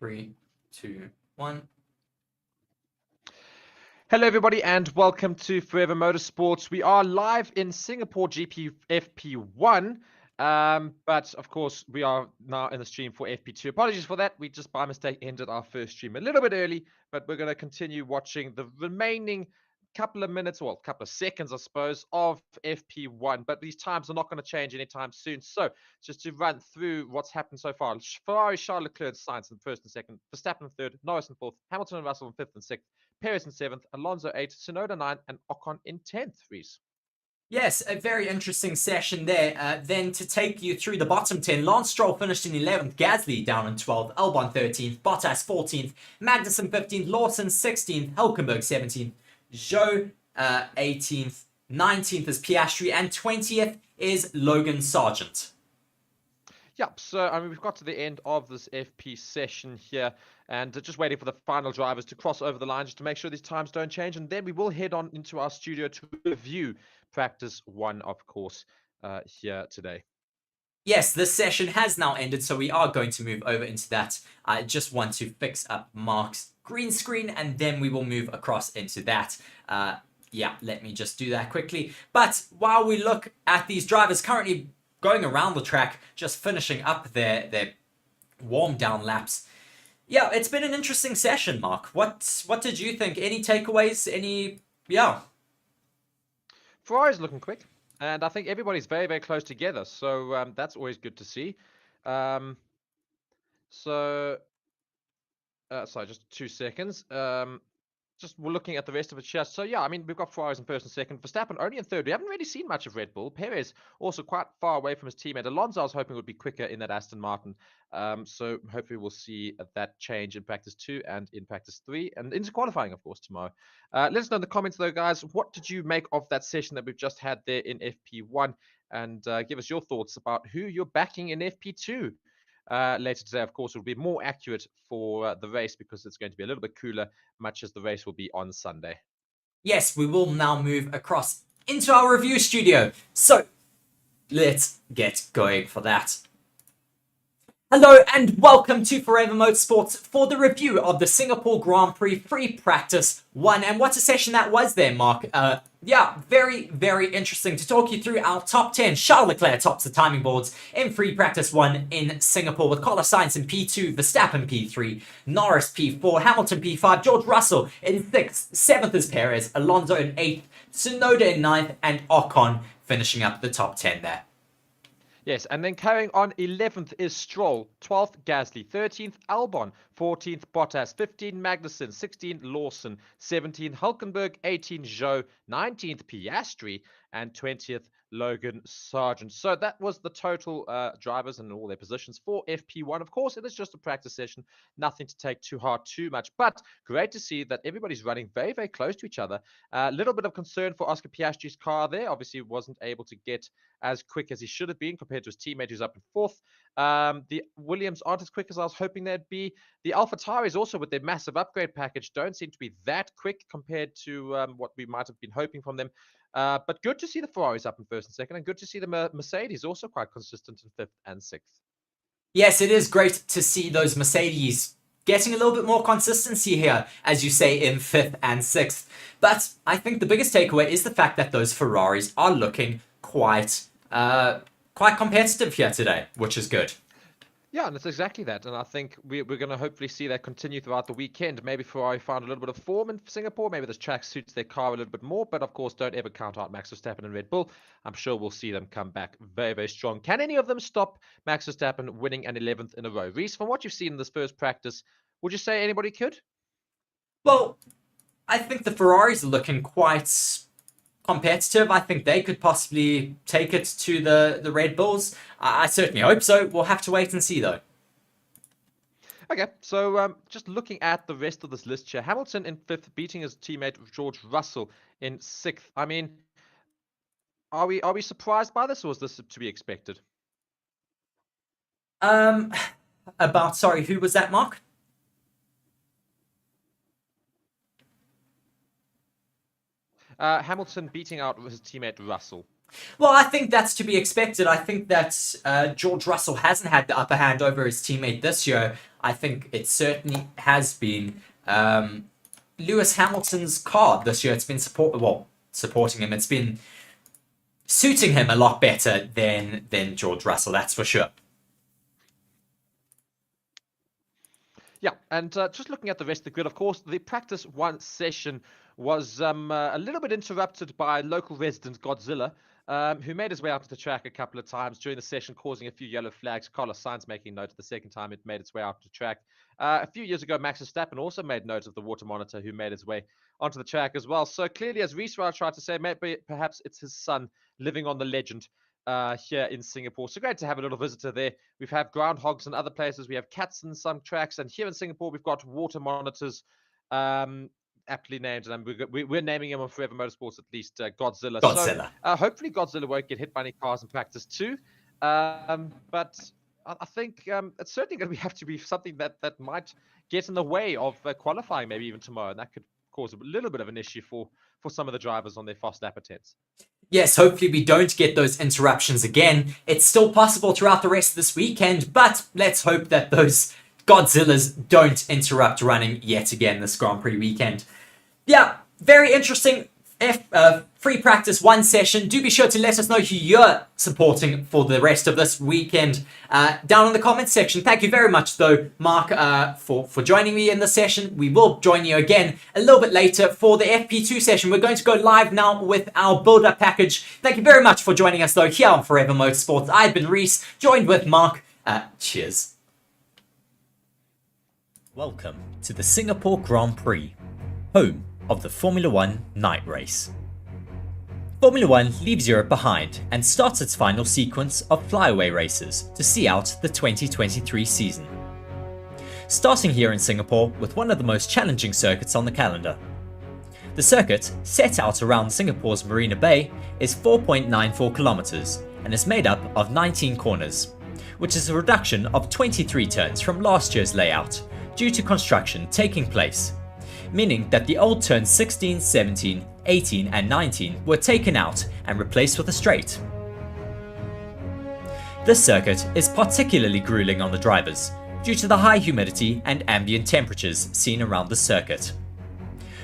3, 2, 1. Hello, everybody, and welcome to Forever Motorsports. We are live in Singapore GP FP1, but of course, we are now in the stream for FP2. Apologies for that. We just by mistake ended our first stream a little bit early, but we're going to continue watching the remaining couple of minutes, well, couple of seconds, I suppose, of FP1. But these times are not going to change anytime soon. So just to run through what's happened so far: Ferrari, Charles Leclerc, Sainz in first and second, Verstappen in third, Norris in fourth, Hamilton and Russell in fifth and sixth, Perez in seventh, Alonso 8th, Tsunoda 9th, and Ocon in 10th, Reese. Yes, a very interesting session there. Then to take you through the bottom 10, Lance Stroll finished in 11th, Gasly down in 12th, Albon 13th, Bottas 14th, Magnussen 15th, Lawson 16th, Hülkenberg 17th, Zhou 18th, 19th is Piastri, and 20th is Logan Sargent. Yep, so I mean, we've got to the end of this FP session here, and just waiting for the final drivers to cross over the line just to make sure these times don't change, and then we will head on into our studio to review practice one, of course, here today. Yes, this session has now ended, so we are going to move over into that. I just want to fix up Mark's green screen, and then we will move across into that. Yeah, let me just do that quickly. But while we look at these drivers currently going around the track, just finishing up their warm-down laps, yeah, it's been an interesting session, Mark. What did you think? Any takeaways? Yeah. Ferrari's looking quick, and I think everybody's very, very close together, so that's always good to see. Sorry, just 2 seconds. Just we're looking at the rest of it here. So, yeah, I mean, we've got Ferraris in first and second. Verstappen only in third. We haven't really seen much of Red Bull. Perez also quite far away from his teammate. Alonso, I was hoping would be quicker in that Aston Martin. So hopefully we'll see that change in practice 2 and in practice 3 and into qualifying, of course, tomorrow. Let us know in the comments, though, guys, what did you make of that session that we've just had there in FP1? And give us your thoughts about who you're backing in FP2. Later today, of course, will be more accurate for the race because it's going to be a little bit cooler, much as the race will be on Sunday. Yes, we will now move across into our review studio. So, let's get going for that. Hello and welcome to Forever Motorsports for the review of the Singapore Grand Prix Free Practice 1. And what a session that was there, Mark. Yeah, very, very interesting to talk you through our top 10. Charles Leclerc tops the timing boards in Free Practice 1 in Singapore with Carlos Sainz in P2, Verstappen P3, Norris P4, Hamilton P5, George Russell in 6th, 7th is Perez, Alonso in 8th, Tsunoda in 9th, and Ocon finishing up the top 10 there. Yes, and then carrying on 11th is Stroll, 12th Gasly, 13th Albon, 14th Bottas, 15th Magnussen, 16th Lawson, 17th Hülkenberg, 18th Zhou, 19th Piastri, and 20th Logan Sargent. So that was the total drivers and all their positions for FP1. Of course, it is just a practice session, nothing to take too hard too much, but great to see that everybody's running very, very close to each other. A little bit of concern for Oscar Piastri's car there. Obviously, wasn't able to get as quick as he should have been compared to his teammate who's up in fourth. The Williams aren't as quick as I was hoping they'd be. The AlphaTauri also, with their massive upgrade package, don't seem to be that quick compared to what we might have been hoping from them. But good to see the Ferraris up in first and second, and good to see the Mercedes also quite consistent in fifth and sixth. Yes, it is great to see those Mercedes getting a little bit more consistency here, as you say, in 5th and 6th. But I think the biggest takeaway is the fact that those Ferraris are looking quite competitive here today, which is good. Yeah, and it's exactly that. And I think we're going to hopefully see that continue throughout the weekend. Maybe Ferrari found a little bit of form in Singapore. Maybe this track suits their car a little bit more. But of course, don't ever count out Max Verstappen and Red Bull. I'm sure we'll see them come back very, very strong. Can any of them stop Max Verstappen winning an 11th in a row? Reese, from what you've seen in this first practice, would you say anybody could? Well, I think the Ferraris are looking quite competitive. I think they could possibly take it to the Red Bulls. I certainly hope so. We'll have to wait and see, though. Okay, so just looking at the rest of this list here, Hamilton in 5th, beating his teammate George Russell in 6th. I mean, are we surprised by this, or is this to be expected? Sorry, who was that, Mark? Hamilton beating out his teammate Russell. Well, I think that's to be expected. I think that George Russell hasn't had the upper hand over his teammate this year. I think it certainly has been Lewis Hamilton's car this year. It's been supporting him. It's been suiting him a lot better than George Russell, that's for sure. Yeah, and just looking at the rest of the grid, of course, the practice one session was a little bit interrupted by local resident Godzilla, who made his way out to the track a couple of times during the session, causing a few yellow flags. Carlos Sainz making note of the second time it made its way out to the track. A few years ago, Max Verstappen also made note of the water monitor, who made his way onto the track as well. So clearly, as Ricciardo tried to say, maybe perhaps it's his son living on the legend here in Singapore. So great to have a little visitor there. We've had groundhogs in other places. We have cats in some tracks. And here in Singapore, we've got water monitors, aptly named. And we're naming him on Forever Motorsports, at least Godzilla. So hopefully Godzilla won't get hit by any cars in practice too. But I think it's certainly going to have to be something that might get in the way of qualifying maybe even tomorrow. And that could cause a little bit of an issue for some of the drivers on their fast lap attempts. Yes, hopefully we don't get those interruptions again. It's still possible throughout the rest of this weekend, but let's hope that those Godzillas don't interrupt running yet again this Grand Prix weekend. Yeah, very interesting free practice one session. Do be sure to let us know who you're supporting for the rest of this weekend down in the comments section. Thank you very much, though, Mark, for joining me in the session. We will join you again a little bit later for the FP2 session. We're going to go live now with our build-up package. Thank you very much for joining us, though, here on Forever Motorsports. I've been Reese, joined with Mark. Cheers. Welcome to the Singapore Grand Prix, home of the Formula One night race. Formula One leaves Europe behind and starts its final sequence of flyaway races to see out the 2023 season. Starting here in Singapore with one of the most challenging circuits on the calendar. The circuit, set out around Singapore's Marina Bay, is 4.94 kilometers and is made up of 19 corners, which is a reduction of 23 turns from last year's layout due to construction taking place, meaning that the old turns 16, 17, 18 and 19 were taken out and replaced with a straight. This circuit is particularly grueling on the drivers due to the high humidity and ambient temperatures seen around the circuit.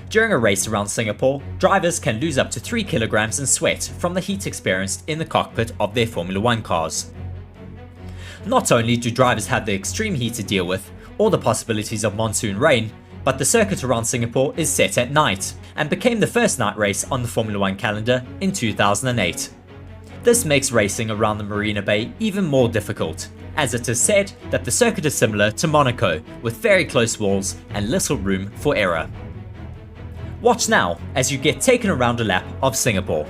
During a race around Singapore, drivers can lose up to 3 kilograms in sweat from the heat experienced in the cockpit of their Formula One cars. Not only do drivers have the extreme heat to deal with, or the possibilities of monsoon rain, but the circuit around Singapore is set at night and became the first night race on the Formula One calendar in 2008. This makes racing around the Marina Bay even more difficult, as it is said that the circuit is similar to Monaco with very close walls and little room for error. Watch now as you get taken around a lap of Singapore.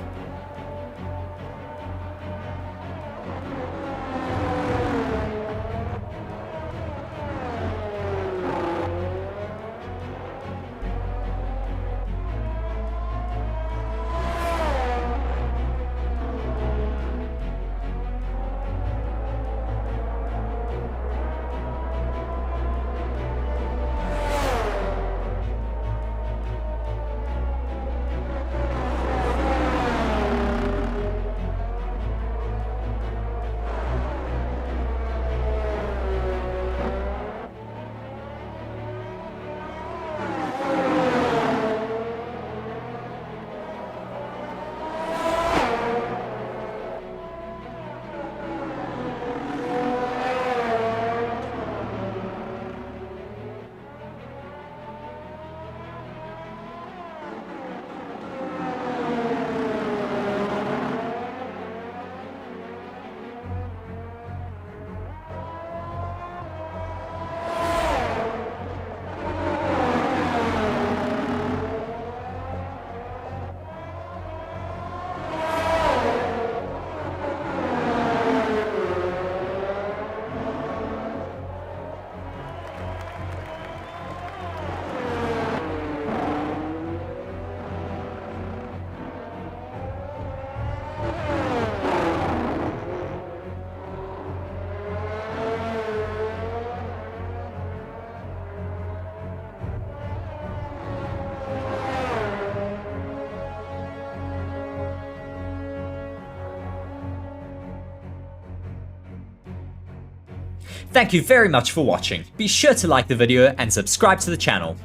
Thank you very much for watching. Be sure to like the video and subscribe to the channel.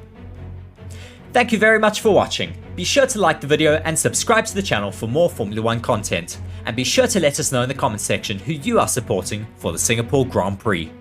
Thank you very much for watching. Be sure to like the video and subscribe to the channel for more Formula 1 content. And be sure to let us know in the comment section who you are supporting for the Singapore Grand Prix.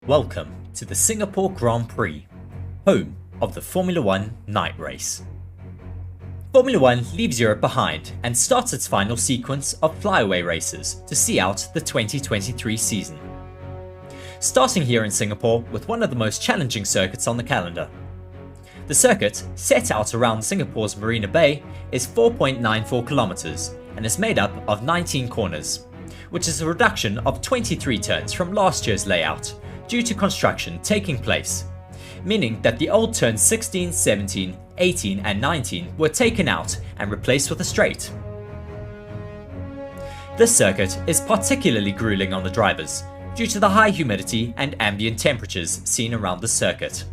Welcome to the Singapore Grand Prix, home of the Formula 1 night race. Formula 1 leaves Europe behind and starts its final sequence of flyaway races to see out the 2023 season. Starting here in Singapore with one of the most challenging circuits on the calendar. The circuit, set out around Singapore's Marina Bay, is 4.94 kilometers and is made up of 19 corners, which is a reduction of 23 turns from last year's layout due to construction taking place, meaning that the old turns 16, 17, 18 and 19 were taken out and replaced with a straight. This circuit is particularly grueling on the drivers due to the high humidity and ambient temperatures seen around the circuit.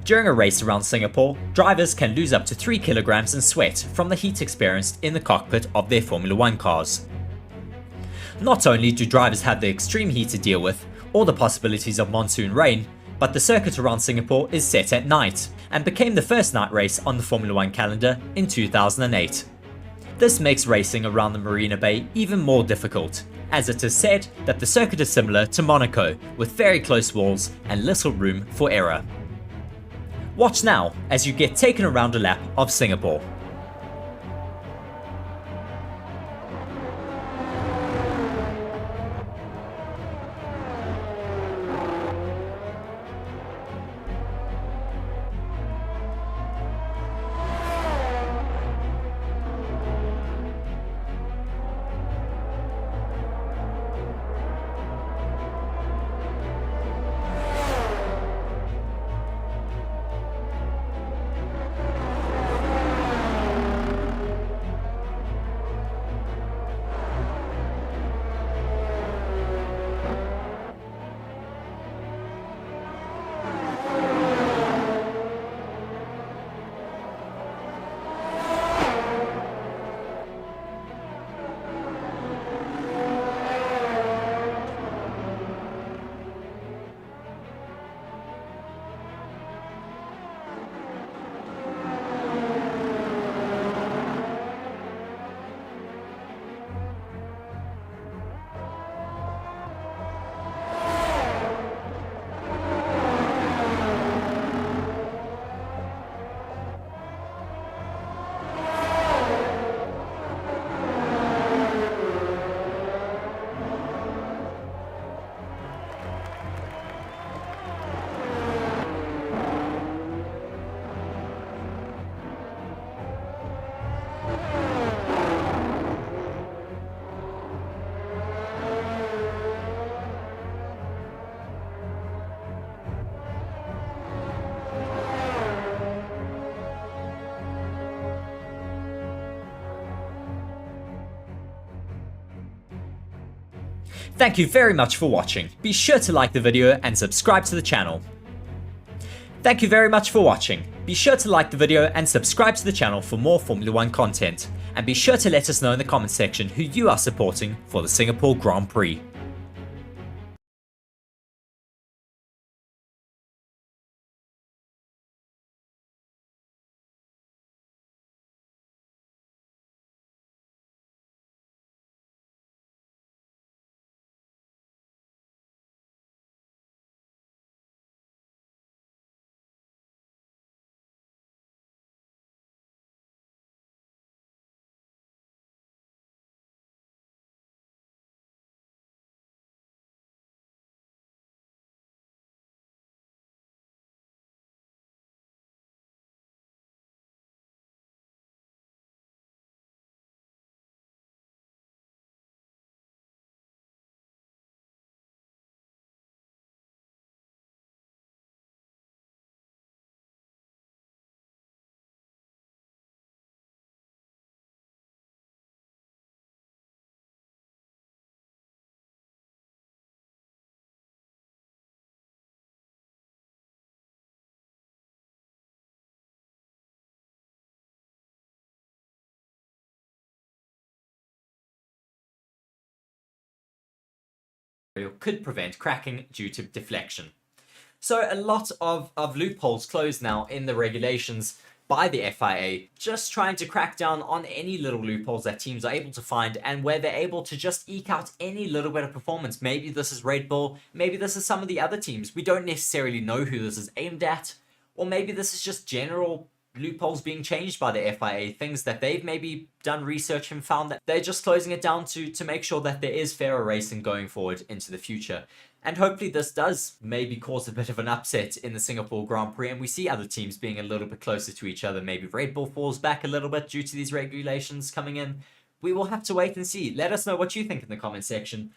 During a race around Singapore, drivers can lose up to 3 kilograms in sweat from the heat experienced in the cockpit of their Formula 1 cars. Not only do drivers have the extreme heat to deal with, or the possibilities of monsoon rain, but the circuit around Singapore is set at night, and became the first night race on the Formula 1 calendar in 2008. This makes racing around the Marina Bay even more difficult, as it is said that the circuit is similar to Monaco, with very close walls and little room for error. Watch now as you get taken around a lap of Singapore. Thank you very much for watching. Be sure to like the video and subscribe to the channel. Thank you very much for watching. Be sure to like the video and subscribe to the channel for more Formula 1 content. And be sure to let us know in the comment section who you are supporting for the Singapore Grand Prix. Could prevent cracking due to deflection. So a lot of loopholes closed now in the regulations by the FIA, just trying to crack down on any little loopholes that teams are able to find and where they're able to just eke out any little bit of performance. Maybe this is Red Bull, maybe this is some of the other teams. We don't necessarily know who this is aimed at, or maybe this is just general loopholes being changed by the FIA, things that they've maybe done research and found that they're just closing it down to make sure that there is fairer racing going forward into the future. And hopefully this does maybe cause a bit of an upset in the Singapore Grand Prix, and we see other teams being a little bit closer to each other. Maybe Red Bull falls back a little bit due to these regulations coming in. We will have to wait and see. Let us know what you think in the comment section.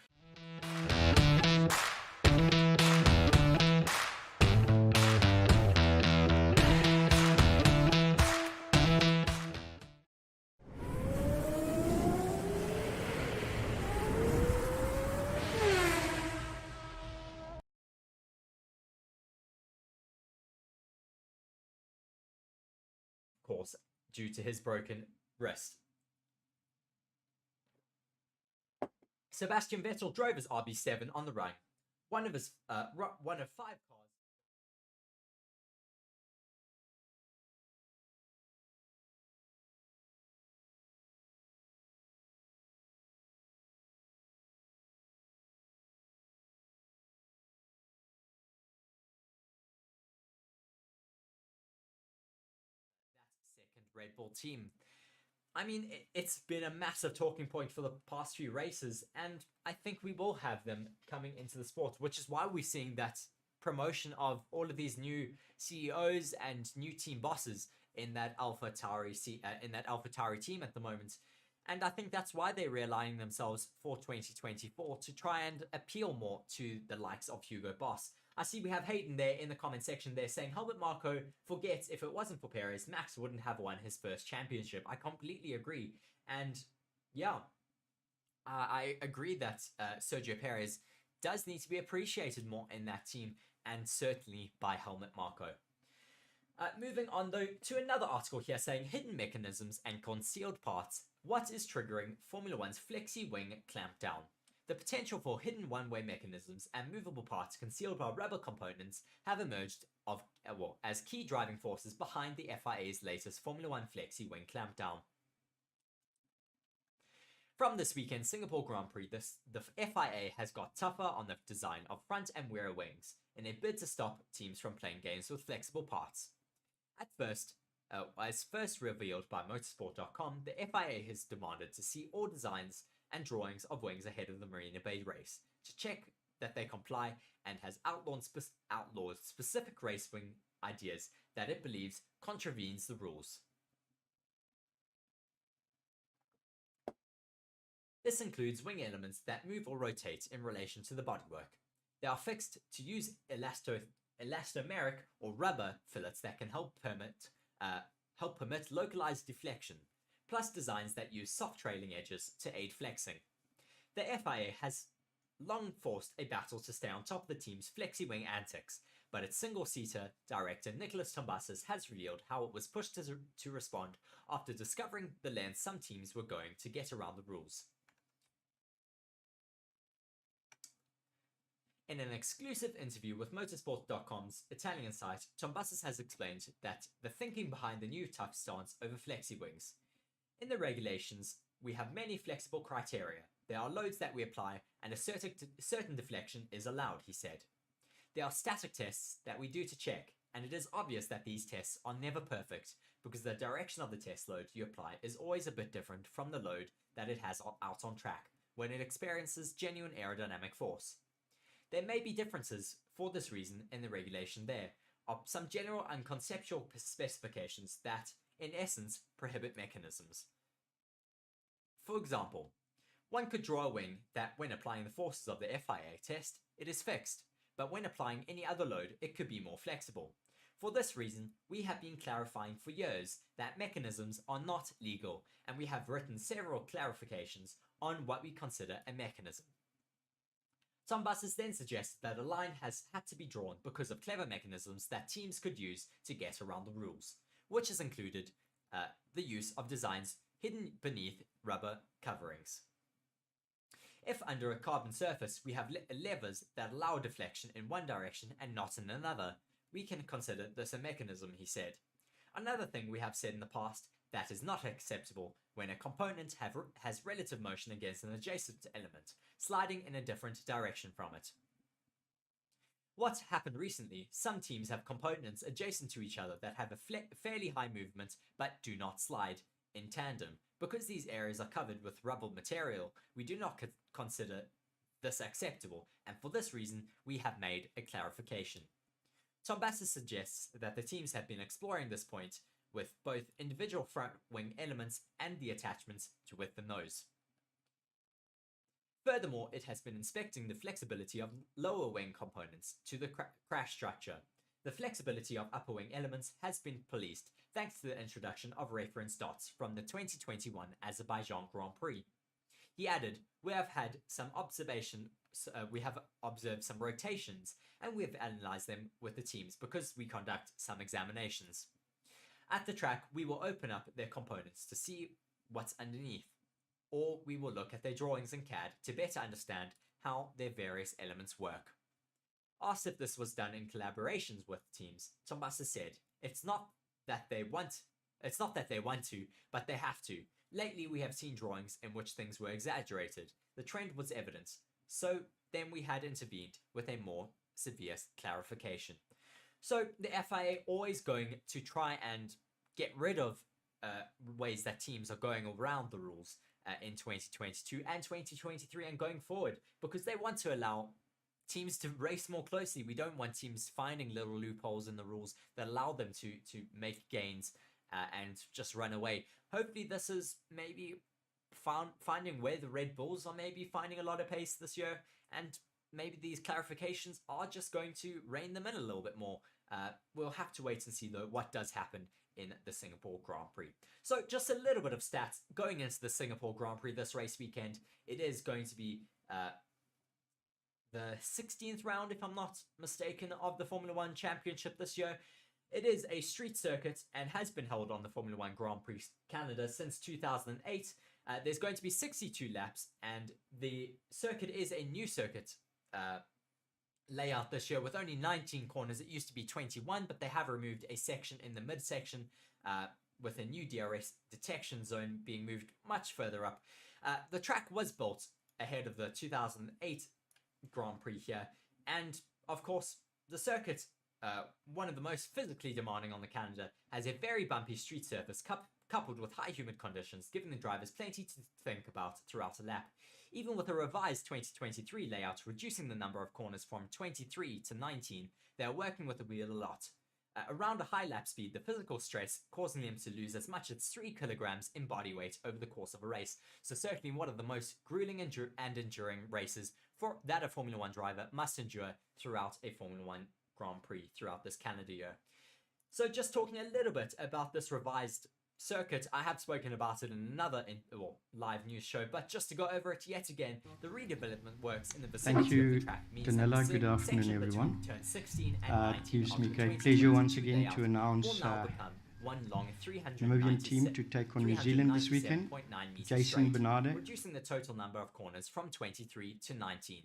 Course, due to his broken wrist. Sebastian Vettel drove his RB7 on the run, one of 5 cars. Second Red Bull team. I mean, it's been a massive talking point for the past few races, and I think we will have them coming into the sport, which is why we're seeing that promotion of all of these new CEOs and new team bosses in that AlphaTauri team at the moment. And I think that's why they're realigning themselves for 2024 to try and appeal more to the likes of Hugo Boss. I see we have Hayden there in the comment section there saying Helmut Marko forgets if it wasn't for Perez, Max wouldn't have won his first championship. I completely agree. And yeah, I agree that Sergio Perez does need to be appreciated more in that team, and certainly by Helmut Marko. Moving on though to another article here saying hidden mechanisms and concealed parts. What is triggering Formula One's flexi wing clampdown? The potential for hidden one-way mechanisms and movable parts concealed by rubber components have emerged as key driving forces behind the FIA's latest Formula One flexi wing clampdown. From this weekend's Singapore Grand Prix, the FIA has got tougher on the design of front and rear wings in a bid to stop teams from playing games with flexible parts. As first revealed by Motorsport.com, the FIA has demanded to see all designs and drawings of wings ahead of the Marina Bay race to check that they comply, and has outlawed specific race wing ideas that it believes contravenes the rules. This includes wing elements that move or rotate in relation to the bodywork. They are fixed to use elastomeric or rubber fillets that can help permit localized deflection, plus designs that use soft trailing edges to aid flexing. The FIA has long forced a battle to stay on top of the team's flexi-wing antics, but its single-seater director Nicholas Tombazis has revealed how it was pushed to respond after discovering the lengths some teams were going to get around the rules. In an exclusive interview with Motorsport.com's Italian site, Tombazis has explained that the thinking behind the new tough stance over flexi-wings. In the regulations, we have many flexible criteria. There are loads that we apply, and a certain deflection is allowed, he said. There are static tests that we do to check, and it is obvious that these tests are never perfect because the direction of the test load you apply is always a bit different from the load that it has out on track when it experiences genuine aerodynamic force. There may be differences for this reason in the regulation. There are some general and conceptual specifications that, in essence, prohibit mechanisms. For example, one could draw a wing that, when applying the forces of the FIA test, it is fixed, but when applying any other load, it could be more flexible. For this reason, we have been clarifying for years that mechanisms are not legal, and we have written several clarifications on what we consider a mechanism. Tombazis then suggested that a line has had to be drawn because of clever mechanisms that teams could use to get around the rules, which has included the use of designs hidden beneath rubber coverings. If under a carbon surface we have levers that allow deflection in one direction and not in another, we can consider this a mechanism, he said. Another thing we have said in the past that is not acceptable when a component has relative motion against an adjacent element, sliding in a different direction from it. What happened recently, some teams have components adjacent to each other that have a fairly high movement but do not slide in tandem. Because these areas are covered with rubble material, we do not consider this acceptable, and for this reason we have made a clarification. Tom Basser suggests that the teams have been exploring this point with both individual front wing elements and the attachments to with the nose. Furthermore, it has been inspecting the flexibility of lower wing components to the crash structure. The flexibility of upper wing elements has been policed thanks to the introduction of reference dots from the 2021 Azerbaijan Grand Prix. He added, we have observed some rotations and we have analysed them with the teams because we conduct some examinations. At the track, we will open up their components to see what's underneath, or we will look at their drawings in CAD to better understand how their various elements work. Asked if this was done in collaborations with teams, Tom Basser said, it's not that they want to, but they have to. Lately we have seen drawings in which things were exaggerated. The trend was evident, so then we had intervened with a more severe clarification. So the FIA always going to try and get rid of ways that teams are going around the rules in 2022 and 2023 and going forward, because they want to allow teams to race more closely. We don't want teams finding little loopholes in the rules that allow them to make gains and just run away. Hopefully this is maybe finding where the Red Bulls are maybe finding a lot of pace this year, and maybe these clarifications are just going to rein them in a little bit more. We'll have to wait and see though what does happen in the Singapore Grand Prix. So just a little bit of stats going into the Singapore Grand Prix this race weekend. It is going to be the 16th round, if I'm not mistaken, of the Formula One Championship this year. It is a street circuit and has been held on the Formula One Grand Prix Canada since 2008. There's going to be 62 laps, and the circuit is a new circuit layout this year with only 19 corners. It used to be 21, but they have removed a section in the midsection with a new DRS detection zone being moved much further up. The track was built ahead of the 2008 Grand Prix here, and of course the circuit, one of the most physically demanding on the Canada, has a very bumpy street surface coupled with high humid conditions, giving the drivers plenty to think about throughout a lap. Even with a revised 2023 layout reducing the number of corners from 23 to 19, they are working with the wheel a lot. Around a high lap speed, the physical stress causing them to lose as much as 3 kilograms in body weight over the course of a race. So certainly one of the most grueling and enduring races that a Formula One driver must endure throughout a Formula One Grand Prix throughout this Canada year. So just talking a little bit about this revised circuit, I have spoken about it in another live news show, but just to go over it yet again, the redevelopment works in the vicinity of the track means Danella. Good afternoon, everyone. It gives me great pleasure once again to announce one long Namibian team to take on New Zealand this weekend, Jason Bernardo. Reducing the total number of corners from 23 to 19.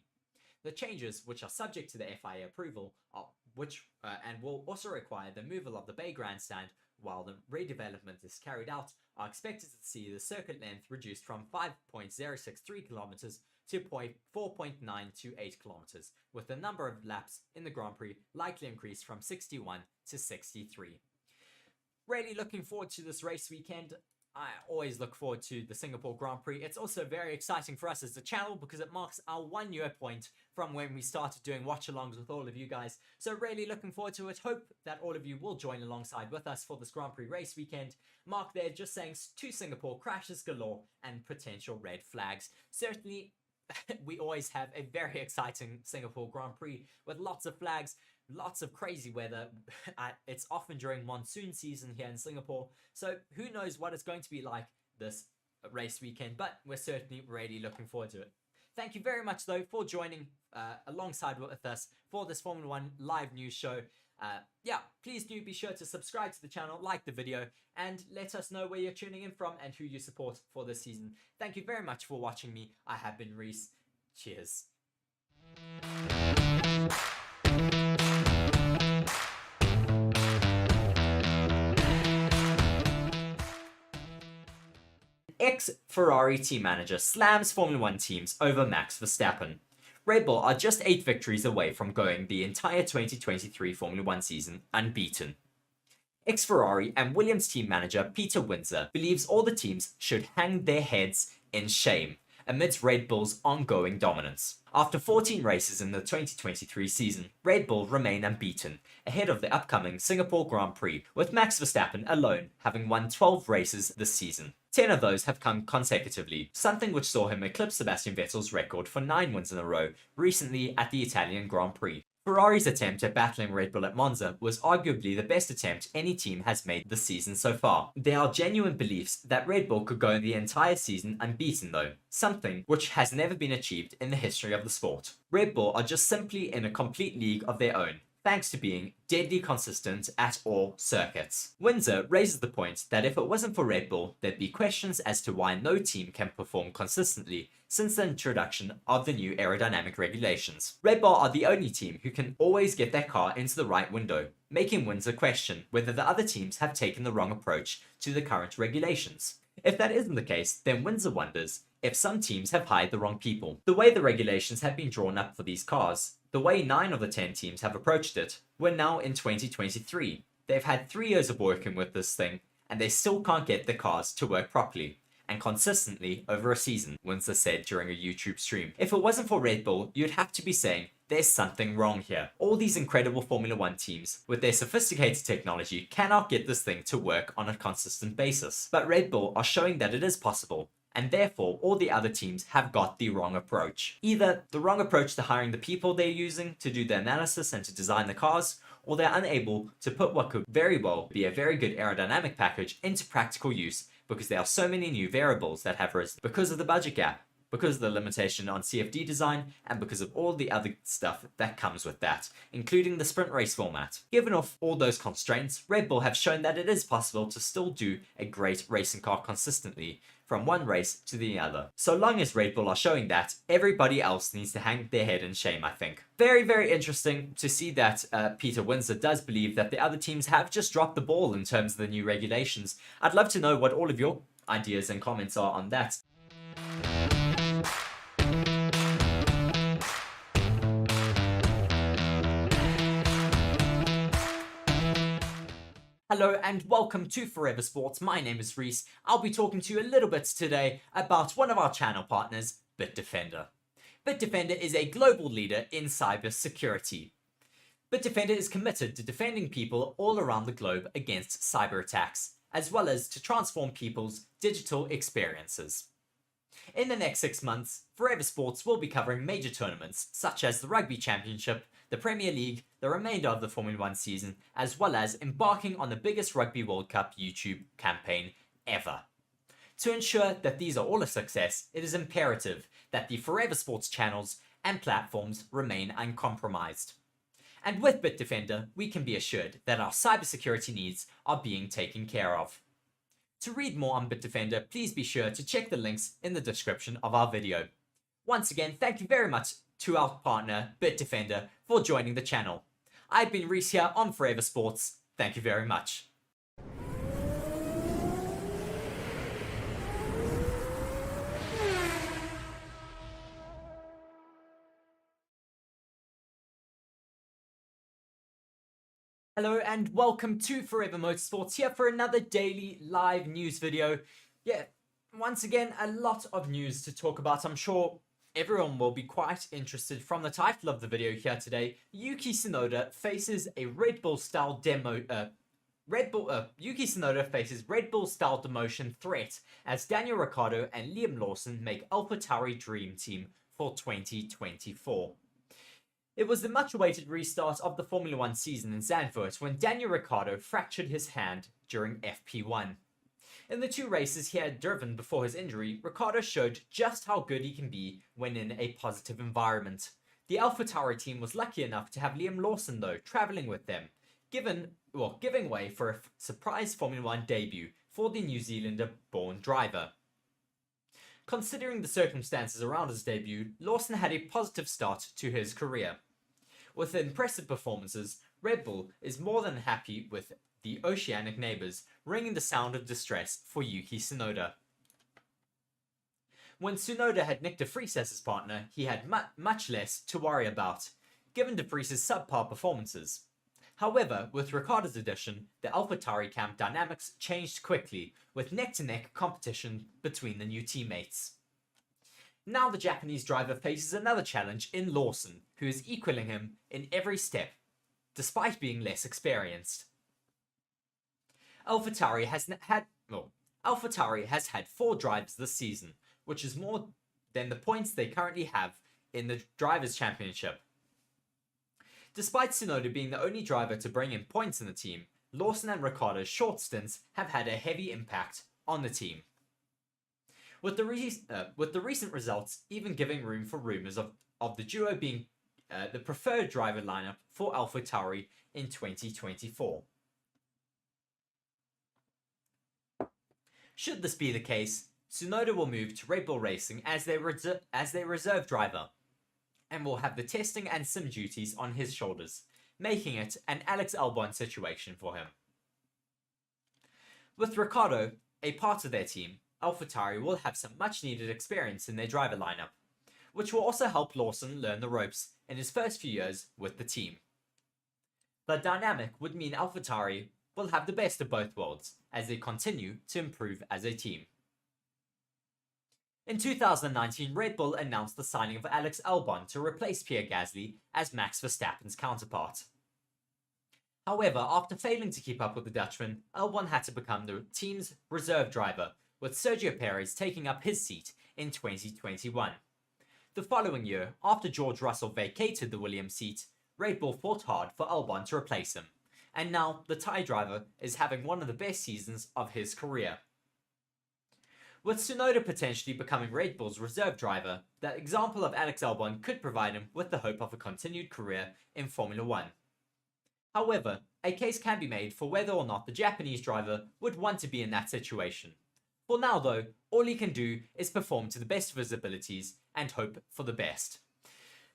The changes, which are subject to the FIA approval, and will also require the removal of the bay grandstand while the redevelopment is carried out, are expected to see the circuit length reduced from 5.063 kilometers to 4.928 kilometers, with the number of laps in the Grand Prix likely increased from 61 to 63. Really looking forward to this race weekend. I always look forward to the Singapore Grand Prix. It's also very exciting for us as a channel because it marks our 1 year point from when we started doing watch-alongs with all of you guys. So really looking forward to it. Hope that all of you will join alongside with us for this Grand Prix race weekend. Mark there just saying to Singapore, crashes galore and potential red flags. Certainly, we always have a very exciting Singapore Grand Prix with lots of flags, lots of crazy weather. It's often during monsoon season here in Singapore, so who knows what it's going to be like this race weekend, but we're certainly really looking forward to it. Thank you very much though for joining alongside with us for this Formula One live news show. Yeah, please do be sure to subscribe to the channel, like the video, and let us know where you're tuning in from and who you support for this season. Thank you very much for watching me. I have been Reese. Cheers. Ex-Ferrari team manager slams Formula 1 teams over Max Verstappen. Red Bull are just 8 victories away from going the entire 2023 Formula 1 season unbeaten. Ex-Ferrari and Williams team manager Peter Windsor believes all the teams should hang their heads in shame amidst Red Bull's ongoing dominance. After 14 races in the 2023 season, Red Bull remain unbeaten, ahead of the upcoming Singapore Grand Prix, with Max Verstappen alone having won 12 races this season. 10 of those have come consecutively, something which saw him eclipse Sebastian Vettel's record for 9 wins in a row recently at the Italian Grand Prix. Ferrari's attempt at battling Red Bull at Monza was arguably the best attempt any team has made this season so far. There are genuine beliefs that Red Bull could go the entire season unbeaten though, something which has never been achieved in the history of the sport. Red Bull are just simply in a complete league of their own, thanks to being deadly consistent at all circuits. Windsor raises the point that if it wasn't for Red Bull, there'd be questions as to why no team can perform consistently since the introduction of the new aerodynamic regulations. Red Bull are the only team who can always get their car into the right window, making Windsor question whether the other teams have taken the wrong approach to the current regulations. If that isn't the case, then Windsor wonders if some teams have hired the wrong people. The way the regulations have been drawn up for these cars, the way 9 of the 10 teams have approached it, we're now in 2023. They've had 3 years of working with this thing, and they still can't get the cars to work properly and consistently over a season, Windsor said during a YouTube stream. If it wasn't for Red Bull, you'd have to be saying, there's something wrong here. All these incredible Formula 1 teams, with their sophisticated technology, cannot get this thing to work on a consistent basis. But Red Bull are showing that it is possible, and therefore all the other teams have got the wrong approach. Either the wrong approach to hiring the people they're using to do the analysis and to design the cars, or they're unable to put what could very well be a very good aerodynamic package into practical use because there are so many new variables that have risen because of the budget gap, because of the limitation on CFD design, and because of all the other stuff that comes with that, including the sprint race format. Given off all those constraints, Red Bull have shown that it is possible to still do a great racing car consistently, from one race to the other. So long as Red Bull are showing that, everybody else needs to hang their head in shame, I think. Very, very interesting to see that Peter Windsor does believe that the other teams have just dropped the ball in terms of the new regulations. I'd love to know what all of your ideas and comments are on that. Hello and welcome to Forever Sports. My name is Reese. I'll be talking to you a little bit today about one of our channel partners, Bitdefender. Bitdefender is a global leader in cyber security. Bitdefender is committed to defending people all around the globe against cyber attacks, as well as to transform people's digital experiences. In the next 6 months, Forever Sports will be covering major tournaments such as the Rugby Championship, the Premier League, the remainder of the Formula 1 season, as well as embarking on the biggest Rugby World Cup YouTube campaign ever. To ensure that these are all a success, it is imperative that the Forever Sports channels and platforms remain uncompromised. And with Bitdefender, we can be assured that our cybersecurity needs are being taken care of. To read more on Bitdefender, please be sure to check the links in the description of our video. Once again, thank you very much to our partner, Bitdefender, for joining the channel. I've been Reese here on Forever Sports. Thank you very much. Hello and welcome to Forever Motorsports, here for another daily live news video. Yeah, once again, a lot of news to talk about. I'm sure everyone will be quite interested from the title of the video here today. Yuki Tsunoda faces a Red Bull style Yuki Tsunoda faces Red Bull style demotion threat as Daniel Ricciardo and Liam Lawson make AlphaTauri Dream Team for 2024. It was the much-awaited restart of the Formula 1 season in Zandvoort when Daniel Ricciardo fractured his hand during FP1. In the 2 races he had driven before his injury, Ricciardo showed just how good he can be when in a positive environment. The AlphaTauri team was lucky enough to have Liam Lawson though travelling with them, giving way for a surprise Formula 1 debut for the New Zealander-born driver. Considering the circumstances around his debut, Lawson had a positive start to his career. With impressive performances, Red Bull is more than happy with the oceanic neighbours ringing the sound of distress for Yuki Tsunoda. When Tsunoda had Nick de Vries as his partner, he had much less to worry about, given de Vries' subpar performances. However, with Ricciardo's addition, the AlphaTauri camp dynamics changed quickly, with neck-to-neck competition between the new teammates. Now the Japanese driver faces another challenge in Lawson, who is equaling him in every step, despite being less experienced. AlphaTauri has had 4 drivers this season, which is more than the points they currently have in the Drivers' Championship. Despite Tsunoda being the only driver to bring in points in the team, Lawson and Ricciardo's short stints have had a heavy impact on the team, with the recent results even giving room for rumours of the duo being the preferred driver lineup for AlphaTauri in 2024. Should this be the case, Tsunoda will move to Red Bull Racing as their reserve driver, and will have the testing and sim duties on his shoulders, making it an Alex Albon situation for him. With Ricciardo a part of their team, AlphaTauri will have some much needed experience in their driver lineup, which will also help Lawson learn the ropes in his first few years with the team. The dynamic would mean AlphaTauri will have the best of both worlds as they continue to improve as a team. In 2019, Red Bull announced the signing of Alex Albon to replace Pierre Gasly as Max Verstappen's counterpart. However, after failing to keep up with the Dutchman, Albon had to become the team's reserve driver, with Sergio Perez taking up his seat in 2021. The following year, after George Russell vacated the Williams seat, Red Bull fought hard for Albon to replace him, and now the Thai driver is having one of the best seasons of his career. With Tsunoda potentially becoming Red Bull's reserve driver, the example of Alex Albon could provide him with the hope of a continued career in Formula 1. However, a case can be made for whether or not the Japanese driver would want to be in that situation. For now though, all he can do is perform to the best of his abilities and hope for the best.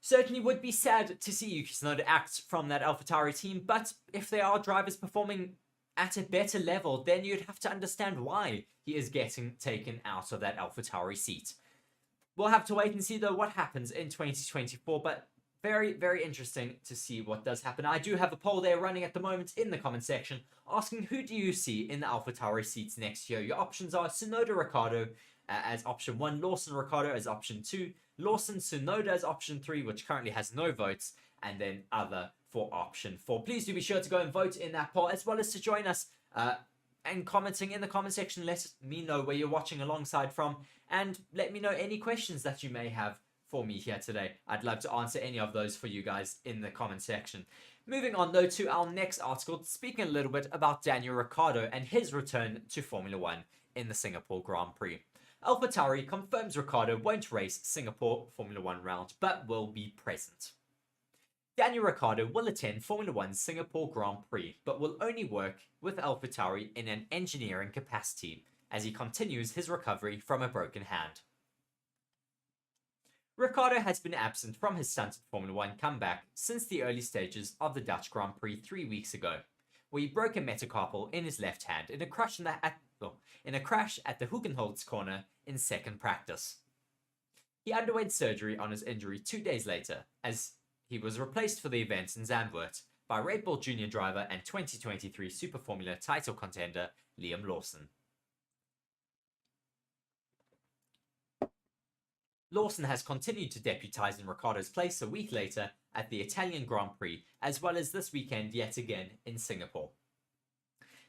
Certainly would be sad to see Yuki Tsunoda act from that AlphaTauri team, but if there are drivers performing at a better level, then you'd have to understand why he is getting taken out of that AlphaTauri seat. We'll have to wait and see though what happens in 2024, but very, very interesting to see what does happen. I do have a poll there running at the moment in the comment section asking who do you see in the AlphaTauri seats next year. Your options are Tsunoda Ricciardo as option 1, Lawson Ricciardo as option 2, Lawson Tsunoda as option 3, which currently has no votes, and then other for option 4. Please do be sure to go and vote in that poll, as well as to join us and commenting in the comment section. Let me know where you're watching alongside from, and let me know any questions that you may have for me here today. I'd love to answer any of those for you guys in the comment section. Moving on though to our next article, speaking a little bit about Daniel Ricciardo and his return to Formula 1 in the Singapore Grand Prix. AlphaTauri confirms Ricciardo won't race Singapore Formula 1 round, but will be present. Daniel Ricciardo will attend Formula 1's Singapore Grand Prix, but will only work with AlphaTauri in an engineering capacity, as he continues his recovery from a broken hand. Ricciardo has been absent from his stunted Formula 1 comeback since the early stages of the Dutch Grand Prix 3 weeks ago, where he broke a metacarpal in his left hand in a crash at the Hoekenholz corner in second practice. He underwent surgery on his injury 2 days later, as he was replaced for the event in Zandvoort by Red Bull Junior driver and 2023 Super Formula title contender Liam Lawson. Lawson has continued to deputise in Ricciardo's place a week later at the Italian Grand Prix, as well as this weekend yet again in Singapore.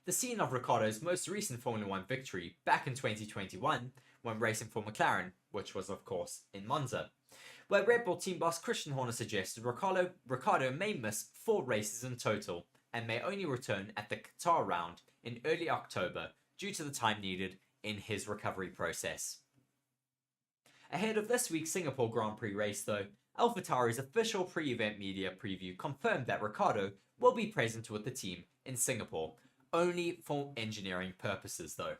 The scene of Ricciardo's most recent Formula 1 victory back in 2021, when racing for McLaren, which was of course in Monza, where Red Bull team boss Christian Horner suggested Ricciardo may miss 4 races in total and may only return at the Qatar round in early October due to the time needed in his recovery process. Ahead of this week's Singapore Grand Prix race though, AlphaTauri's official pre-event media preview confirmed that Ricciardo will be present with the team in Singapore, only for engineering purposes though.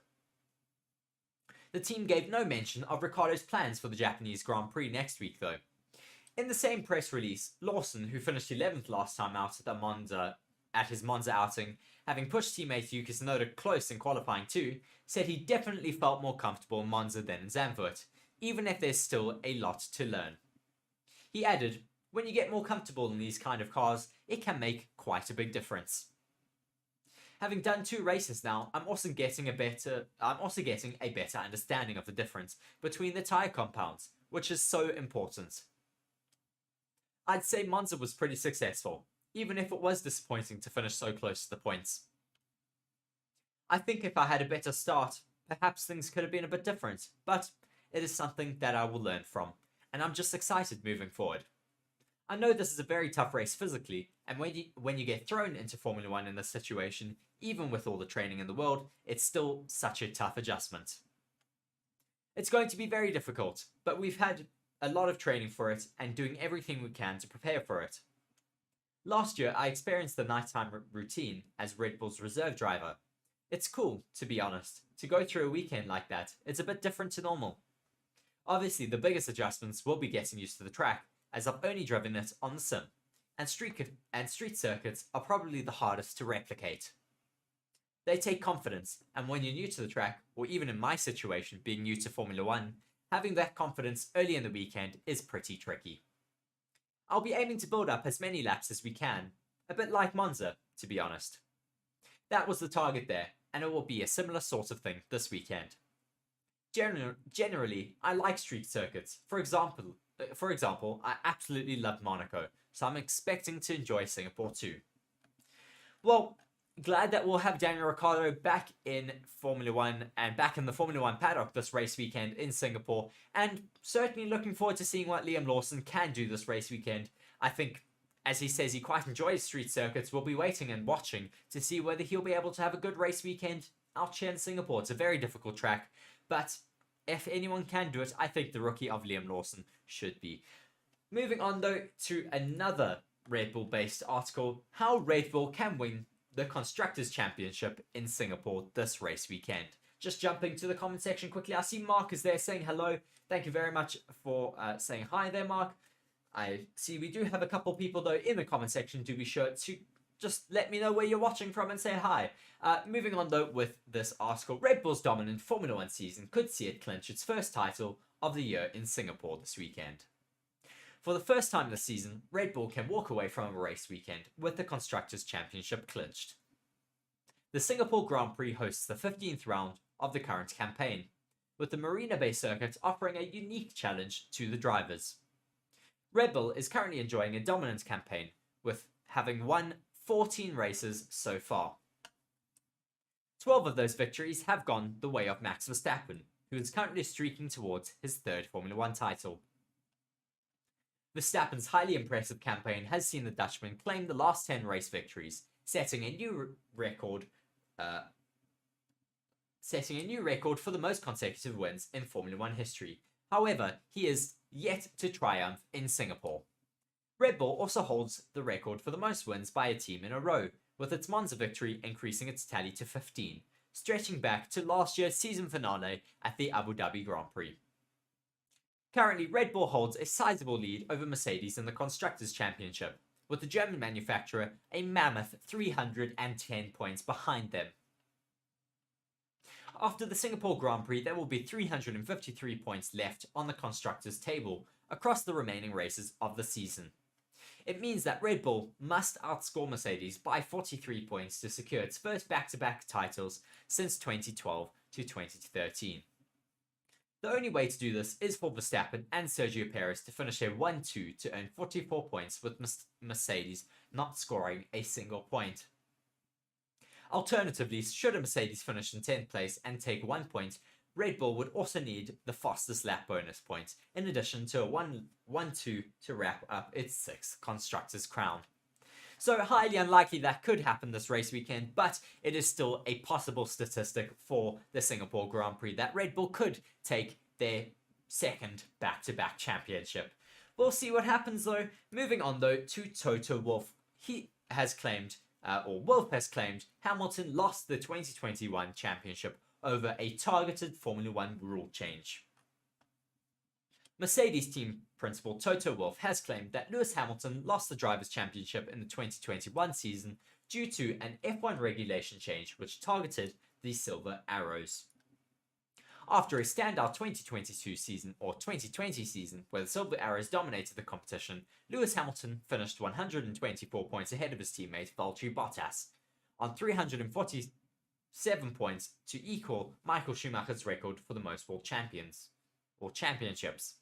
The team gave no mention of Ricciardo's plans for the Japanese Grand Prix next week though. In the same press release, Lawson, who finished 11th last time out at his Monza outing, having pushed teammate Yuki Tsunoda close in qualifying too, said he definitely felt more comfortable in Monza than in Zandvoort, even if there's still a lot to learn. He added, when you get more comfortable in these kind of cars, it can make quite a big difference. Having done 2 races now, I'm also getting a better understanding of the difference between the tyre compounds, which is so important. I'd say Monza was pretty successful, even if it was disappointing to finish so close to the points. I think if I had a better start, perhaps things could have been a bit different, but it is something that I will learn from, and I'm just excited moving forward. I know this is a very tough race physically, and when you get thrown into Formula 1 in this situation, even with all the training in the world, it's still such a tough adjustment. It's going to be very difficult, but we've had a lot of training for it and doing everything we can to prepare for it. Last year, I experienced the nighttime routine as Red Bull's reserve driver. It's cool, to be honest, to go through a weekend like that. It's a bit different to normal. Obviously, the biggest adjustments will be getting used to the track, as I've only driven it on the sim, and street circuits are probably the hardest to replicate. They take confidence, and when you're new to the track, or even in my situation being new to Formula 1, having that confidence early in the weekend is pretty tricky. I'll be aiming to build up as many laps as we can, a bit like Monza, to be honest. That was the target there, and it will be a similar sort of thing this weekend. Generally, I like street circuits. For example, I absolutely love Monaco, so I'm expecting to enjoy Singapore too. Well, glad that we'll have Daniel Ricciardo back in Formula 1 and back in the Formula 1 paddock this race weekend in Singapore, and certainly looking forward to seeing what Liam Lawson can do this race weekend. I think, as he says he quite enjoys street circuits, we'll be waiting and watching to see whether he'll be able to have a good race weekend out here in Singapore. It's a very difficult track, but if anyone can do it, I think the rookie of Liam Lawson should be. Moving on though to another Red Bull based article, how Red Bull can win the Constructors Championship in Singapore this race weekend. Just jumping to the comment section quickly, I see Mark is there saying hello. Thank you very much for saying hi there, Mark. I see we do have a couple people though in the comment section. Do be sure to just let me know where you're watching from and say hi. Moving on though with this article, Red Bull's dominant Formula 1 season could see it clinch its first title of the year in Singapore this weekend. For the first time this season, Red Bull can walk away from a race weekend with the Constructors' Championship clinched. The Singapore Grand Prix hosts the 15th round of the current campaign, with the Marina Bay circuit offering a unique challenge to the drivers. Red Bull is currently enjoying a dominant campaign, with having won 14 races so far. 12 of those victories have gone the way of Max Verstappen, who is currently streaking towards his 3rd Formula 1 title. Verstappen's highly impressive campaign has seen the Dutchman claim the last 10 race victories, setting a new record for the most consecutive wins in Formula 1 history. However, he is yet to triumph in Singapore. Red Bull also holds the record for the most wins by a team in a row, with its Monza victory increasing its tally to 15, stretching back to last year's season finale at the Abu Dhabi Grand Prix. Currently, Red Bull holds a sizable lead over Mercedes in the Constructors' Championship, with the German manufacturer a mammoth 310 points behind them. After the Singapore Grand Prix, there will be 353 points left on the Constructors' table across the remaining races of the season. It means that Red Bull must outscore Mercedes by 43 points to secure its first back-to-back titles since 2012 to 2013. The only way to do this is for Verstappen and Sergio Perez to finish a 1-2 to earn 44 points, with Mercedes not scoring a single point. Alternatively, should a Mercedes finish in 10th place and take 1 point, Red Bull would also need the fastest lap bonus point, in addition to a 1-2 to wrap up its 6th Constructors' crown. So highly unlikely that could happen this race weekend, but it is still a possible statistic for the Singapore Grand Prix that Red Bull could take their 2nd back-to-back championship. We'll see what happens though. Moving on though to Toto Wolff. Wolff has claimed Hamilton lost the 2021 championship over a targeted Formula 1 rule change. Mercedes team principal Toto Wolff has claimed that Lewis Hamilton lost the Drivers' Championship in the 2021 season due to an F1 regulation change which targeted the silver arrows. After a standout 2022 season or 2020 season where the Silver Arrows dominated the competition, Lewis Hamilton finished 124 points ahead of his teammate Valtteri Bottas, on 347 points to equal Michael Schumacher's record for the most world championships.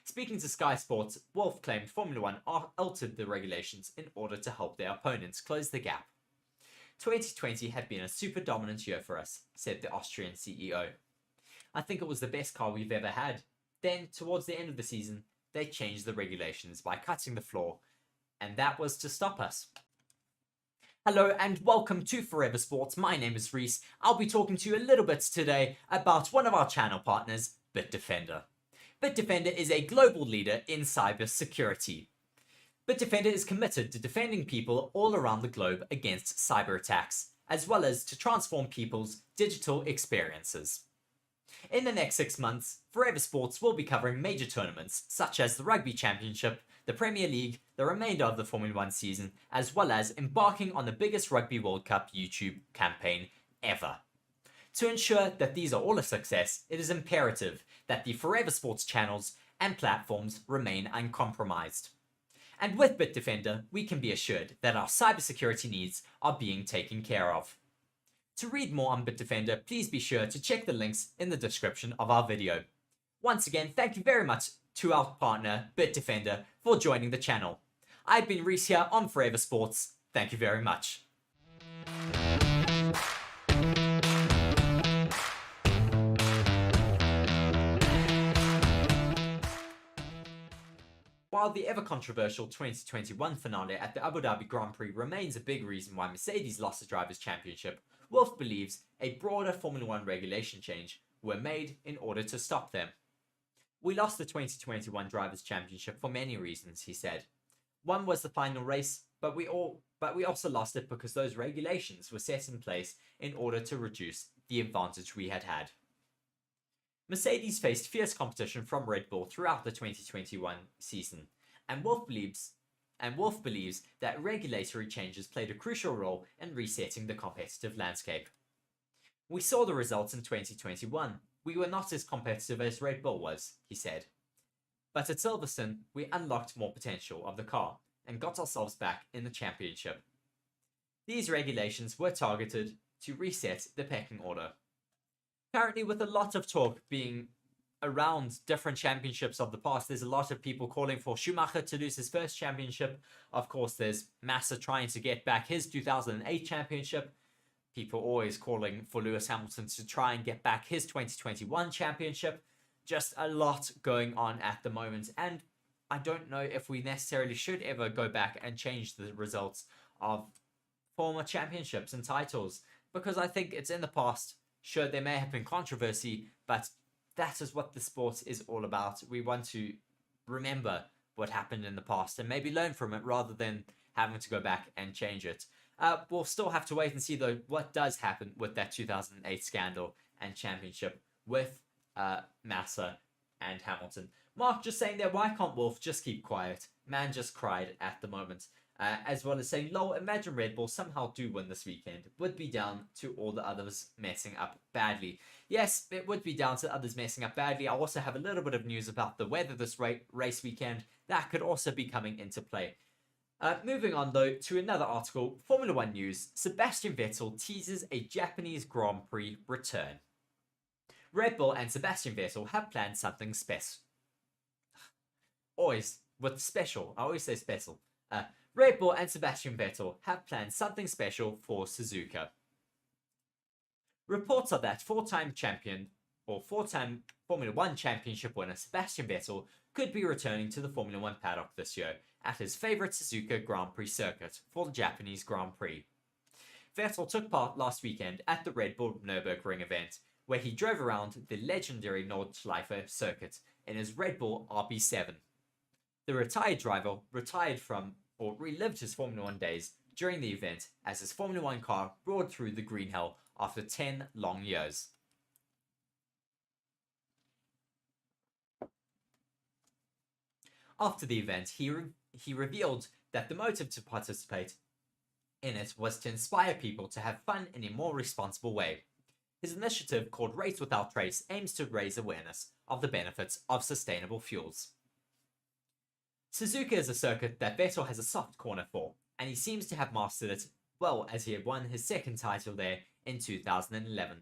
Speaking to Sky Sports, Wolff claimed Formula 1 altered the regulations in order to help their opponents close the gap. 2020 had been a super dominant year for us, said the Austrian CEO. I think it was the best car we've ever had. Then, towards the end of the season, they changed the regulations by cutting the floor, and that was to stop us. Hello and welcome to Forever Sports. My name is Reese. I'll be talking to you a little bit today about one of our channel partners, Bitdefender. Bitdefender is a global leader in cyber security. Bitdefender is committed to defending people all around the globe against cyber attacks, as well as to transform people's digital experiences. In the next 6 months, Forever Sports will be covering major tournaments such as the Rugby Championship, the Premier League, the remainder of the Formula 1 season, as well as embarking on the biggest Rugby World Cup YouTube campaign ever. To ensure that these are all a success, it is imperative that the Forever Sports channels and platforms remain uncompromised. And with Bitdefender, we can be assured that our cybersecurity needs are being taken care of. To read more on Bitdefender, please be sure to check the links in the description of our video. Once again, thank you very much to our partner, Bitdefender, for joining the channel. I've been Reese here on Forever Sports. Thank you very much. While the ever-controversial 2021 finale at the Abu Dhabi Grand Prix remains a big reason why Mercedes lost the Drivers' Championship, Wolff believes a broader Formula 1 regulation change were made in order to stop them. We lost the 2021 Drivers' Championship for many reasons, he said. One was the final race, but we also lost it because those regulations were set in place in order to reduce the advantage we had had. Mercedes faced fierce competition from Red Bull throughout the 2021 season, and Wolff believes that regulatory changes played a crucial role in resetting the competitive landscape. We saw the results in 2021. We were not as competitive as Red Bull was, he said. But at Silverstone, we unlocked more potential of the car and got ourselves back in the championship. These regulations were targeted to reset the pecking order. Currently, with a lot of talk being around different championships of the past, there's a lot of people calling for Schumacher to lose his first championship. Of course, there's Massa trying to get back his 2008 championship. People always calling for Lewis Hamilton to try and get back his 2021 championship. Just a lot going on at the moment, and I don't know if we necessarily should ever go back and change the results of former championships and titles, because I think it's in the past. Sure, there may have been controversy, but that is what the sport is all about. We want to remember what happened in the past and maybe learn from it rather than having to go back and change it. We'll still have to wait and see, though, what does happen with that 2008 scandal and championship with Massa and Hamilton. Mark just saying there, why can't Wolff just keep quiet? Man just cried at the moment. As well as saying, lol, imagine Red Bull somehow do win this weekend. Would be down to all the others messing up badly. Yes, it would be down to others messing up badly. I also have a little bit of news about the weather this race weekend. That could also be coming into play. Moving on, though, to another article. Formula 1 news. Sebastian Vettel teases a Japanese Grand Prix return. Red Bull and Sebastian Vettel have planned something special. Always with special. I always say special. Red Bull and Sebastian Vettel have planned something special for Suzuka. Reports are that four-time champion or four-time Formula 1 championship winner Sebastian Vettel could be returning to the Formula 1 paddock this year at his favourite Suzuka Grand Prix circuit for the Japanese Grand Prix. Vettel took part last weekend at the Red Bull Nürburgring event, where he drove around the legendary Nordschleife circuit in his Red Bull RB7. The retired driver relived his Formula 1 days during the event as his Formula 1 car roared through the green hell after 10 long years. After the event, he revealed that the motive to participate in it was to inspire people to have fun in a more responsible way. His initiative, called Race Without Trace, aims to raise awareness of the benefits of sustainable fuels. Suzuka is a circuit that Vettel has a soft corner for, and he seems to have mastered it well, as he had won his second title there in 2011.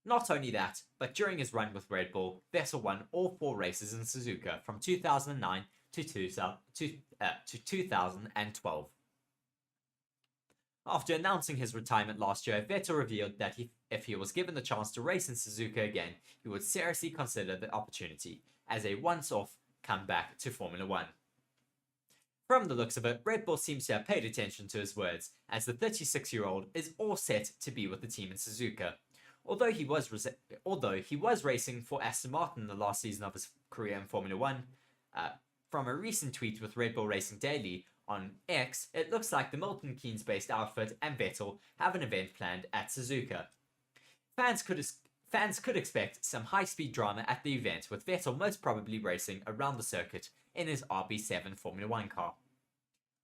Not only that, but during his run with Red Bull, Vettel won all 4 races in Suzuka from 2009 to 2012. After announcing his retirement last year, Vettel revealed that if he was given the chance to race in Suzuka again, he would seriously consider the opportunity as a once-off comeback to Formula 1. From the looks of it, Red Bull seems to have paid attention to his words, as the 36-year-old is all set to be with the team in Suzuka. Although he was racing for Aston Martin in the last season of his career in Formula 1, from a recent tweet with Red Bull Racing Daily on X, it looks like the Milton Keynes-based outfit and Vettel have an event planned at Suzuka. Fans could expect some high-speed drama at the event, with Vettel most probably racing around the circuit in his RB7 Formula 1 car.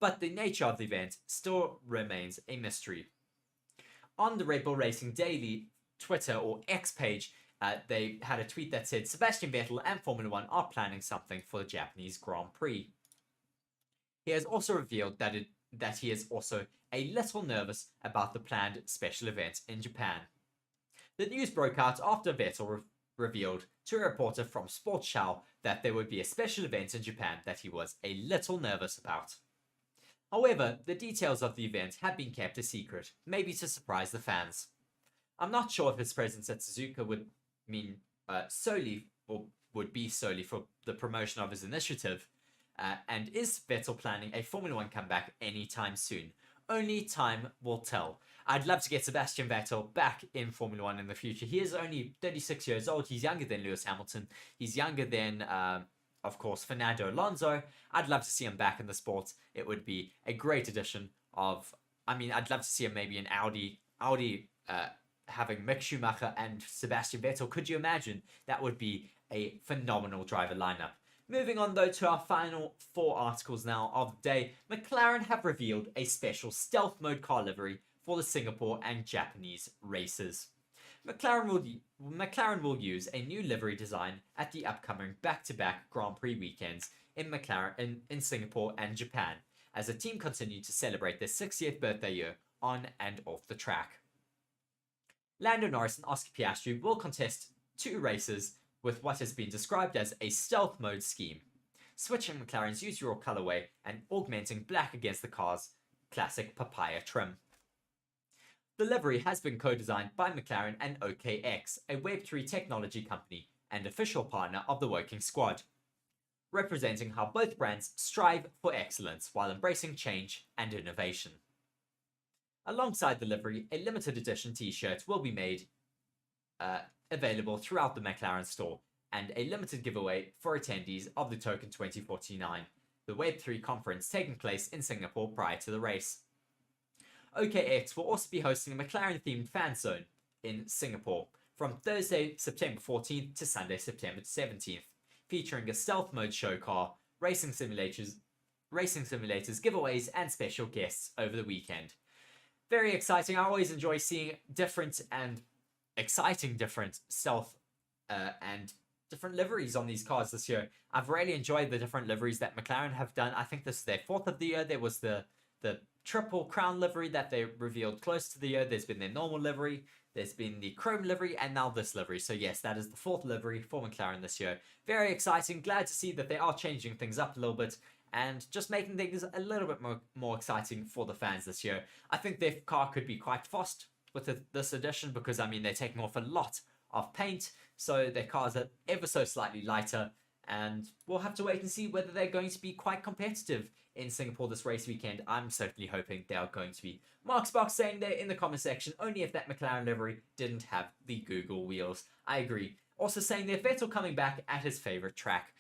But the nature of the event still remains a mystery. On the Red Bull Racing Daily Twitter or X page, they had a tweet that said Sebastian Vettel and Formula 1 are planning something for the Japanese Grand Prix. He has also revealed that he is also a little nervous about the planned special event in Japan. The news broke out after Vettel revealed to a reporter from Sports Show that there would be a special event in Japan that he was a little nervous about. However, the details of the event have been kept a secret, maybe to surprise the fans. I'm not sure if his presence at Suzuka would be solely for the promotion of his initiative, and is Vettel planning a Formula 1 comeback anytime soon? Only time will tell. I'd love to get Sebastian Vettel back in Formula 1 in the future. He is only 36 years old. He's younger than Lewis Hamilton. He's younger than, of course, Fernando Alonso. I'd love to see him back in the sport. It would be a great addition I'd love to see him maybe in Audi having Mick Schumacher and Sebastian Vettel. Could you imagine? That would be a phenomenal driver lineup. Moving on though to our final 4 articles now of the day, McLaren have revealed a special stealth mode car livery for the Singapore and Japanese races. McLaren will use a new livery design at the upcoming back-to-back Grand Prix weekends in Singapore and Japan, as the team continue to celebrate their 60th birthday year on and off the track. Lando Norris and Oscar Piastri will contest 2 races with what has been described as a stealth mode scheme, switching McLaren's usual colorway and augmenting black against the car's classic papaya trim. The livery has been co-designed by McLaren and OKX, a Web3 technology company and official partner of the working squad, representing how both brands strive for excellence while embracing change and innovation. Alongside the livery, a limited edition t-shirt will be made available throughout the McLaren store, and a limited giveaway for attendees of the Token 2049, the Web3 conference taking place in Singapore prior to the race. OKX will also be hosting a McLaren-themed fan zone in Singapore from Thursday, September 14th to Sunday, September 17th, featuring a stealth mode show car, racing simulators, giveaways, and special guests over the weekend. Very exciting. I always enjoy seeing different and exciting different stealth and different liveries on these cars this year. I've really enjoyed the different liveries that McLaren have done. I think this is their 4th of the year. There was the triple crown livery that they revealed close to the year. There's been their normal livery, there's been the chrome livery, and now this livery. So yes, that is the 4th livery for McLaren this year. Very exciting. Glad to see that they are changing things up a little bit and just making things a little bit more exciting for the fans this year. I think their car could be quite fast with this edition because, they're taking off a lot of paint, so their cars are ever so slightly lighter, and we'll have to wait and see whether they're going to be quite competitive in Singapore this race weekend. I'm certainly hoping they are going to be. Marksbox saying there in the comment section, only if that McLaren livery didn't have the Google wheels. I agree. Also saying there, Vettel coming back at his favourite track.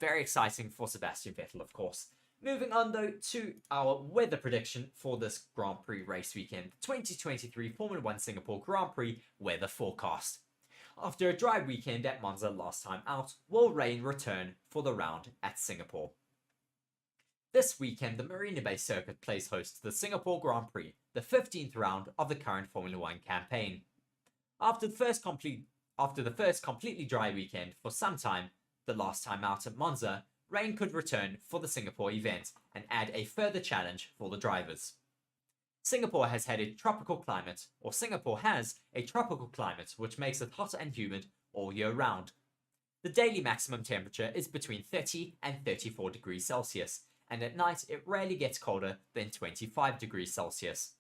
Very exciting for Sebastian Vettel, of course. Moving on though to our weather prediction for this Grand Prix race weekend, 2023 Formula 1 Singapore Grand Prix weather forecast. After a dry weekend at Monza last time out, will rain return for the round at Singapore? This weekend, the Marina Bay circuit plays host to the Singapore Grand Prix, the 15th round of the current Formula 1 campaign. After the first completely dry weekend for some time, the last time out at Monza, rain could return for the Singapore event and add a further challenge for the drivers. Singapore has a tropical climate, which makes it hot and humid all year round. The daily maximum temperature is between 30 and 34 degrees Celsius, and at night it rarely gets colder than 25 degrees Celsius.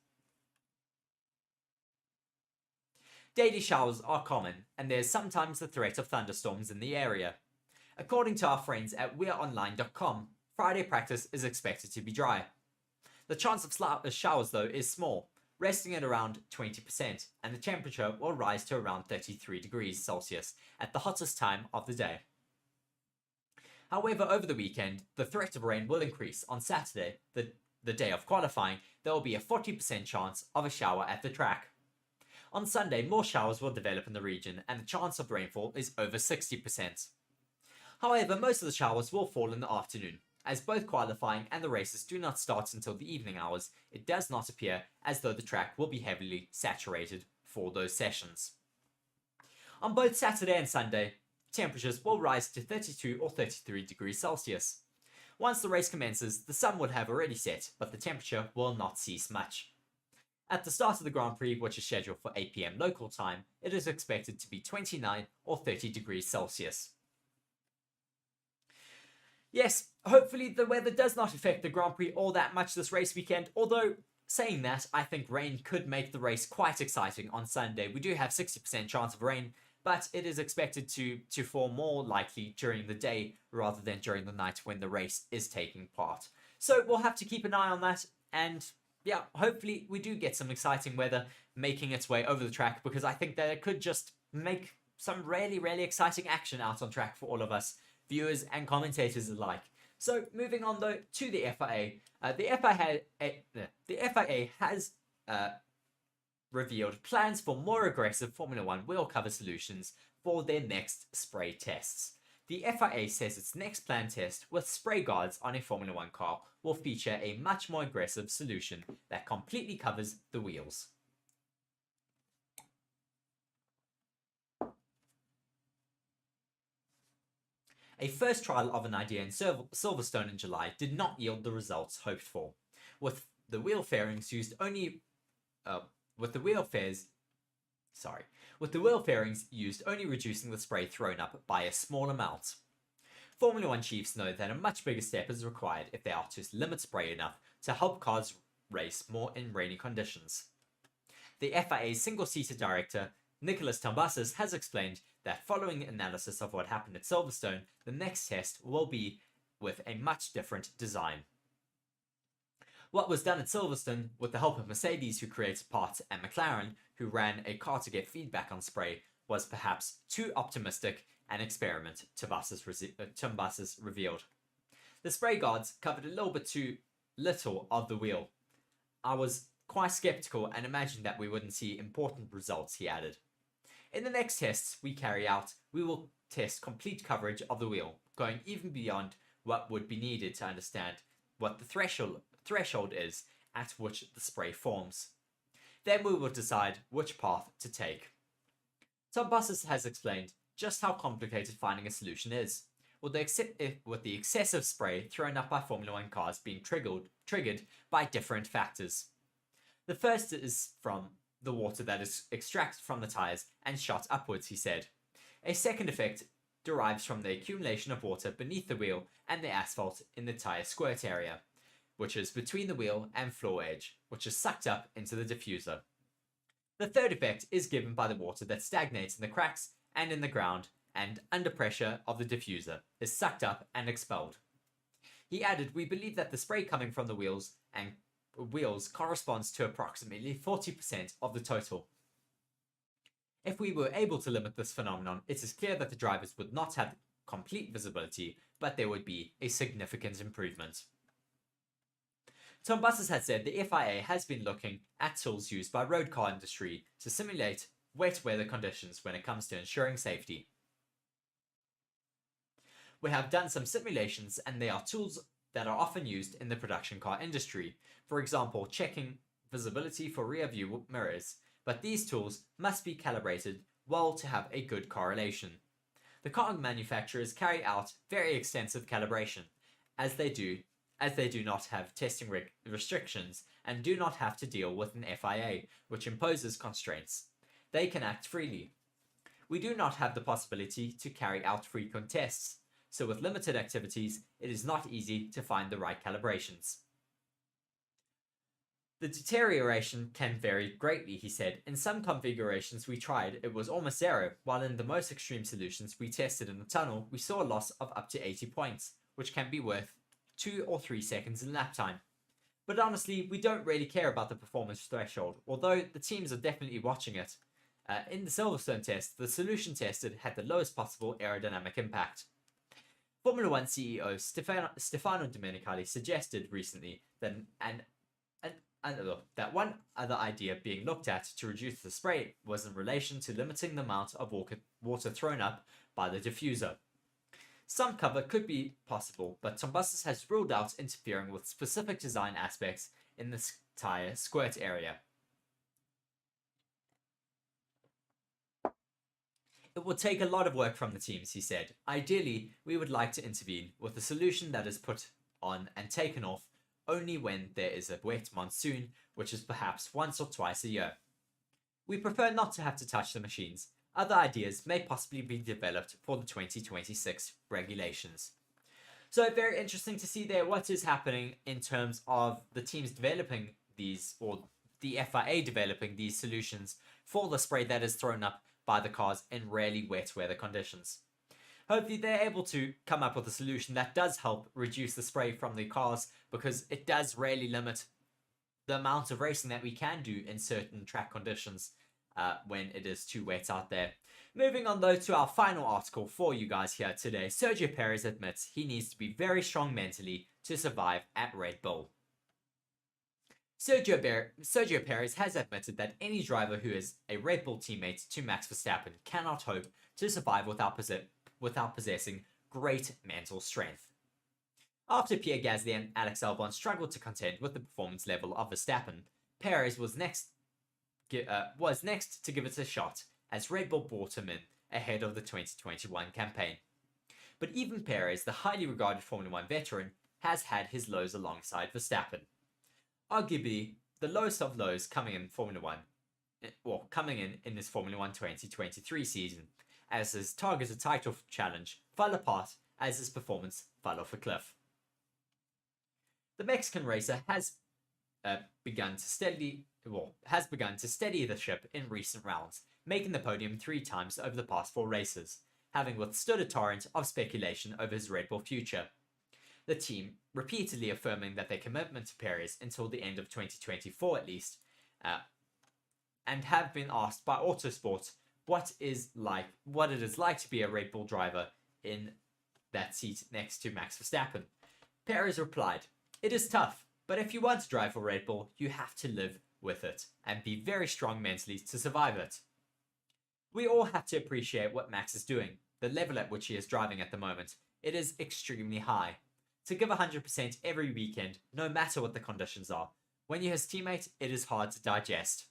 Daily showers are common, and there's sometimes the threat of thunderstorms in the area. According to our friends at weareonline.com, Friday practice is expected to be dry. The chance of showers, though, is small, resting at around 20%, and the temperature will rise to around 33 degrees Celsius at the hottest time of the day. However, over the weekend, the threat of rain will increase. On Saturday, the day of qualifying, there will be a 40% chance of a shower at the track. On Sunday, more showers will develop in the region, and the chance of rainfall is over 60%. However, most of the showers will fall in the afternoon. As both qualifying and the races do not start until the evening hours, it does not appear as though the track will be heavily saturated for those sessions. On both Saturday and Sunday, temperatures will rise to 32 or 33 degrees Celsius. Once the race commences, the sun will have already set, but the temperature will not cease much. At the start of the Grand Prix, which is scheduled for 8 PM local time, it is expected to be 29 or 30 degrees Celsius. Yes, hopefully the weather does not affect the Grand Prix all that much this race weekend, although saying that, I think rain could make the race quite exciting on Sunday. We do have 60% chance of rain, but it is expected to fall more likely during the day rather than during the night when the race is taking part. So we'll have to keep an eye on that, and yeah, hopefully we do get some exciting weather making its way over the track, because I think that it could just make some really, really exciting action out on track for all of us, viewers and commentators alike. So moving on though to the FIA, the FIA has revealed plans for more aggressive Formula 1 wheel cover solutions for their next spray tests. The FIA says its next planned test with spray guards on a Formula 1 car will feature a much more aggressive solution that completely covers the wheels. A first trial of an idea in Silverstone in July did not yield the results hoped for, with the wheel fairings used only reducing the spray thrown up by a small amount. Formula 1 chiefs know that a much bigger step is required if they are to limit spray enough to help cars race more in rainy conditions. The FIA's single-seater director, Nicholas Tombasas, has explained that following analysis of what happened at Silverstone, the next test will be with a much different design. What was done at Silverstone, with the help of Mercedes, who created parts, and McLaren, who ran a car to get feedback on spray, was perhaps too optimistic an experiment, Tombasas revealed. The spray guards covered a little bit too little of the wheel. I was quite skeptical and imagined that we wouldn't see important results, he added. In the next tests we carry out, we will test complete coverage of the wheel, going even beyond what would be needed to understand what the threshold is at which the spray forms. Then we will decide which path to take. Tombasas has explained just how complicated finding a solution is, with the excessive spray thrown up by Formula 1 cars being triggered by different factors. The first is from the water that is extracted from the tyres and shot upwards, he said. A second effect derives from the accumulation of water beneath the wheel and the asphalt in the tyre squirt area, which is between the wheel and floor edge, which is sucked up into the diffuser. The third effect is given by the water that stagnates in the cracks and in the ground, and under pressure of the diffuser is sucked up and expelled. He added, "We believe that the spray coming from the wheels corresponds to approximately 40% of the total. If we were able to limit this phenomenon, it is clear that the drivers would not have complete visibility, but there would be a significant improvement." Tombasas had said the FIA has been looking at tools used by road car industry to simulate wet weather conditions when it comes to ensuring safety. "We have done some simulations, and they are tools that are often used in the production car industry, for example checking visibility for rear view mirrors, but these tools must be calibrated well to have a good correlation. The car manufacturers carry out very extensive calibration, as they do not have testing restrictions and do not have to deal with an FIA, which imposes constraints. They can act freely. We do not have the possibility to carry out frequent tests, so with limited activities, it is not easy to find the right calibrations. The deterioration can vary greatly, he said. In some configurations we tried, it was almost zero, while in the most extreme solutions we tested in the tunnel, we saw a loss of up to 80 points, which can be worth 2 or 3 seconds in lap time. But honestly, we don't really care about the performance threshold, although the teams are definitely watching it. In the Silverstone test, the solution tested had the lowest possible aerodynamic impact. Formula 1 CEO Stefano Domenicali suggested recently that that one other idea being looked at to reduce the spray was in relation to limiting the amount of water thrown up by the diffuser. Some cover could be possible, but Tombazis has ruled out interfering with specific design aspects in the tyre squirt area. It will take a lot of work from the teams, he said. Ideally, we would like to intervene with a solution that is put on and taken off only when there is a wet monsoon, which is perhaps once or twice a year. We prefer not to have to touch the machines. Other ideas may possibly be developed for the 2026 regulations. So very interesting to see there what is happening in terms of the teams developing these, or the FIA developing these solutions for the spray that is thrown up by the cars in really wet weather conditions. Hopefully they're able to come up with a solution that does help reduce the spray from the cars, because it does really limit the amount of racing that we can do in certain track conditions when it is too wet out there. Moving on though to our final article for you guys here today. Sergio Perez admits he needs to be very strong mentally to survive at Red Bull. Sergio Perez has admitted that any driver who is a Red Bull teammate to Max Verstappen cannot hope to survive without possessing great mental strength. After Pierre Gasly and Alex Albon struggled to contend with the performance level of Verstappen, Perez was next to give it a shot, as Red Bull brought him in ahead of the 2021 campaign. But even Perez, the highly regarded Formula 1 veteran, has had his lows alongside Verstappen. Arguably, the lowest of lows coming in this Formula 1 2023 season, as his targeted title challenge fell apart as his performance fell off a cliff. The Mexican racer has begun to steady the ship in recent rounds, making the podium 3 times over the past 4 races, having withstood a torrent of speculation over his Red Bull future. The team repeatedly affirming that their commitment to Perez until the end of 2024 at least, and have been asked by Autosport what it is like to be a Red Bull driver in that seat next to Max Verstappen. Perez replied, "It is tough, but if you want to drive for Red Bull, you have to live with it and be very strong mentally to survive it. We all have to appreciate what Max is doing, the level at which he is driving at the moment. It is extremely high. To give 100% every weekend, no matter what the conditions are. When you're his teammate, it is hard to digest."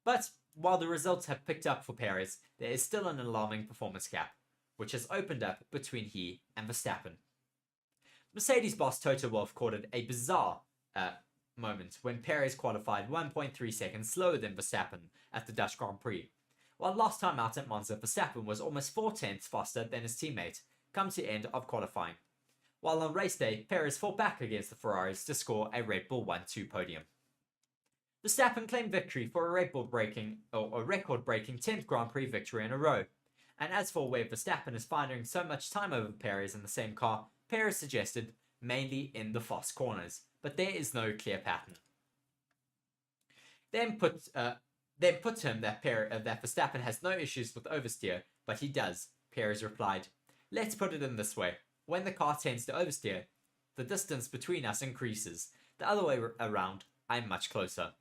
But while the results have picked up for Perez, there is still an alarming performance gap, which has opened up between he and Verstappen. Mercedes boss Toto Wolff called it a bizarre moment when Perez qualified 1.3 seconds slower than Verstappen at the Dutch Grand Prix, while last time out at Monza, Verstappen was almost 4/10 faster than his teammate come to end of qualifying, while on race day, Perez fought back against the Ferraris to score a Red Bull 1-2 podium. Verstappen claimed victory for a record-breaking 10th Grand Prix victory in a row. And as for where Verstappen is finding so much time over Perez in the same car, Perez suggested mainly in the fast corners, but there is no clear pattern. Then put him that Verstappen has no issues with oversteer, but he does. Perez replied, "Let's put it in this way. When the car tends to oversteer, the distance between us increases. The other way around, I'm much closer."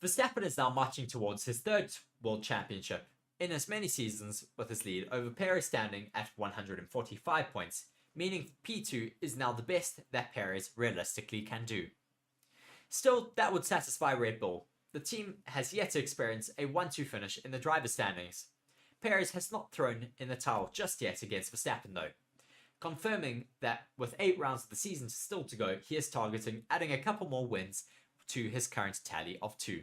Verstappen is now marching towards his 3rd World Championship in as many seasons, with his lead over Perez standing at 145 points, meaning P2 is now the best that Perez realistically can do. Still, that would satisfy Red Bull. the team has yet to experience a 1-2 finish in the driver's standings. Perez has not thrown in the towel just yet against Verstappen though, confirming that with 8 rounds of the season still to go, he is targeting adding a couple more wins to his current tally of 2.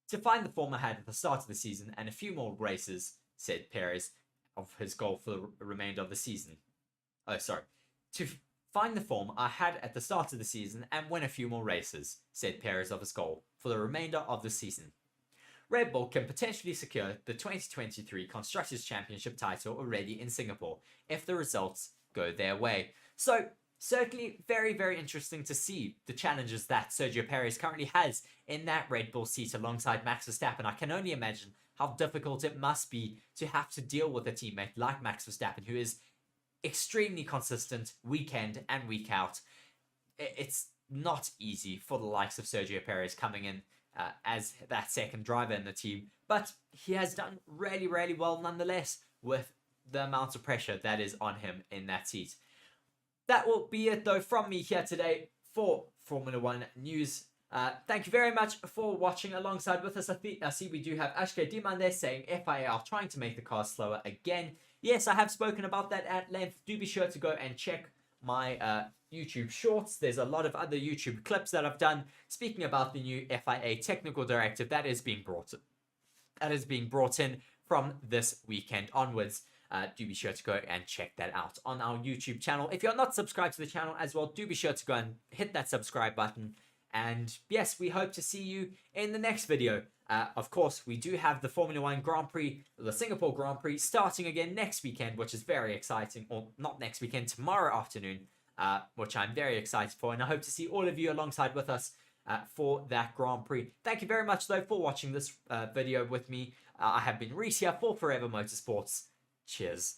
To find the form I had at the start of the season and a few more races, said Perez, of his goal for the remainder of the season. To find the form I had at the start of the season and win a few more races, said Perez of his goal for the remainder of the season. Red Bull can potentially secure the 2023 Constructors Championship title already in Singapore if the results go their way. So, certainly very, very interesting to see the challenges that Sergio Perez currently has in that Red Bull seat alongside Max Verstappen. I can only imagine how difficult it must be to have to deal with a teammate like Max Verstappen, who is extremely consistent week in and week out. It's not easy for the likes of Sergio Perez coming in as that second driver in the team, but he has done really, really well nonetheless with the amount of pressure that is on him in that seat. That will be it though from me here today for Formula 1 news. Thank you very much for watching alongside with us. I see we do have Ashke Diman there saying FIA are trying to make the cars slower again. Yes, I have spoken about that at length. Do be sure to go and check my YouTube shorts. There's a lot of other YouTube clips that I've done speaking about the new FIA technical directive that is being brought in from this weekend onwards. Do be sure to go and check that out on our YouTube channel. If you're not subscribed to the channel as well, do be sure to go and hit that subscribe button. And yes, we hope to see you in the next video. Of course, we do have the Formula 1 Grand Prix, the Singapore Grand Prix, starting again next weekend, which is very exciting. Or not next weekend, tomorrow afternoon, which I'm very excited for. And I hope to see all of you alongside with us for that Grand Prix. Thank you very much, though, for watching this video with me. I have been Reese here for Forever Motorsports. Cheers.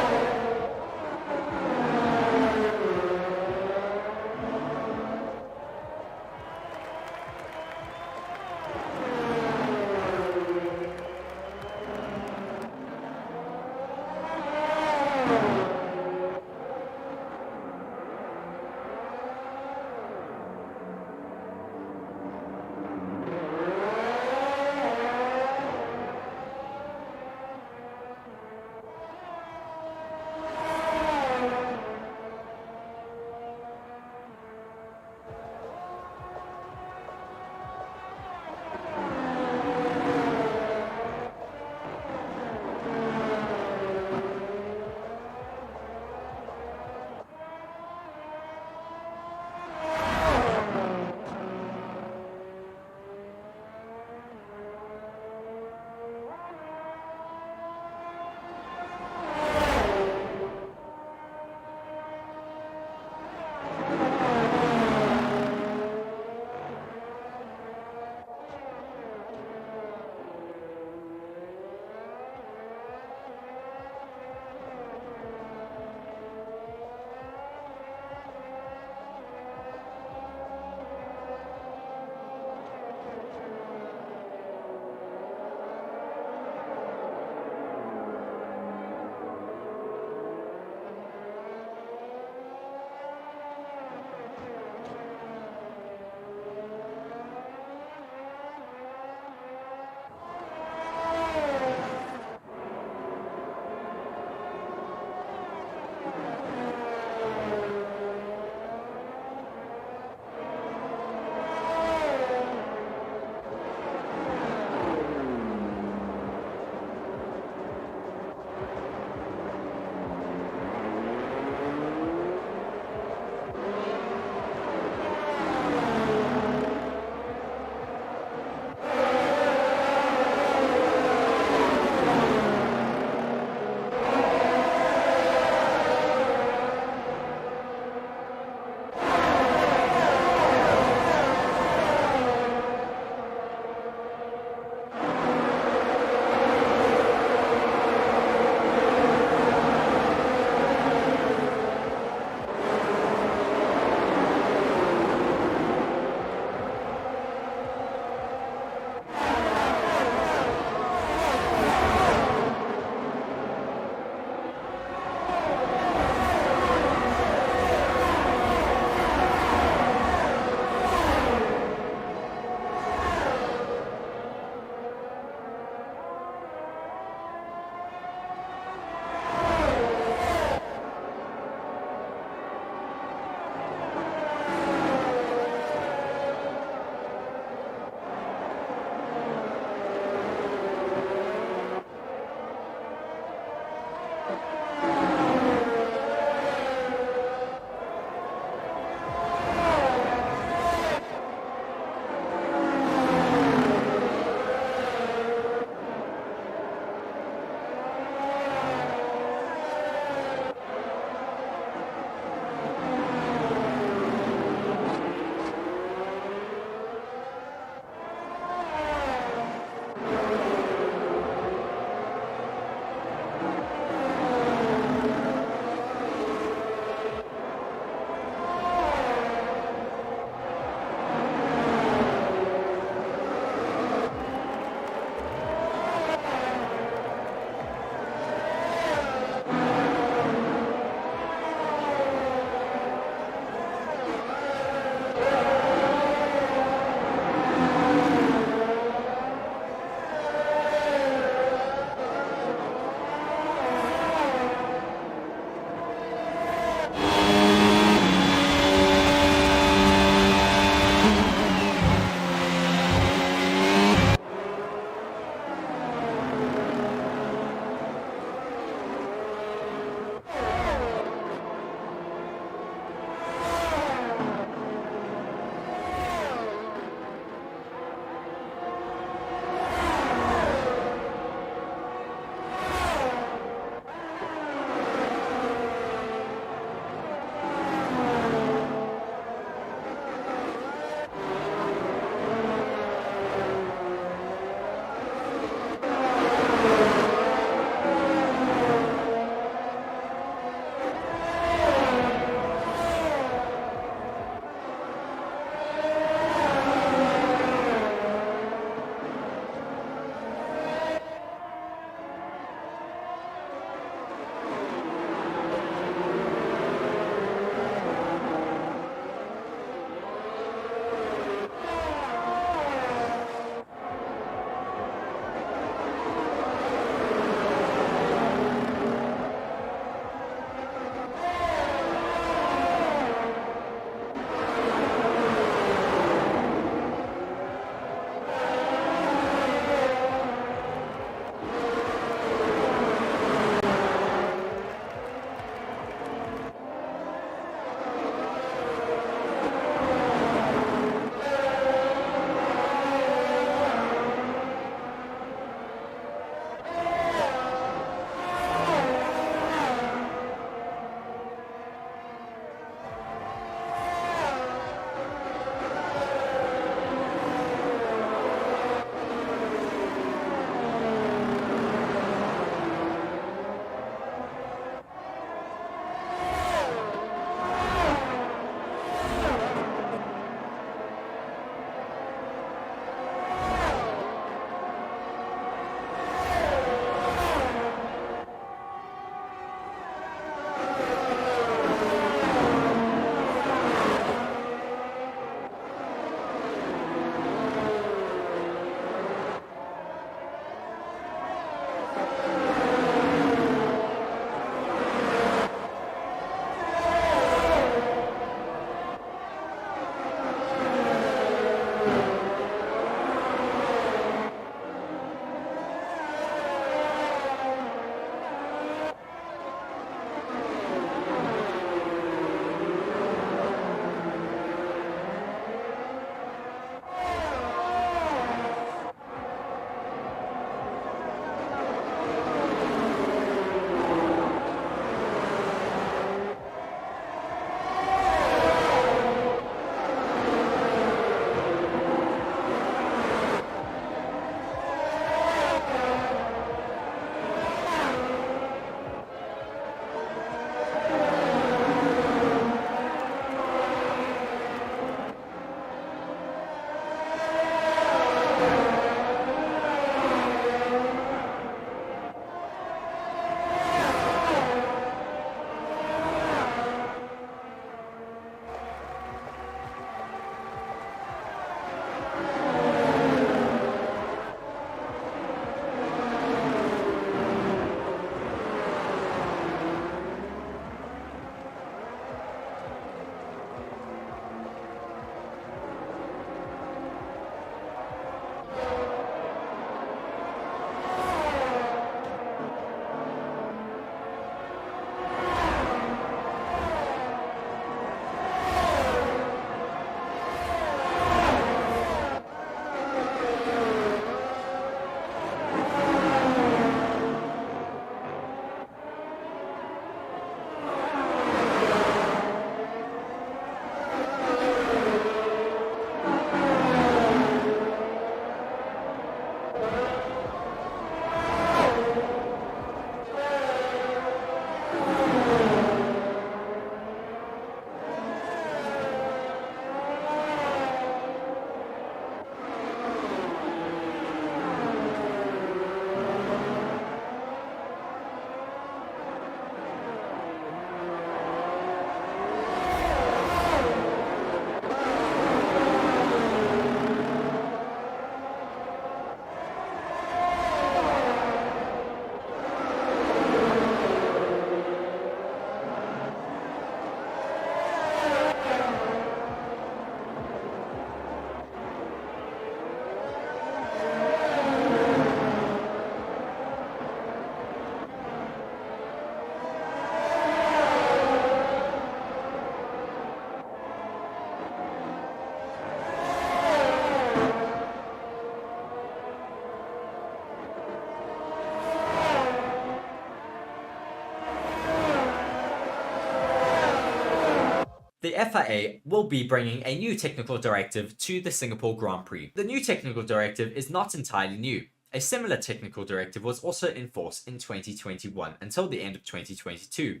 the FIA will be bringing a new technical directive to the Singapore Grand Prix. The new technical directive is not entirely new. A similar technical directive was also in force in 2021 until the end of 2022.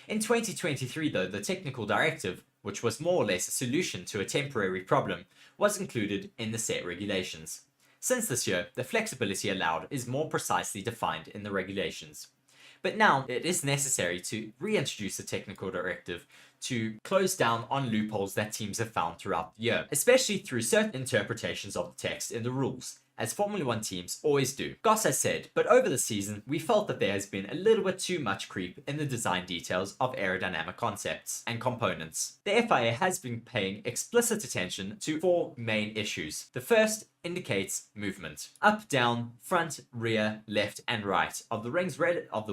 In 2023 though, the technical directive, which was more or less a solution to a temporary problem, was included in the set regulations. Since this year, the flexibility allowed is more precisely defined in the regulations. But now it is necessary to reintroduce the technical directive to close down on loopholes that teams have found throughout the year, especially through certain interpretations of the text in the rules, as Formula 1 teams always do. Goss has said, but over the season, we felt that there has been a little bit too much creep in the design details of aerodynamic concepts and components. The FIA has been paying explicit attention to 4 main issues. The first indicates movement. Up, down, front, rear, left, and right of the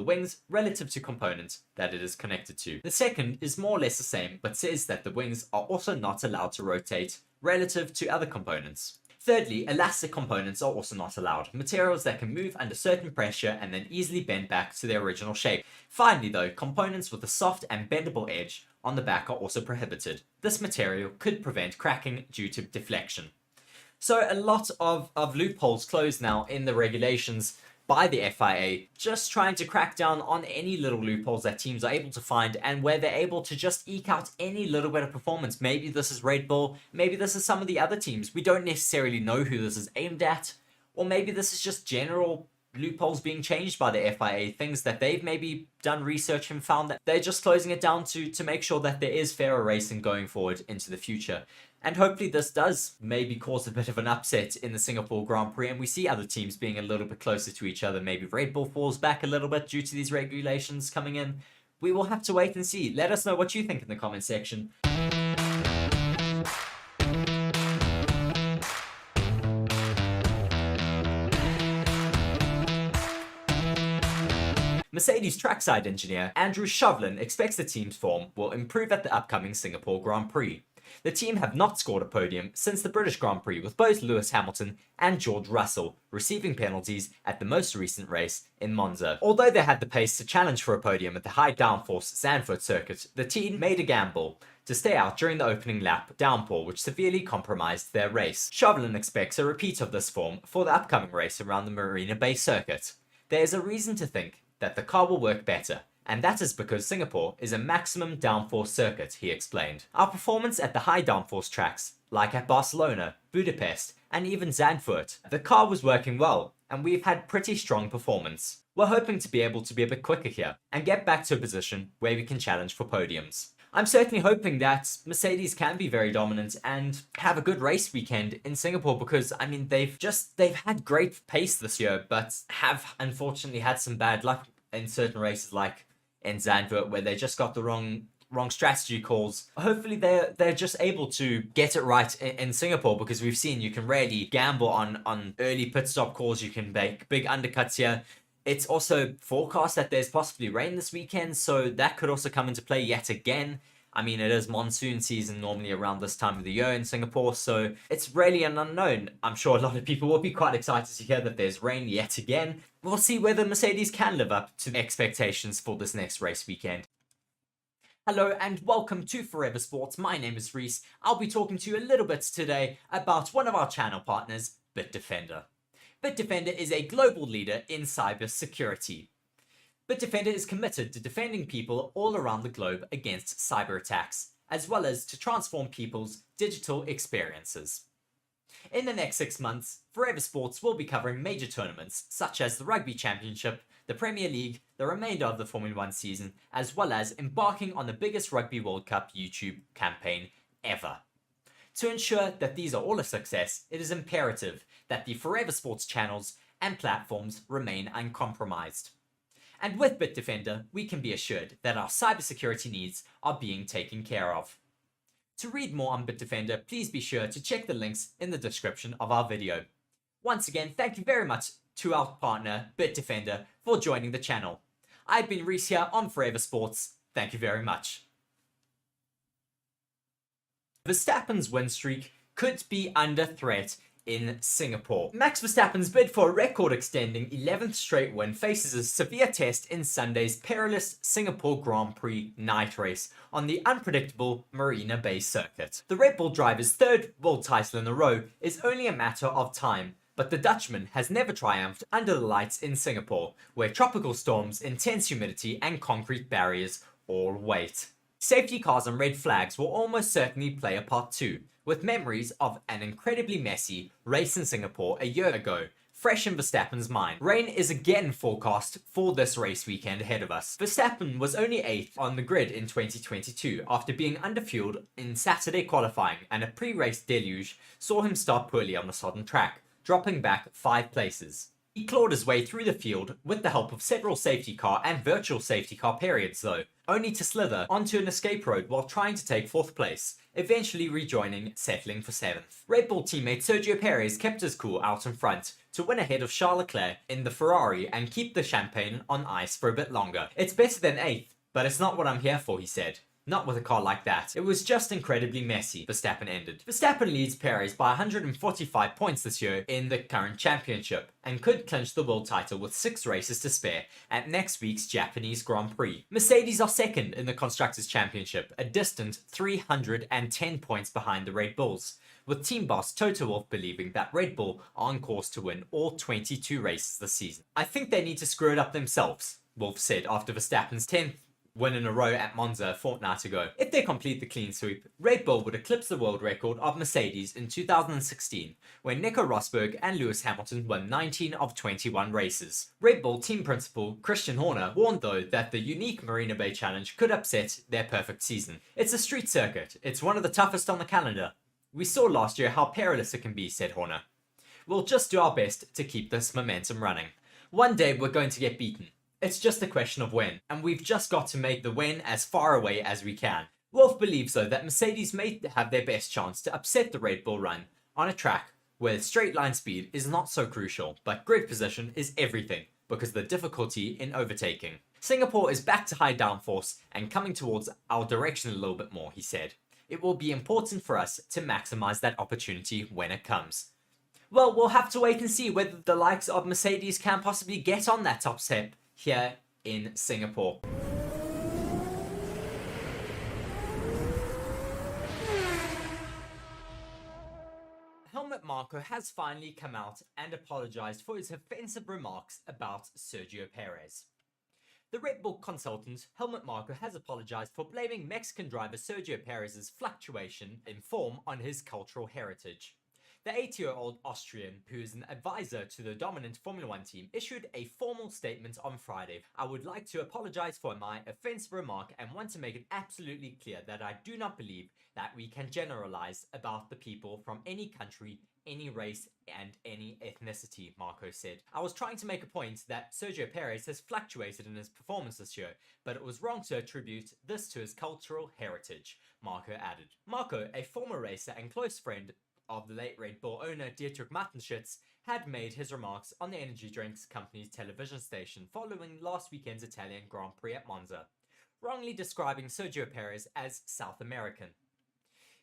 wings relative to component that it is connected to. The second is more or less the same, but says that the wings are also not allowed to rotate relative to other components. Thirdly, elastic components are also not allowed, materials that can move under certain pressure and then easily bend back to their original shape. Finally though, components with a soft and bendable edge on the back are also prohibited. This material could prevent cracking due to deflection. So a lot of loopholes closed now in the regulations by the FIA, just trying to crack down on any little loopholes that teams are able to find and where they're able to just eke out any little bit of performance. Maybe this is Red Bull, maybe this is some of the other teams. We don't necessarily know who this is aimed at, or maybe this is just general loopholes being changed by the FIA, things that they've maybe done research and found that they're just closing it down to make sure that there is fairer racing going forward into the future. And hopefully this does maybe cause a bit of an upset in the Singapore Grand Prix and we see other teams being a little bit closer to each other. Maybe Red Bull falls back a little bit due to these regulations coming in. We will have to wait and see. Let us know what you think in the comment section. Mercedes trackside engineer Andrew Chauvelin expects the team's form will improve at the upcoming Singapore Grand Prix. The team have not scored a podium since the British Grand Prix, with both Lewis Hamilton and George Russell receiving penalties at the most recent race in Monza. Although they had the pace to challenge for a podium at the high downforce Zandvoort circuit, the team made a gamble to stay out during the opening lap downpour, which severely compromised their race. Chauvelin expects a repeat of this form for the upcoming race around the Marina Bay circuit. There is a reason to think that the car will work better, and that is because Singapore is a maximum downforce circuit, he explained. Our performance at the high downforce tracks, like at Barcelona, Budapest, and even Zandvoort, the car was working well, and we've had pretty strong performance. We're hoping to be able to be a bit quicker here, and get back to a position where we can challenge for podiums. I'm certainly hoping that Mercedes can be very dominant and have a good race weekend in Singapore because, I mean, they've had great pace this year, but have unfortunately had some bad luck in certain races like in Zandvoort where they just got the wrong strategy calls. Hopefully they're just able to get it right in Singapore because we've seen you can really gamble on early pit stop calls, you can make big undercuts here. It's also forecast that there's possibly rain this weekend, so that could also come into play yet again. I mean, it is monsoon season normally around this time of the year in Singapore, so it's really an unknown. I'm sure a lot of people will be quite excited to hear that there's rain yet again. We'll see whether Mercedes can live up to the expectations for this next race weekend. Hello and welcome to Forever Sports. My name is Reese. I'll be talking to you a little bit today about one of our channel partners, Bitdefender. Bitdefender is a global leader in cyber security. Bitdefender is committed to defending people all around the globe against cyber attacks, as well as to transform people's digital experiences. In the next 6 months, Forever Sports will be covering major tournaments such as the Rugby Championship, the Premier League, the remainder of the Formula 1 season, as well as embarking on the biggest Rugby World Cup YouTube campaign ever. To ensure that these are all a success, it is imperative that the Forever Sports channels and platforms remain uncompromised. And with Bitdefender, we can be assured that our cybersecurity needs are being taken care of. To read more on Bitdefender, please be sure to check the links in the description of our video. Once again, thank you very much to our partner, Bitdefender, for joining the channel. I've been Reese here on Forever Sports. Thank you very much. Verstappen's win streak could be under threat in Singapore. Max Verstappen's bid for a record-extending 11th straight win faces a severe test in Sunday's perilous Singapore Grand Prix night race on the unpredictable Marina Bay circuit. The Red Bull driver's third world title in a row is only a matter of time, but the Dutchman has never triumphed under the lights in Singapore, where tropical storms, intense humidity, and concrete barriers all wait. Safety cars and red flags will almost certainly play a part too, with memories of an incredibly messy race in Singapore a year ago fresh in Verstappen's mind. Rain is again forecast for this race weekend ahead of us. Verstappen was only 8th on the grid in 2022 after being underfueled in Saturday qualifying, and a pre-race deluge saw him start poorly on the sodden track, dropping back 5 places. He clawed his way through the field with the help of several safety car and virtual safety car periods though, only to slither onto an escape road while trying to take 4th place, eventually rejoining, settling for 7th. Red Bull teammate Sergio Perez kept his cool out in front to win ahead of Charles Leclerc in the Ferrari and keep the champagne on ice for a bit longer. "It's better than 8th, but it's not what I'm here for," he said. "Not with a car like that. It was just incredibly messy," Verstappen ended. Verstappen leads Perez by 145 points this year in the current championship, and could clinch the world title with 6 races to spare at next week's Japanese Grand Prix. Mercedes are second in the Constructors' Championship, a distant 310 points behind the Red Bulls, with team boss Toto Wolff believing that Red Bull are on course to win all 22 races this season. "I think they need to screw it up themselves," Wolff said after Verstappen's 10th win in a row at Monza a fortnight ago. "If they complete the clean sweep, Red Bull would eclipse the world record of Mercedes in 2016, when Nico Rosberg and Lewis Hamilton won 19 of 21 races." Red Bull team principal Christian Horner warned though that the unique Marina Bay Challenge could upset their perfect season. "It's a street circuit. It's one of the toughest on the calendar. We saw last year how perilous it can be," said Horner. "We'll just do our best to keep this momentum running. One day we're going to get beaten. It's just a question of when, and we've just got to make the win as far away as we can." Wolff believes though that Mercedes may have their best chance to upset the Red Bull run on a track where straight line speed is not so crucial, but grid position is everything because of the difficulty in overtaking. "Singapore is back to high downforce and coming towards our direction a little bit more," he said. "It will be important for us to maximize that opportunity when it comes." Well, we'll have to wait and see whether the likes of Mercedes can possibly get on that top step here in Singapore. Helmut Marko has finally come out and apologized for his offensive remarks about Sergio Perez. The Red Bull consultant Helmut Marko has apologized for blaming Mexican driver Sergio Perez's fluctuation in form on his cultural heritage. The 80-year-old Austrian, who is an advisor to the dominant Formula One team, issued a formal statement on Friday. "I would like to apologize for my offensive remark and want to make it absolutely clear that I do not believe that we can generalize about the people from any country, any race, and any ethnicity," Marko said. "I was trying to make a point that Sergio Perez has fluctuated in his performance this year, but it was wrong to attribute this to his cultural heritage," Marko added. Marko, a former racer and close friend of the late Red Bull owner Dietrich Mateschitz, had made his remarks on the energy drinks company's television station following last weekend's Italian Grand Prix at Monza, wrongly describing Sergio Perez as South American.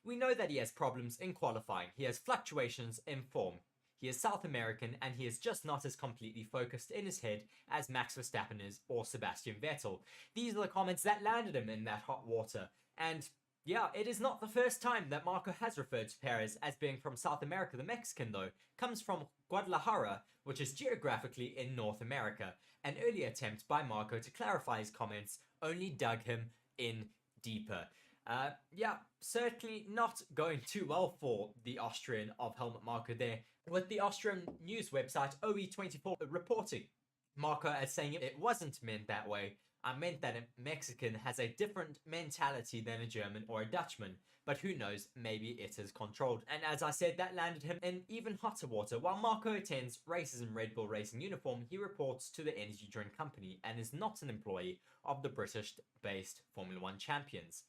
"We know that he has problems in qualifying, he has fluctuations in form. He is South American and he is just not as completely focused in his head as Max Verstappen is or Sebastian Vettel." These are the comments that landed him in that hot water, and yeah, it is not the first time that Marko has referred to Perez as being from South America. The Mexican, though, comes from Guadalajara, which is geographically in North America. An earlier attempt by Marko to clarify his comments only dug him in deeper. Yeah, certainly not going too well for the Austrian of Helmut Marko there, with the Austrian news website OE24 reporting Marko as saying it wasn't meant that way. "I meant that a Mexican has a different mentality than a German or a Dutchman, but who knows, maybe it is controlled." And as I said, that landed him in even hotter water. While Marko attends races in Red Bull Racing uniform, he reports to the energy drink company and is not an employee of the British-based Formula One champions,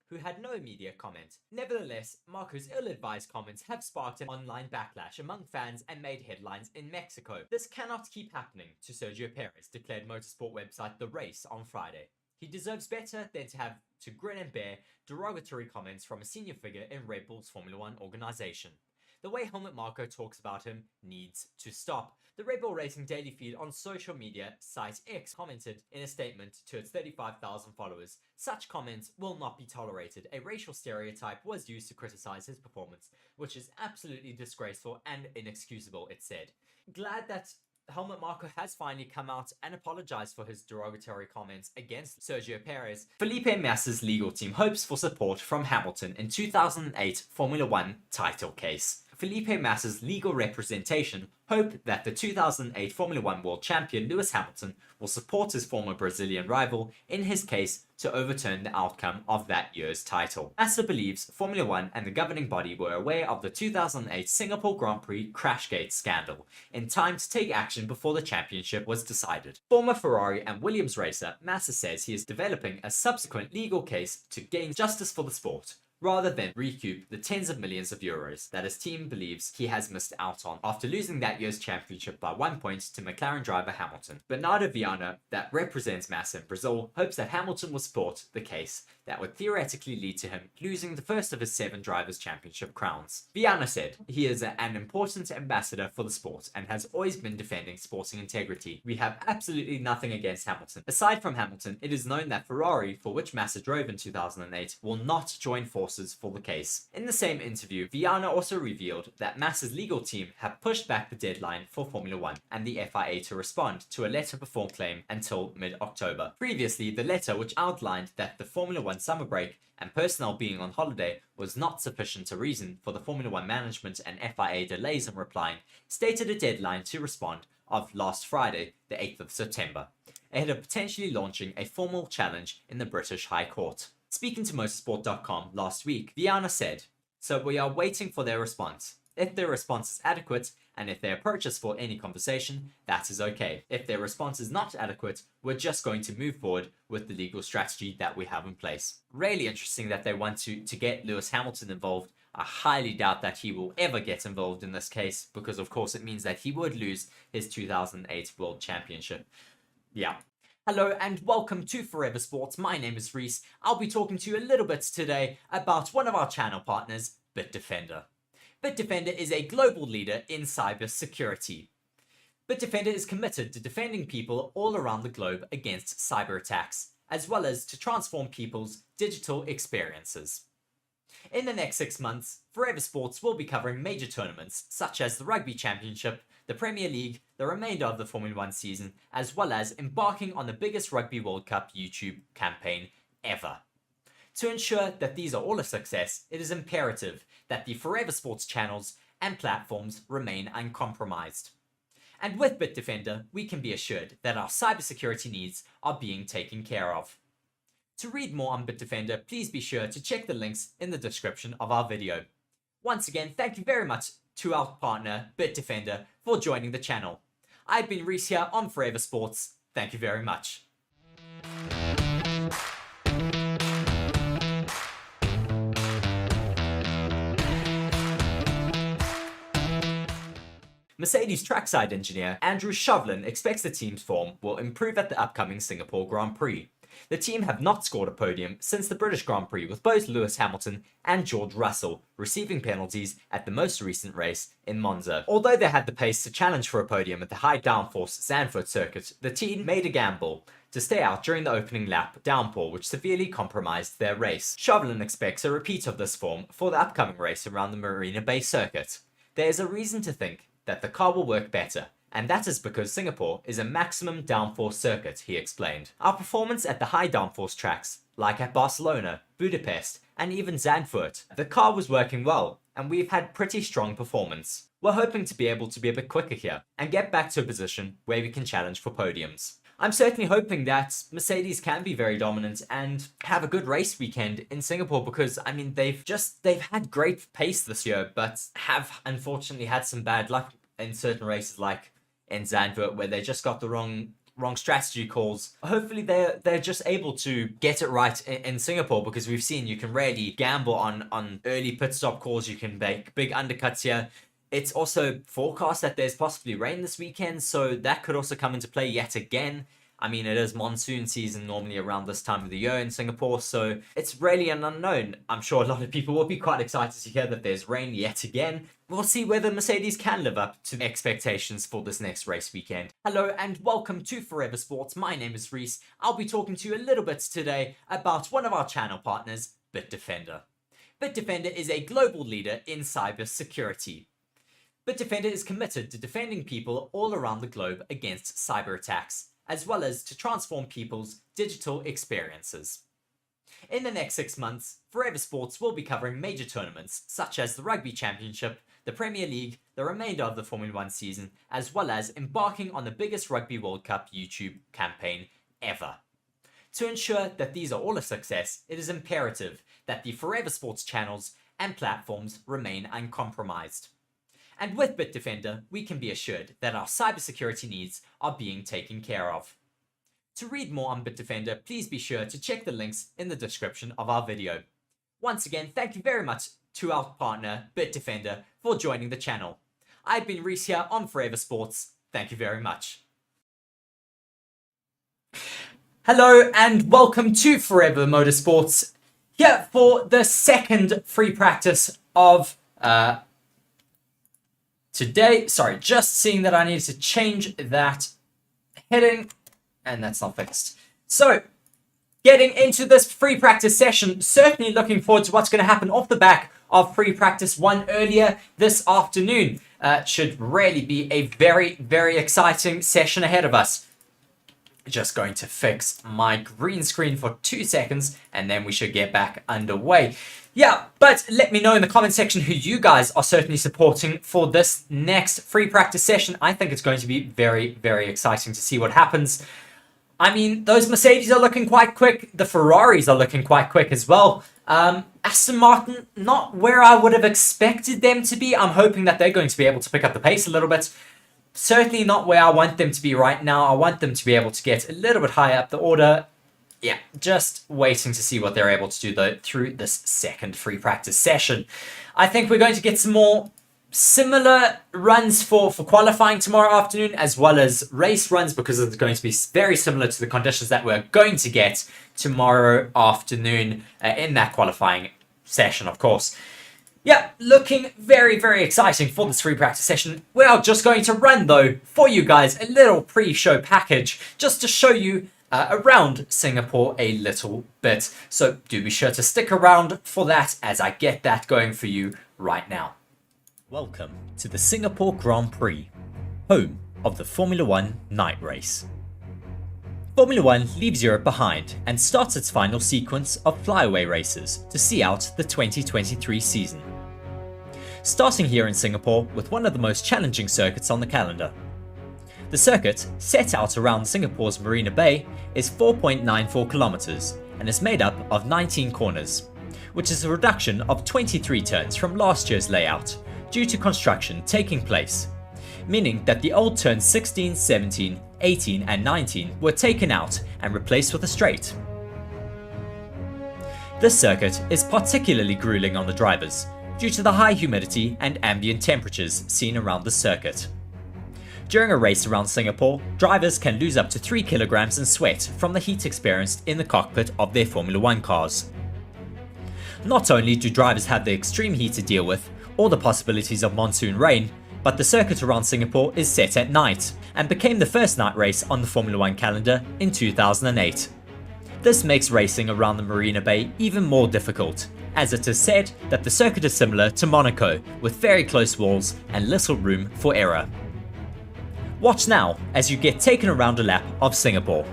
who had no immediate comment. Nevertheless, Marko's ill-advised comments have sparked an online backlash among fans and made headlines in Mexico. "This cannot keep happening to Sergio Perez," declared motorsport website The Race on Friday. "He deserves better than to have to grin and bear derogatory comments from a senior figure in Red Bull's Formula One organization." The way Helmut Marko talks about him needs to stop. The Red Bull Racing daily feed on social media site X commented in a statement to its 35,000 followers, "Such comments will not be tolerated. A racial stereotype was used to criticize his performance, which is absolutely disgraceful and inexcusable," it said. Glad that Helmut Marko has finally come out and apologized for his derogatory comments against Sergio Perez. Felipe Massa's legal team hopes for support from Hamilton in 2008 Formula One title case. Felipe Massa's legal representation hope that the 2008 Formula One world champion Lewis Hamilton will support his former Brazilian rival in his case to overturn the outcome of that year's title. Massa believes Formula One and the governing body were aware of the 2008 Singapore Grand Prix Crashgate scandal in time to take action before the championship was decided. Former Ferrari and Williams racer Massa says he is developing a subsequent legal case to gain justice for the sport, rather than recoup the tens of millions of euros that his team believes he has missed out on after losing that year's championship by 1 point to McLaren driver Hamilton. Bernardo Viana, that represents Massa in Brazil, hopes that Hamilton will support the case that would theoretically lead to him losing the first of his 7 drivers' championship crowns. Viana said, "He is an important ambassador for the sport and has always been defending sporting integrity. We have absolutely nothing against Hamilton. Aside from Hamilton, it is known that Ferrari, for which Massa drove in 2008, will not join forces for the case." In the same interview, Viana also revealed that Massa's legal team have pushed back the deadline for Formula One and the FIA to respond to a letter before claim until mid-October. Previously, the letter, which outlined that the Formula One summer break and personnel being on holiday was not sufficient a reason for the Formula One management and FIA delays in replying, stated a deadline to respond of last Friday, the 8th of September, ahead of potentially launching a formal challenge in the British High Court. Speaking to Motorsport.com last week, Viana said, "So we are waiting for their response. If their response is adequate, and if they approach us for any conversation, that is okay. If their response is not adequate, we're just going to move forward with the legal strategy that we have in place." Really interesting that they want to get Lewis Hamilton involved. I highly doubt that he will ever get involved in this case, because of course it means that he would lose his 2008 World Championship. Yeah. Hello and welcome to Forever Sports. My name is Reese. I'll be talking to you a little bit today about one of our channel partners, Bitdefender. Bitdefender is a global leader in cyber security. Bitdefender is committed to defending people all around the globe against cyber attacks, as well as to transform people's digital experiences. In the next 6 months, Forever Sports will be covering major tournaments such as the Rugby Championship, the Premier League, the remainder of the Formula One season, as well as embarking on the biggest Rugby World Cup YouTube campaign ever. To ensure that these are all a success, it is imperative that the Forever Sports channels and platforms remain uncompromised. And with Bitdefender, we can be assured that our cybersecurity needs are being taken care of. To read more on Bitdefender, please be sure to check the links in the description of our video. Once again, thank you very much to our partner, Bitdefender, for joining the channel. I've been Reese here on Forever Sports. Thank you very much. Mercedes trackside engineer Andrew Shovlin expects the team's form will improve at the upcoming Singapore Grand Prix. The team have not scored a podium since the British Grand Prix, with both Lewis Hamilton and George Russell receiving penalties at the most recent race in Monza. Although they had the pace to challenge for a podium at the high downforce Zandvoort circuit, the team made a gamble to stay out during the opening lap downpour, which severely compromised their race. Shovlin expects a repeat of this form for the upcoming race around the Marina Bay circuit. There is a reason to think that the car will work better, and that is because Singapore is a maximum downforce circuit, he explained. Our performance at the high downforce tracks, like at Barcelona, Budapest, and even Zandvoort, the car was working well, and we've had pretty strong performance. We're hoping to be able to be a bit quicker here, and get back to a position where we can challenge for podiums. I'm certainly hoping that Mercedes can be very dominant and have a good race weekend in Singapore, because I mean they've had great pace this year, but have unfortunately had some bad luck in certain races, like in Zandvoort, where they just got the wrong strategy calls. Hopefully they're just able to get it right in Singapore, because we've seen you can really gamble on early pit stop calls. You can make big undercuts here. It's also forecast that there's possibly rain this weekend, so that could also come into play yet again. I mean, it is monsoon season normally around this time of the year in Singapore, so it's really an unknown. I'm sure a lot of people will be quite excited to hear that there's rain yet again. We'll see whether Mercedes can live up to expectations for this next race weekend. Hello and welcome to Forever Sports. My name is Reese. I'll be talking to you a little bit today about one of our channel partners, Bitdefender. Bitdefender is a global leader in cyber security. Bitdefender is committed to defending people all around the globe against cyber attacks, as well as to transform people's digital experiences. In the next 6 months, Forever Sports will be covering major tournaments such as the Rugby Championship, the Premier League, the remainder of the Formula 1 season, as well as embarking on the biggest Rugby World Cup YouTube campaign ever. To ensure that these are all a success, it is imperative that the Forever Sports channels and platforms remain uncompromised. And with Bitdefender, we can be assured that our cybersecurity needs are being taken care of. To read more on Bitdefender, please be sure to check the links in the description of our video. Once again, thank you very much to our partner, Bitdefender, for joining the channel. I've been Reese here on Forever Sports. Thank you very much. Hello and welcome to Forever Motorsports. Here for the second free practice of today. Sorry, just seeing that I need to change that heading, and that's not fixed. So, getting into this free practice session, certainly looking forward to what's going to happen off the back of free practice 1 earlier this afternoon. Should really be a very, very exciting session ahead of us. Just going to fix my green screen for 2 seconds, and then we should get back underway. Yeah, but let me know in the comment section who you guys are certainly supporting for this next free practice session. I think it's going to be very, very exciting to see what happens. I mean, those Mercedes are looking quite quick. The Ferraris are looking quite quick as well. Aston Martin, not where I would have expected them to be. I'm hoping that they're going to be able to pick up the pace a little bit. Certainly not where I want them to be right now. I want them to be able to get a little bit higher up the order. Yeah, just waiting to see what they're able to do, though, through this second free practice session. I think we're going to get some more similar runs for qualifying tomorrow afternoon, as well as race runs, because it's going to be very similar to the conditions that we're going to get tomorrow afternoon in that qualifying session, of course. Yeah, looking very, very exciting for this free practice session. We are just going to run, though, for you guys, a little pre-show package, just to show you around Singapore a little bit. So do be sure to stick around for that as I get that going for you right now. Welcome to the Singapore Grand Prix, home of the Formula 1 night race. Formula 1 leaves Europe behind and starts its final sequence of flyaway races to see out the 2023 season. Starting here in Singapore with one of the most challenging circuits on the calendar. The circuit, set out around Singapore's Marina Bay, is 4.94 kilometers and is made up of 19 corners, which is a reduction of 23 turns from last year's layout due to construction taking place, meaning that the old turns 16, 17, 18 and 19 were taken out and replaced with a straight. This circuit is particularly grueling on the drivers due to the high humidity and ambient temperatures seen around the circuit. During a race around Singapore, drivers can lose up to 3 kilograms in sweat from the heat experienced in the cockpit of their Formula 1 cars. Not only do drivers have the extreme heat to deal with, or the possibilities of monsoon rain, but the circuit around Singapore is set at night, and became the first night race on the Formula 1 calendar in 2008. This makes racing around the Marina Bay even more difficult, as it is said that the circuit is similar to Monaco, with very close walls and little room for error. Watch now as you get taken around a lap of Singapore.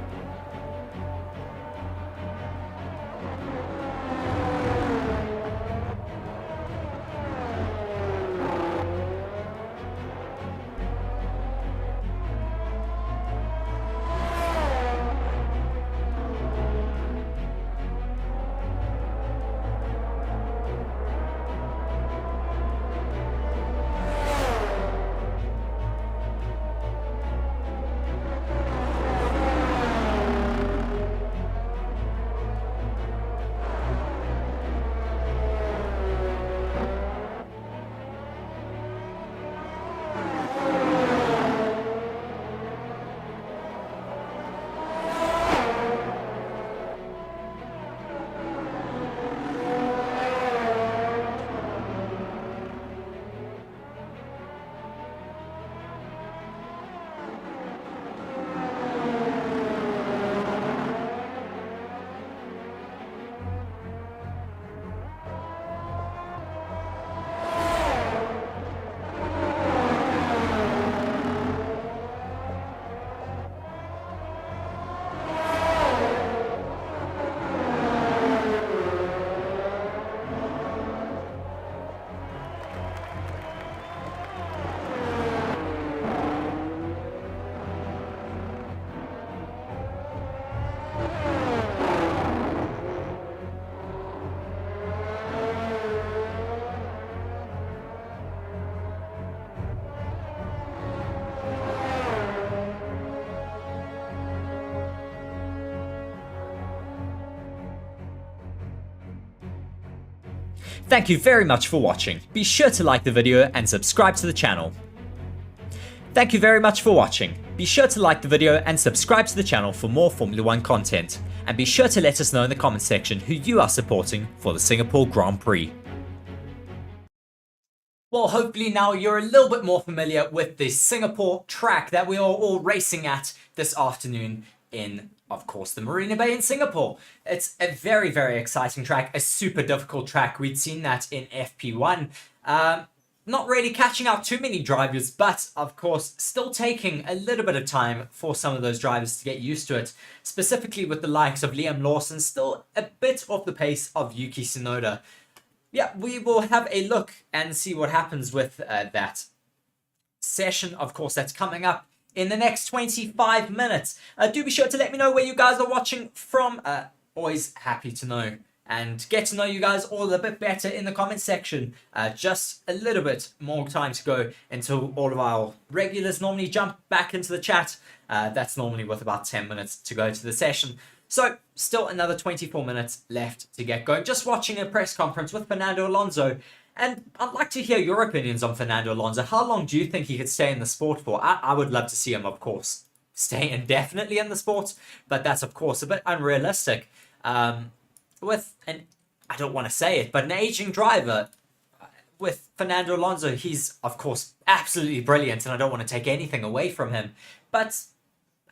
Thank you very much for watching. Be sure to like the video and subscribe to the channel. Thank you very much for watching. Be sure to like the video and subscribe to the channel for more Formula 1 content. And be sure to let us know in the comment section who you are supporting for the Singapore Grand Prix. Well, hopefully now you're a little bit more familiar with the Singapore track that we are all racing at this afternoon in, of course, the Marina Bay in Singapore. It's a very, very exciting track, a super difficult track. We'd seen that in FP1. Not really catching out too many drivers, but of course still taking a little bit of time for some of those drivers to get used to it, specifically with the likes of Liam Lawson, still a bit off the pace of Yuki Tsunoda. Yeah, we will have a look and see what happens with that session, of course, that's coming up in the next 25 minutes. Do be sure to let me know where you guys are watching from. Always happy to know and get to know you guys all a bit better in the comment section. Just a little bit more time to go until all of our regulars normally jump back into the chat. That's normally with about 10 minutes to go to the session. So, still another 24 minutes left to get going. Just watching a press conference with Fernando Alonso. And I'd like to hear your opinions on Fernando Alonso. How long do you think he could stay in the sport for? I would love to see him, of course, stay indefinitely in the sport. But that's, of course, a bit unrealistic. With an, I don't want to say it, but an aging driver. With Fernando Alonso, he's, of course, absolutely brilliant. And I don't want to take anything away from him. But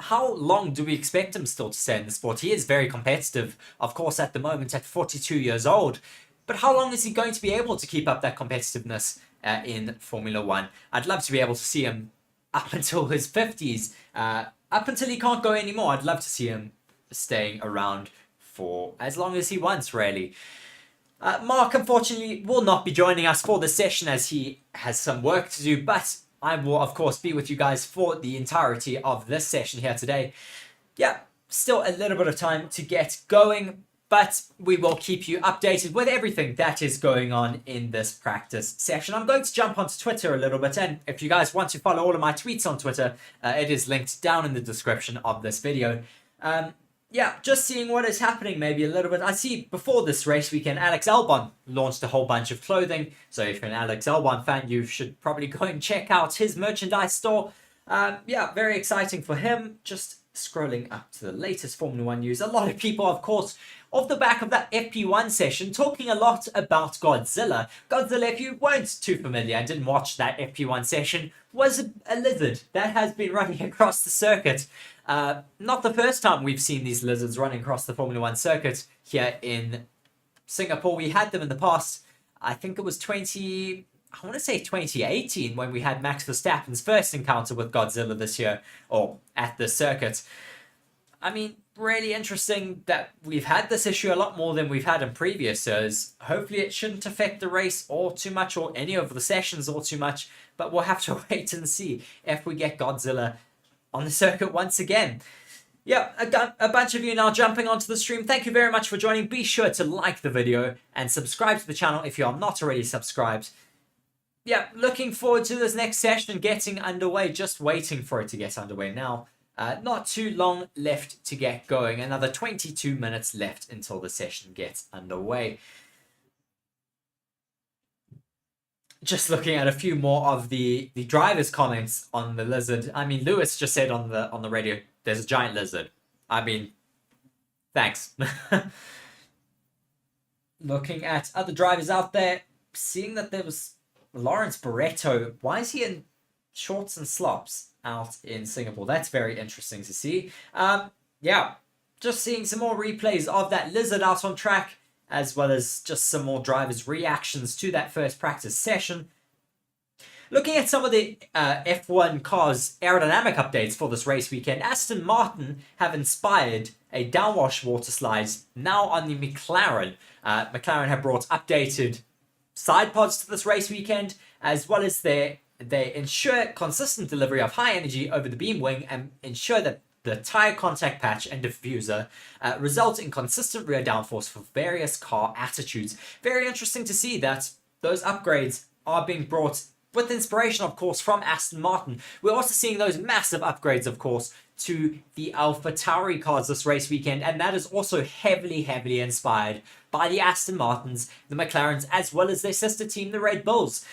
how long do we expect him still to stay in the sport? He is very competitive, of course, at the moment at 42 years old. But how long is he going to be able to keep up that competitiveness in Formula 1? I'd love to be able to see him up until his 50s, up until he can't go anymore. I'd love to see him staying around for as long as he wants, really. Mark, unfortunately, will not be joining us for this session as he has some work to do, but I will, of course, be with you guys for the entirety of this session here today. Yeah, still a little bit of time to get going, but we will keep you updated with everything that is going on in this practice session. I'm going to jump onto Twitter a little bit, and if you guys want to follow all of my tweets on Twitter, it is linked down in the description of this video. Yeah, just seeing what is happening maybe a little bit. I see before this race weekend, Alex Albon launched a whole bunch of clothing. So if you're an Alex Albon fan, you should probably go and check out his merchandise store. Yeah, very exciting for him. Just scrolling up to the latest Formula 1 news. A lot of people, of course, off the back of that FP1 session, talking a lot about Godzilla. Godzilla, if you weren't too familiar and didn't watch that FP1 session, was a lizard that has been running across the circuit. Not the first time we've seen these lizards running across the Formula 1 circuit here in Singapore. We had them in the past. I think it was 2018 when we had Max Verstappen's first encounter with Godzilla this year, or at the circuit. I mean, really interesting that we've had this issue a lot more than we've had in previous years. Hopefully it shouldn't affect the race or too much, or any of the sessions or too much, but we'll have to wait and see if we get Godzilla on the circuit once again. Yeah, a bunch of you now jumping onto the stream. Thank you very much for joining. Be sure to like the video and subscribe to the channel if you are not already subscribed. Yeah, looking forward to this next session getting underway. Just waiting for it to get underway now. Not too long left to get going. Another 22 minutes left until the session gets underway. Just looking at a few more of the drivers' comments on the lizard. I mean, Lewis just said on the radio, "There's a giant lizard." I mean, thanks. Looking at other drivers out there, seeing that there was Lawrence Barretto. Why is he in shorts and slops out in Singapore? That's very interesting to see. Yeah, just seeing some more replays of that lizard out on track, as well as just some more drivers' reactions to that first practice session. Looking at some of the F1 cars' aerodynamic updates for this race weekend, Aston Martin have inspired a downwash water slides now on the McLaren. McLaren have brought updated side pods to this race weekend, as well as they ensure consistent delivery of high energy over the beam wing and ensure that the tire contact patch and diffuser result in consistent rear downforce for various car attitudes. Very interesting to see that those upgrades are being brought with inspiration, of course, from Aston Martin. We're also seeing those massive upgrades, of course, to the AlphaTauri cars this race weekend, and that is also heavily inspired by the Aston Martins, the McLarens, as well as their sister team, the Red Bulls.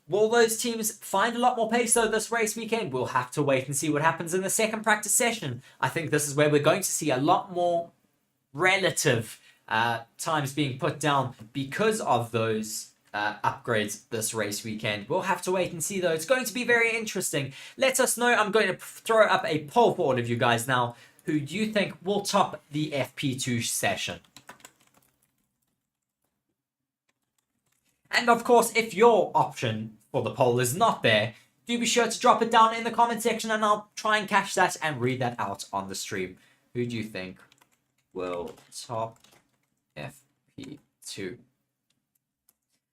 Will those teams find a lot more pace though this race weekend? We'll have to wait and see what happens in the second practice session. I think this is where we're going to see a lot more relative times being put down because of those upgrades this race weekend. We'll have to wait and see though. It's going to be very interesting. Let us know. I'm going to throw up a poll for all of you guys now. Who do you think will top the FP2 session? And of course, if your option for the poll is not there, do be sure to drop it down in the comment section and I'll try and catch that and read that out on the stream. Who do you think will top FP2?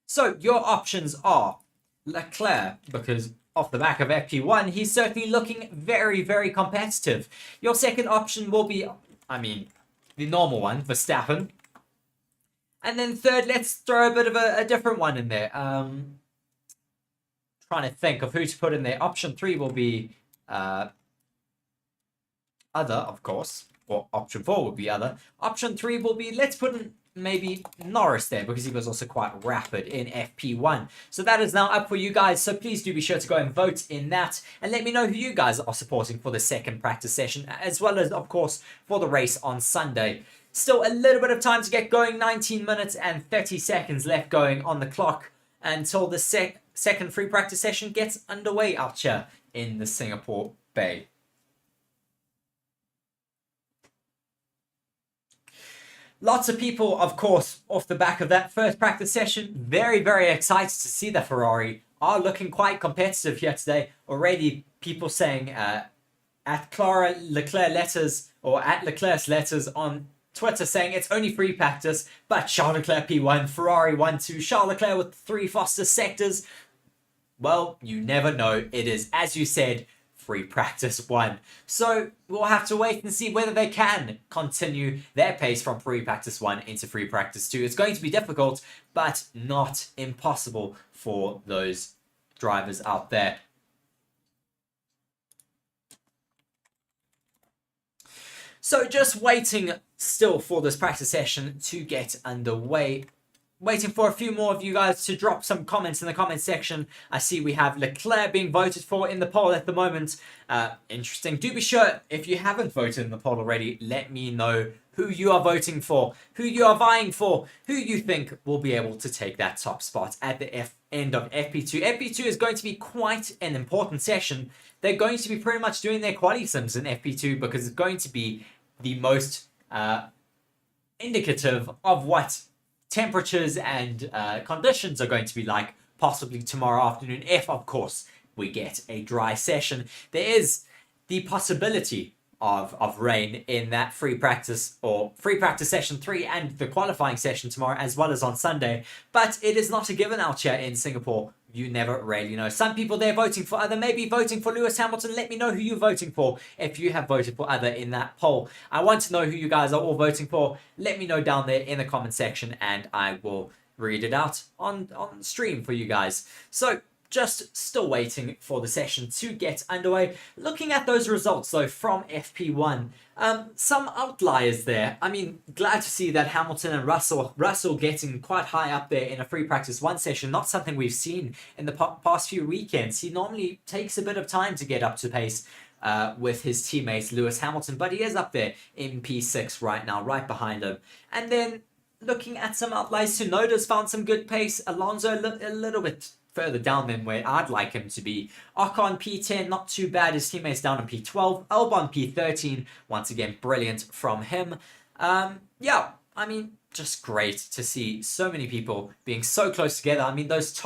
So your options are Leclerc, because off the back of FP1, he's certainly looking very competitive. Your second option will be, the normal one, Verstappen. And then third, let's throw a bit of a different one in there. Trying to think of who to put in there. Option 3 will be other, of course. Or option 4 will be other. Option 3 will be, let's put in maybe Norris there, because he was also quite rapid in FP1. So that is now up for you guys. So please do be sure to go and vote in that. And let me know who you guys are supporting for the second practice session, as well as, of course, for the race on Sunday. Still a little bit of time to get going. 19 minutes and 30 seconds left going on the clock until the second free practice session gets underway out here in the Singapore Bay. Lots of people, of course, off the back of that first practice session, very excited to see the Ferrari are looking quite competitive here today. Already people saying at Leclerc's letters on Twitter saying it's only free practice, but Charles Leclerc P1, Ferrari 1-2, Charles Leclerc with 3 fastest sectors. Well, you never know. It is, as you said, free practice 1. So we'll have to wait and see whether they can continue their pace from free practice 1 into free practice 2. It's going to be difficult, but not impossible for those drivers out there. So just waiting still for this practice session to get underway. Waiting for a few more of you guys to drop some comments in the comment section. I see we have Leclerc being voted for in the poll at the moment. Interesting. Do be sure, if you haven't voted in the poll already, let me know who you are voting for, who you are vying for, who you think will be able to take that top spot at the end of FP2. FP2 is going to be quite an important session. They're going to be pretty much doing their quali sims in FP2 because it's going to be the most indicative of what temperatures and conditions are going to be like possibly tomorrow afternoon, if of course we get a dry session. There is the possibility of rain in that free practice session 3 and the qualifying session tomorrow, as well as on Sunday, but it is not a given out here in Singapore. You never really know. Some people they're voting for other, maybe voting for Lewis Hamilton. Let me know who you're voting for if you have voted for other in that poll. I want to know who you guys are all voting for. Let me know down there in the comment section and I will read it out on stream for you guys. So just still waiting for the session to get underway. Looking at those results though from FP1, some outliers there. I mean, glad to see that Hamilton and Russell getting quite high up there in a free practice 1 session. Not something we've seen in the past few weekends. He normally takes a bit of time to get up to pace with his teammate Lewis Hamilton, but he is up there in P6 right now, right behind him. And then looking at some outliers, Tsunoda's found some good pace. Alonso a little bit further down than where I'd like him to be. Ocon P10, not too bad. His teammates down on P12. Albon P13, once again, brilliant from him. Yeah, I mean, just great to see so many people being so close together. I mean, those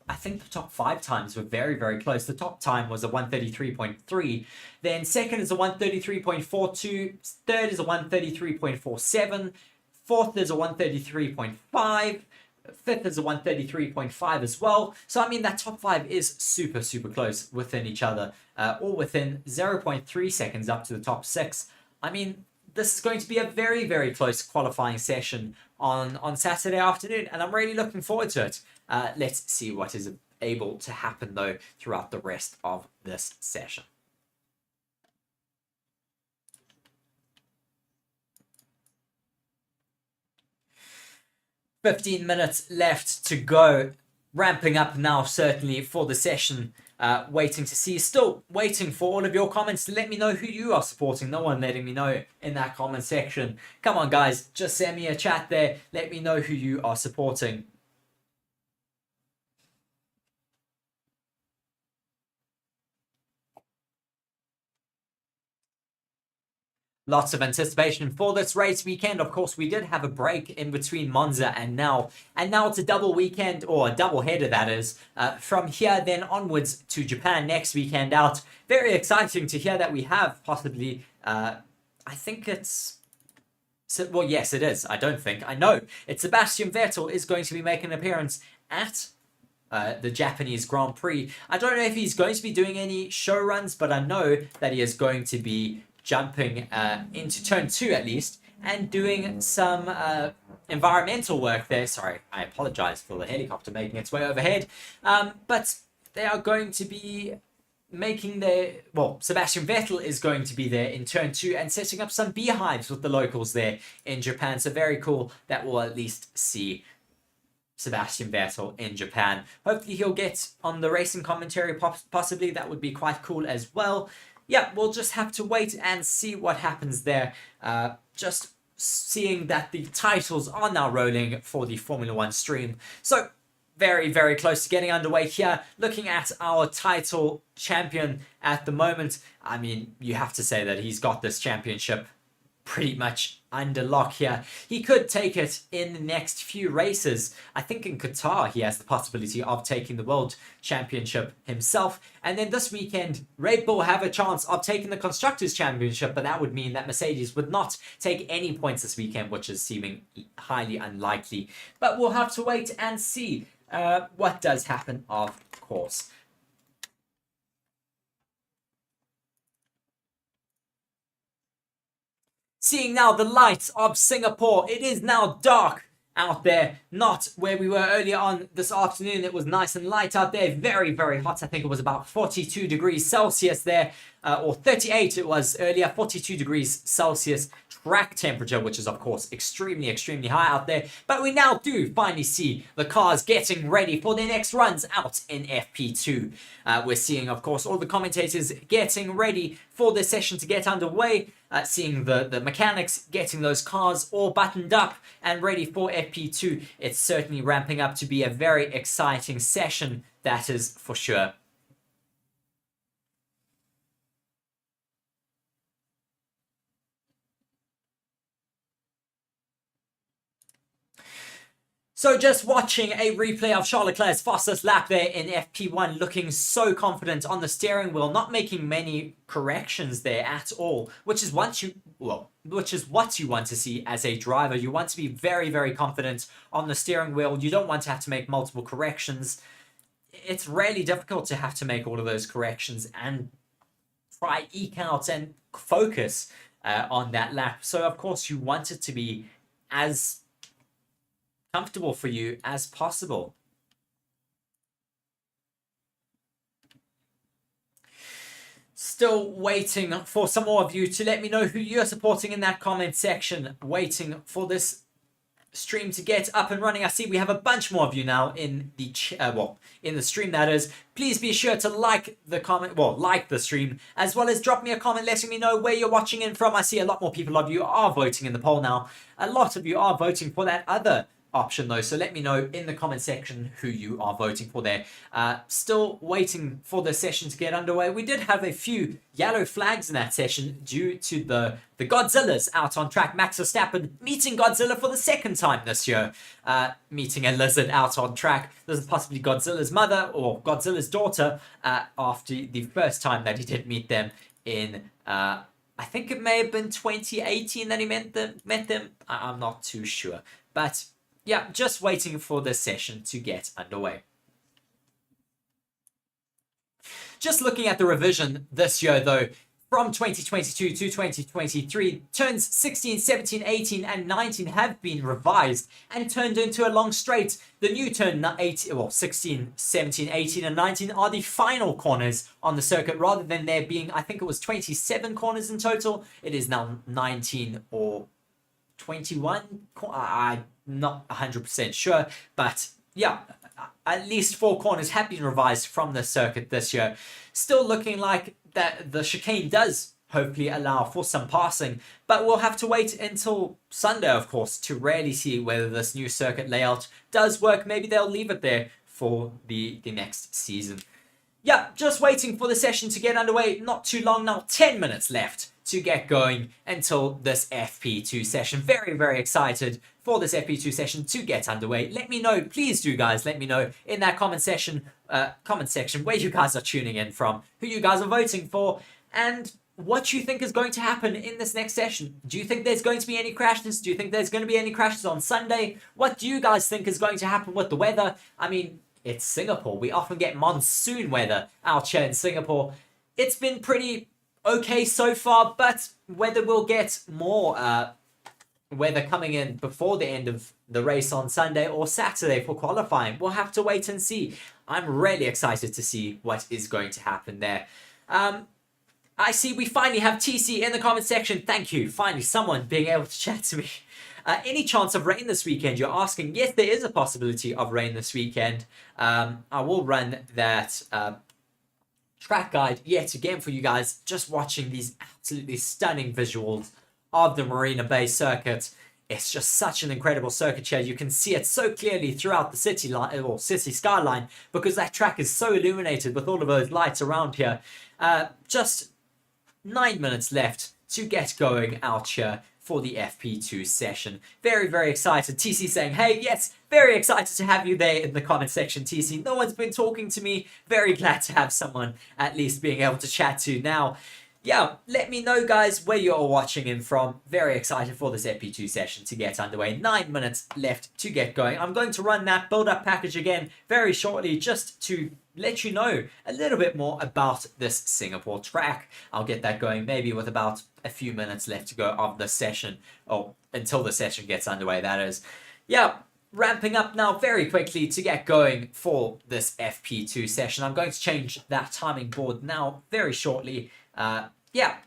I think the top 5 times were very close. The top time was a 133.3. Then second is a 133.42. Third is a 133.47. Fourth is a 133.5. Fifth is a 133.5 as well. So, I mean, that top 5 is super close within each other. All within 0.3 seconds up to the top 6. I mean, this is going to be a very close qualifying session on Saturday afternoon. And I'm really looking forward to it. Let's see what is able to happen, though, throughout the rest of this session. "15 minutes left to go. Ramping up now, certainly, for the session. Waiting to see. Still waiting for all of your comments to let me know who you are supporting. No one letting me know in that comment section. Come on, guys. Just send me a chat there. Let me know who you are supporting. Lots of anticipation for this race weekend. Of course, we did have a break in between Monza and now it's a double weekend, or a double header, that is, from here then onwards to Japan next weekend out. Very exciting to hear that we have possibly, I think it's, well, yes, it is. I know it's Sebastian Vettel is going to be making an appearance at the Japanese Grand Prix. I don't know if he's going to be doing any show runs, but I know that he is going to be jumping into turn 2 at least, and doing some environmental work there. Sorry, I apologize for the helicopter making its way overhead. But they are going to be making their, well, Sebastian Vettel is going to be there in turn 2 and setting up some beehives with the locals there in Japan. So very cool that we'll at least see Sebastian Vettel in Japan. Hopefully he'll get on the racing commentary, possibly. That would be quite cool as well. Yeah, we'll just have to wait and see what happens there. Just seeing that the titles are now rolling for the Formula 1 stream. So very, very close to getting underway here. Looking at our title champion at the moment, I mean, you have to say that he's got this championship pretty much under lock here. He could take it in the next few races. I think in Qatar he has the possibility of taking the World Championship himself. And then this weekend, Red Bull have a chance of taking the Constructors Championship, but that would mean that Mercedes would not take any points this weekend, which is seeming highly unlikely. But we'll have to wait and see what does happen, of course. Seeing now the lights of Singapore. It is now dark out there, not where we were earlier on this afternoon. It was nice and light out there, very, very hot. I think it was about 42 degrees Celsius there, or 38 it was earlier, 42 degrees Celsius track temperature, which is of course extremely, extremely high out there. But we now do finally see the cars getting ready for their next runs out in FP2. We're seeing, of course, all the commentators getting ready for the session to get underway. Seeing the mechanics getting those cars all buttoned up and ready for FP2. It's certainly ramping up to be a very exciting session, that is for sure. So just watching a replay of Charles Leclerc's fastest lap there in FP1, looking so confident on the steering wheel, not making many corrections there at all, which is what you want to see as a driver. You want to be very, very confident on the steering wheel. You don't want to have to make multiple corrections. It's really difficult to have to make all of those corrections and try eke out and focus on that lap. So of course you want it to be as comfortable for you as possible. Still waiting for some more of you to let me know who you're supporting in that comment section. Waiting for this stream to get up and running. I see we have a bunch more of you now in the in the stream, that is. Please be sure to like the comment, like the stream, as well as drop me a comment letting me know where you're watching in from. I see a lot more people of you are voting in the poll now. A lot of you are voting for that other option though, so let me know in the comment section who you are voting for there. Still waiting for the session to get underway. We did have a few yellow flags in that session due to the Godzillas out on track. Max Verstappen meeting Godzilla for the second time this year, meeting a lizard out on track. This is possibly Godzilla's mother or Godzilla's daughter, after the first time that he did meet them in I think it may have been 2018 that he met them. I'm not too sure, but yeah, just waiting for this session to get underway. Just looking at the revision this year, though, from 2022 to 2023, turns 16, 17, 18, and 19 have been revised and turned into a long straight. The new turn 16, 17, 18, and 19 are the final corners on the circuit, rather than there being, I think it was 27 corners in total. It is now 19 or 21. I'm not 100% sure, but yeah, at least 4 corners have been revised from the circuit this year. Still looking like that the chicane does hopefully allow for some passing, but we'll have to wait until Sunday, of course, to really see whether this new circuit layout does work. Maybe they'll leave it there for the next season. Yeah, just waiting for the session to get underway. Not too long now, 10 minutes left to get going until this FP2 session. Very, very excited for this FP2 session to get underway. Let me know, please do, guys, let me know in that comment section where you guys are tuning in from, who you guys are voting for, and what you think is going to happen in this next session. Do you think there's going to be any crashes? Do you think there's going to be any crashes on Sunday? What do you guys think is going to happen with the weather? I mean, it's Singapore. We often get monsoon weather out here in Singapore. It's been pretty okay so far, but whether we'll get more weather coming in before the end of the race on Sunday or Saturday for qualifying, we'll have to wait and see. I'm really excited to see what is going to happen there. I see we finally have TC in the comment section. Thank you. Finally, someone being able to chat to me. Any chance of rain this weekend? You're asking. Yes, there is a possibility of rain this weekend. I will run that track guide yet again for you guys. Just watching these absolutely stunning visuals of the Marina Bay circuit. It's just such an incredible circuit here. You can see it so clearly throughout the city line or city skyline because that track is so illuminated with all of those lights around here. Just 9 minutes left to get going out here for the FP2 session. Very, very excited. TC saying, hey, yes, very excited to have you there in the comment section, TC. No one's been talking to me. Very glad to have someone at least being able to chat to now. Yeah, let me know, guys, where you're watching in from. Very excited for this FP2 session to get underway. 9 minutes left to get going. I'm going to run that build-up package again very shortly just to let you know a little bit more about this Singapore track. I'll get that going maybe with about a few minutes left to go of the session, or until the session gets underway, that is. Yeah, ramping up now very quickly to get going for this FP2 session. I'm going to change that timing board now very shortly. Yeah,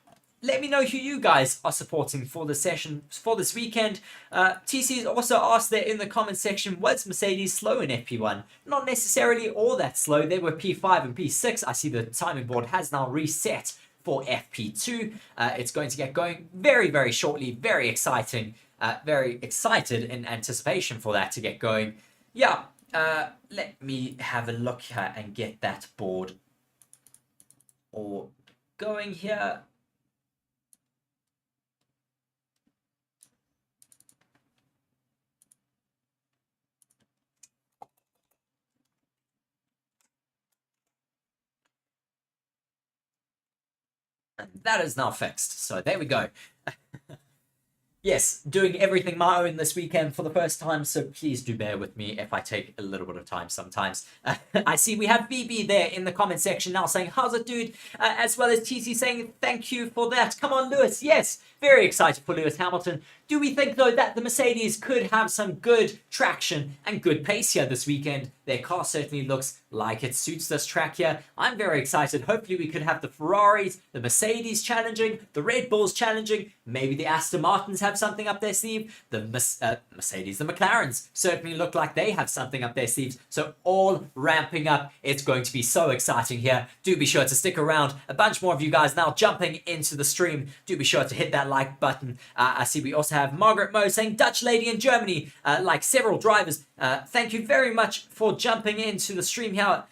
let me know who you guys are supporting for the session for this weekend. TC's also asked there in the comment section, was Mercedes slow in FP1? Not necessarily all that slow. They were P5 and P6. I see the timing board has now reset for FP2. It's going to get going very, very shortly. Very exciting. Very excited in anticipation for that to get going. Yeah, let me have a look here and get that board all going here. And that is now fixed. So there we go. Yes, doing everything my own this weekend for the first time, so please do bear with me if I take a little bit of time sometimes. I see we have BB there in the comment section now saying, how's it, dude? As well as TC saying, thank you for that. Come on, Lewis. Yes, very excited for Lewis Hamilton. Do we think, though, that the Mercedes could have some good traction and good pace here this weekend? Their car certainly looks like it suits this track here. I'm very excited. Hopefully we could have the Ferraris, the Mercedes challenging, the Red Bulls challenging. Maybe the Aston Martins have something up their sleeve. The Mercedes, the McLarens certainly look like they have something up their sleeves. So all ramping up. It's going to be so exciting here. Do be sure to stick around. A bunch more of you guys now jumping into the stream. Do be sure to hit that like button. I see we also have Margaret Mo saying, Dutch lady in Germany, like several drivers. Thank you very much for jumping into the stream here.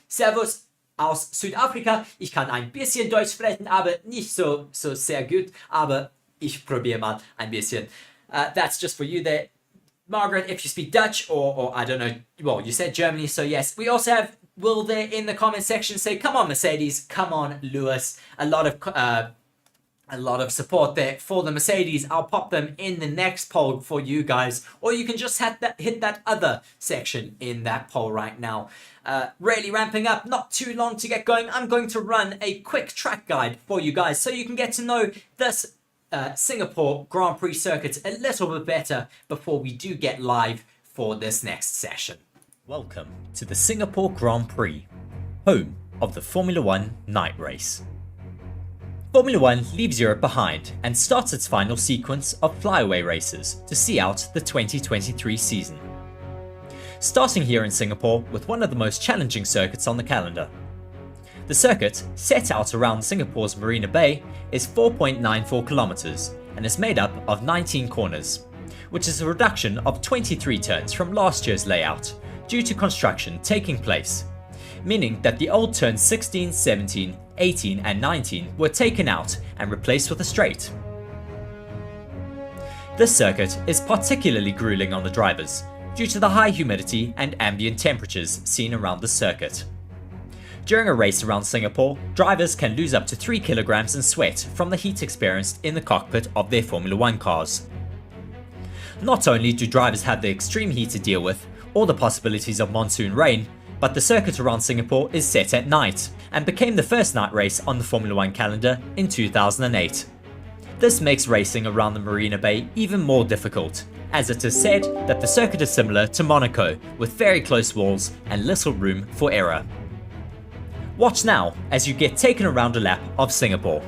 Servus aus Südafrika. Ich kann ein bisschen Deutsch sprechen, aber nicht so sehr gut. Aber ich probiere mal ein bisschen. That's just for you there, Margaret, if you speak Dutch or I don't know. Well, you said Germany, so yes. We also have Will there in the comment section say, come on, Mercedes. Come on, Lewis. A lot A lot of support there for the Mercedes. I'll pop them in the next poll for you guys, or you can just hit that other section in that poll right now. Really ramping up, not too long to get going. I'm going to run a quick track guide for you guys so you can get to know this Singapore Grand Prix circuit a little bit better before we do get live for this next session. Welcome to the Singapore Grand Prix, home of the Formula 1 night race. Formula 1 leaves Europe behind and starts its final sequence of flyaway races to see out the 2023 season. Starting here in Singapore with one of the most challenging circuits on the calendar. The circuit, set out around Singapore's Marina Bay, is 4.94 kilometers and is made up of 19 corners, which is a reduction of 23 turns from last year's layout due to construction taking place, meaning that the old turns 16, 17, 18 and 19 were taken out and replaced with a straight. This circuit is particularly grueling on the drivers due to the high humidity and ambient temperatures seen around the circuit. During a race around Singapore, drivers can lose up to 3 kilograms in sweat from the heat experienced in the cockpit of their Formula 1 cars. Not only do drivers have the extreme heat to deal with, or the possibilities of monsoon rain, but the circuit around Singapore is set at night and became the first night race on the Formula 1 calendar in 2008. This makes racing around the Marina Bay even more difficult, as it is said that the circuit is similar to Monaco with very close walls and little room for error. Watch now as you get taken around a lap of Singapore.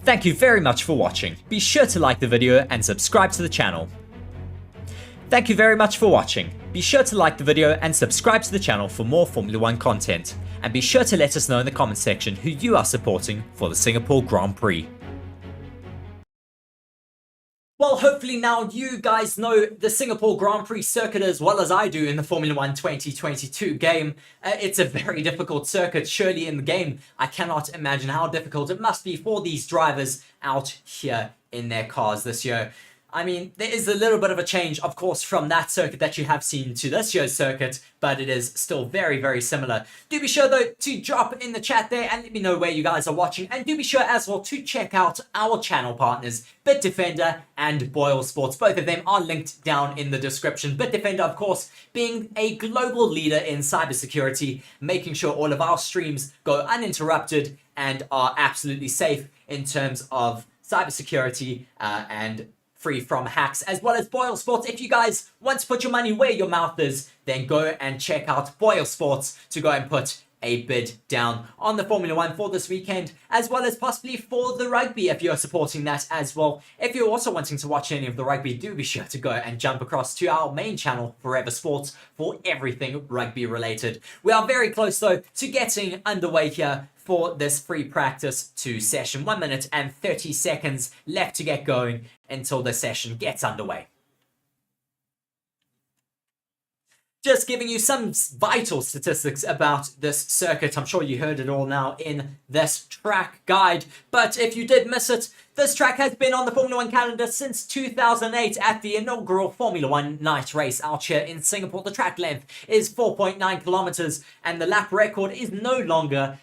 Thank you very much for watching. Be sure to like the video and subscribe to the channel. Thank you very much for watching. Be sure to like the video and subscribe to the channel for more Formula 1 content. And be sure to let us know in the comment section who you are supporting for the Singapore Grand Prix. Well, hopefully now you guys know the Singapore Grand Prix circuit as well as I do in the Formula 1 2022 game. It's a very difficult circuit, surely in the game. I cannot imagine how difficult it must be for these drivers out here in their cars this year. I mean, there is a little bit of a change, of course, from that circuit that you have seen to this year's circuit, but it is still very, very similar. Do be sure, though, to drop in the chat there and let me know where you guys are watching. And do be sure as well to check out our channel partners, Bitdefender and BoyleSports. Both of them are linked down in the description. Bitdefender, of course, being a global leader in cybersecurity, making sure all of our streams go uninterrupted and are absolutely safe in terms of cybersecurity and free from hacks, as well as BoyleSports. If you guys want to put your money where your mouth is, then go and check out BoyleSports to go and put a bid down on the Formula 1 for this weekend, as well as possibly for the rugby if you're supporting that as well. If you're also wanting to watch any of the rugby, do be sure to go and jump across to our main channel, Forever Sports, for everything rugby related. We are very close though to getting underway here for this free practice 2 session. 1 minute and 30 seconds left to get going until the session gets underway. Just giving you some vital statistics about this circuit. I'm sure you heard it all now in this track guide. But if you did miss it, this track has been on the Formula 1 calendar since 2008 at the inaugural Formula 1 night race out here in Singapore. The track length is 4.9 kilometers and the lap record is no longer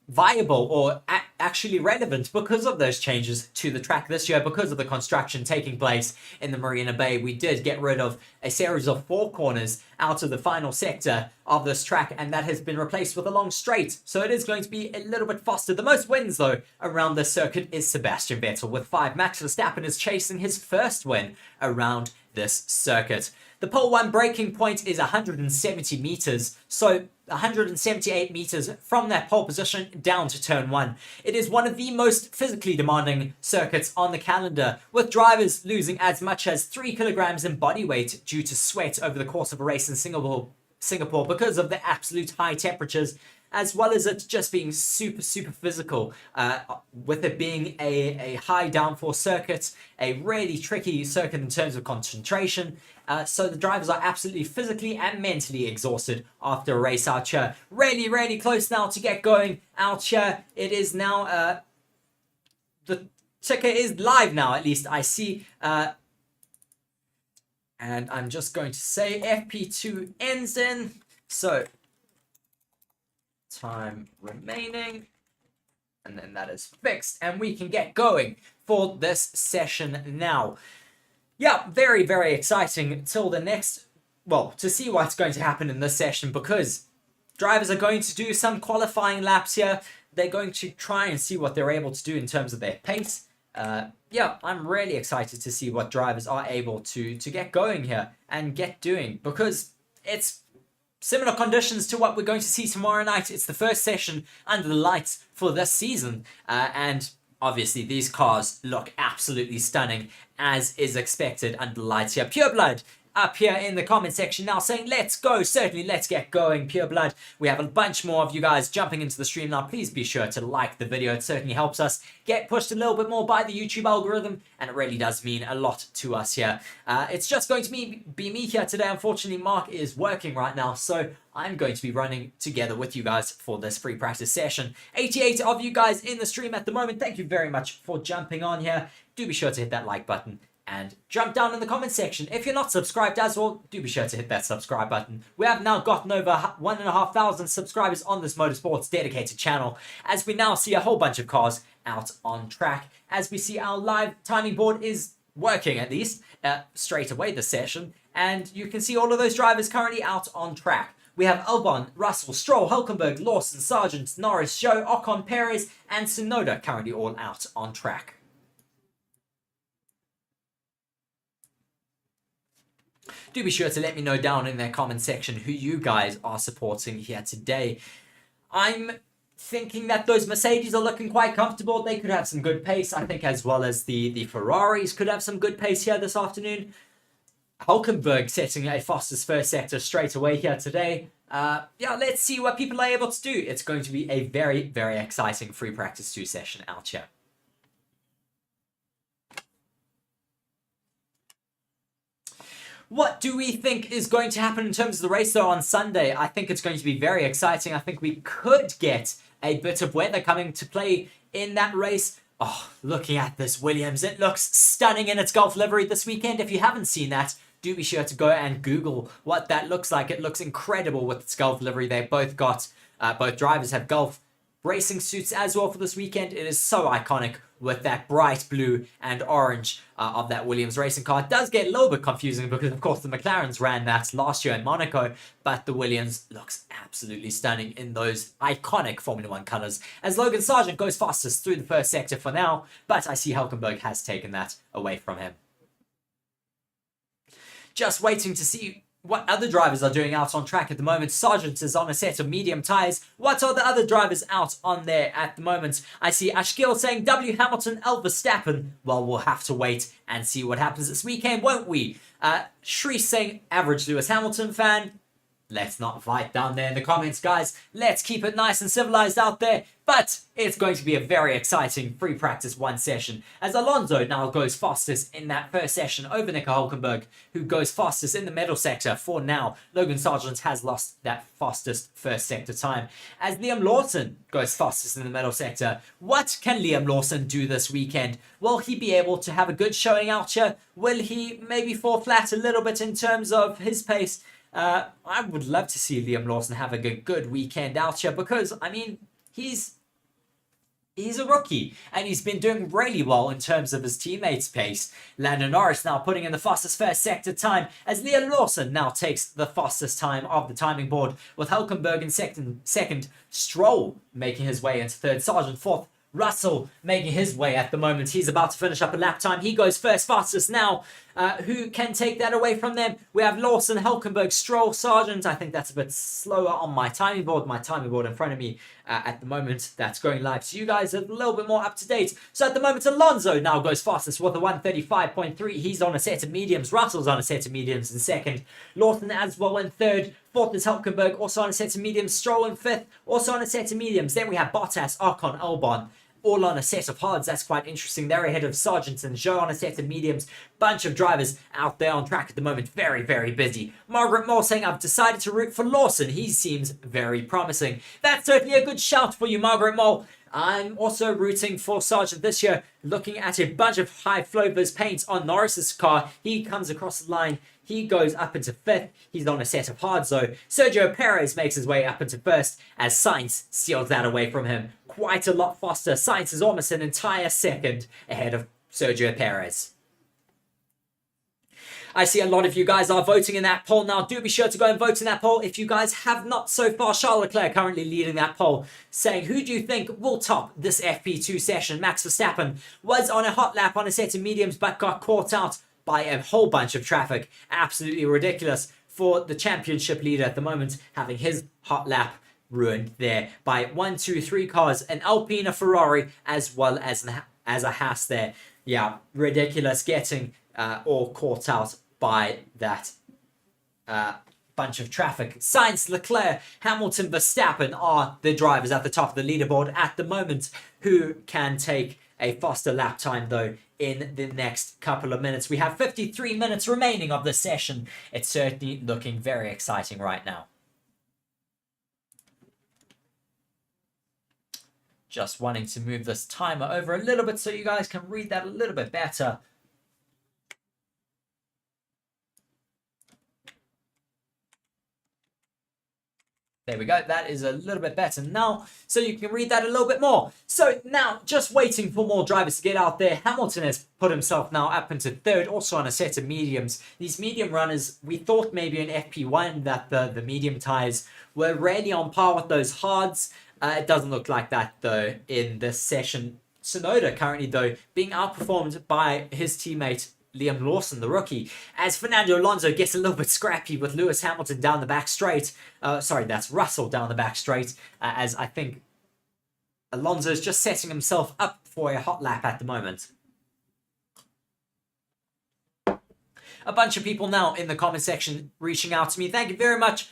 viable or actually relevant because of those changes to the track this year. Because of the construction taking place in the Marina Bay, we did get rid of a series of 4 corners out of the final sector of this track, and that has been replaced with a long straight, so it is going to be a little bit faster. The most wins though around this circuit is Sebastian Vettel with 5. Max Verstappen is chasing his first win around this circuit. The pole 1 braking point is 170 meters, so 178 meters from that pole position down to turn 1. It is one of the most physically demanding circuits on the calendar, with drivers losing as much as 3 kilograms in body weight due to sweat over the course of a race in Singapore because of the absolute high temperatures, as well as it just being super physical, with it being a high downforce circuit, a really tricky circuit in terms of concentration. So the drivers are absolutely physically and mentally exhausted after a race out here. Really close now to get going out here. It is now, the ticker is live now, at least I see. And I'm just going to say FP2 ends in. So time remaining, and then that is fixed and we can get going for this session now. Yeah, very exciting till the next, well, to see what's going to happen in this session, because drivers are going to do some qualifying laps here. They're going to try and see what they're able to do in terms of their pace. Yeah, I'm really excited to see what drivers are able to get going here and get doing, because it's similar conditions to what we're going to see tomorrow night. It's the first session under the lights for this season, and obviously these cars look absolutely stunning, as is expected under the lights here. Pure Blood up here in the comment section now saying let's go. Certainly, let's get going, Pure Blood. We have a bunch more of you guys jumping into the stream now. Please be sure to like the video. It certainly helps us get pushed a little bit more by the YouTube algorithm, and it really does mean a lot to us here. It's just going to be me here today. Unfortunately, Mark is working right now, so I'm going to be running together with you guys for this free practice session. 88 of you guys in the stream at the moment. Thank you very much for jumping on here. Do be sure to hit that like button and jump down in the comment section. If you're not subscribed as well, do be sure to hit that subscribe button. We have now gotten over 1,500 subscribers on this Motorsports dedicated channel, as we now see a whole bunch of cars out on track, as we see our live timing board is working, at least straight away this session, and you can see all of those drivers currently out on track. We have Albon, Russell, Stroll, Hülkenberg, Lawson, Sargent, Norris, Zhou, Ocon, Perez, and Tsunoda currently all out on track. Do be sure to let me know down in the comment section who you guys are supporting here today. I'm thinking that those Mercedes are looking quite comfortable. They could have some good pace, I think, as well as the Ferraris could have some good pace here this afternoon. Hülkenberg setting a fastest first sector straight away here today. Yeah, let's see what people are able to do. It's going to be a very exciting free practice 2 session out here. What do we think is going to happen in terms of the race though on Sunday? I think it's going to be very exciting. I think we could get a bit of weather coming to play in that race. Oh, looking at this Williams, it looks stunning in its Gulf livery this weekend. If you haven't seen that, do be sure to go and Google what that looks like. It looks incredible with its Gulf livery. They both got, both drivers have Gulf racing suits as well for this weekend. It is so iconic with that bright blue and orange of that Williams racing car. It does get a little bit confusing because, of course, the McLarens ran that last year in Monaco, but the Williams looks absolutely stunning in those iconic Formula 1 colours, as Logan Sargent goes fastest through the first sector for now, but I see Hülkenberg has taken that away from him. Just waiting to see what other drivers are doing out on track at the moment. Sargent is on a set of medium tyres. What are the other drivers out on there at the moment? I see Ashkil saying W Hamilton, Verstappen. Well, we'll have to wait and see what happens this weekend, won't we? Shri saying average Lewis Hamilton fan. Let's not fight down there in the comments, guys. Let's keep it nice and civilized out there. But it's going to be a very exciting free practice one session, as Alonso now goes fastest in that first session over Nico Hülkenberg, who goes fastest in the middle sector for now. Logan Sargent has lost that fastest first sector time, as Liam Lawson goes fastest in the middle sector. What can Liam Lawson do this weekend? Will he be able to have a good showing out here? Will he maybe fall flat a little bit in terms of his pace? I would love to see Liam Lawson have a good weekend out here, because, I mean, he's a rookie and he's been doing really well in terms of his teammates' pace. Lando Norris now putting in the fastest first sector time, as Liam Lawson now takes the fastest time of the timing board, with Hülkenberg in second, Stroll making his way into third, Sargent fourth, Russell making his way at the moment. He's about to finish up a lap time. He goes first fastest now. Who can take that away from them? We have Lawson, Hülkenberg, Stroll, Sargent. I think that's a bit slower on my timing board. My timing board in front of me at the moment, that's going live. So you guys are a little bit more up to date. So at the moment, Alonso now goes fastest with a 1:35.3. He's on a set of mediums. Russell's on a set of mediums in second. Lawson as well in third. Fourth is Hülkenberg, also on a set of mediums. Stroll in fifth, also on a set of mediums. Then we have Bottas, Ocon, Albon, all on a set of hards. That's quite interesting. They're ahead of Sargent and Zhou on a set of mediums. Bunch of drivers out there on track at the moment. Very, very busy. Margaret Moore saying, I've decided to root for Lawson. He seems very promising. That's certainly a good shout for you, Margaret Moore. I'm also rooting for Sargent this year. Looking at a bunch of high Flovers paint on Norris's car. He comes across the line. He goes up into fifth. He's on a set of hards though. Sergio Perez makes his way up into first, as Sainz steals that away from him quite a lot faster. Sainz is almost an entire second ahead of Sergio Perez. I see a lot of you guys are voting in that poll now. Do be sure to go and vote in that poll if you guys have not so far. Charles Leclerc currently leading that poll, saying, who do you think will top this FP2 session? Max Verstappen was on a hot lap on a set of mediums, but got caught out by a whole bunch of traffic. Absolutely ridiculous for the championship leader at the moment, having his hot lap ruined there by 1, 2, 3 cars, an Alpine, a Ferrari, as well as a Haas there. Yeah, ridiculous, getting all caught out by that bunch of traffic. Sainz, Leclerc, Hamilton, Verstappen are the drivers at the top of the leaderboard at the moment, who can take a faster lap time though in the next couple of minutes. We have 53 minutes remaining of the session. It's certainly looking very exciting right now. Just wanting to move this timer over a little bit so you guys can read that a little bit better. There we go. That is a little bit better now, so you can read that a little bit more. So now, just waiting for more drivers to get out there. Hamilton has put himself now up into third, also on a set of mediums. These medium runners, we thought maybe in FP1 that the medium tyres were really on par with those hards. It doesn't look like that, though, in this session. Tsunoda currently, though, being outperformed by his teammate Liam Lawson, the rookie, as Fernando Alonso gets a little bit scrappy with Lewis Hamilton down the back straight. Sorry, that's Russell down the back straight, as I think Alonso is just setting himself up for a hot lap at the moment. A bunch of people now in the comment section reaching out to me. Thank you very much.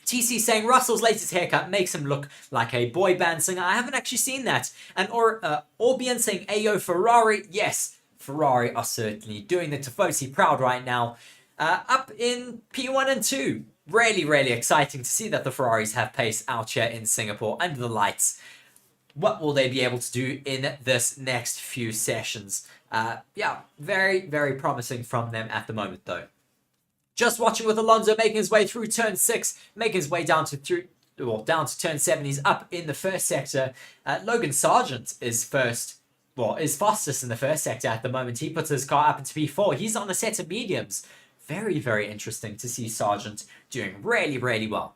TC saying Russell's latest haircut makes him look like a boy band singer. I haven't actually seen that. And Orbian saying Ayo Ferrari. Yes, Ferrari are certainly doing the Tifosi proud right now. Up in P1 and 2. Really, really exciting to see that the Ferraris have pace out here in Singapore under the lights. What will they be able to do in this next few sessions? Yeah, very, very promising from them at the moment though. Just watching with Alonso making his way through turn 6, making his way down to turn 7. He's up in the first sector. Logan Sargent is fastest in the first sector at the moment. He puts his car up into P4. He's on a set of mediums. Very, very interesting to see Sargent doing really, really well.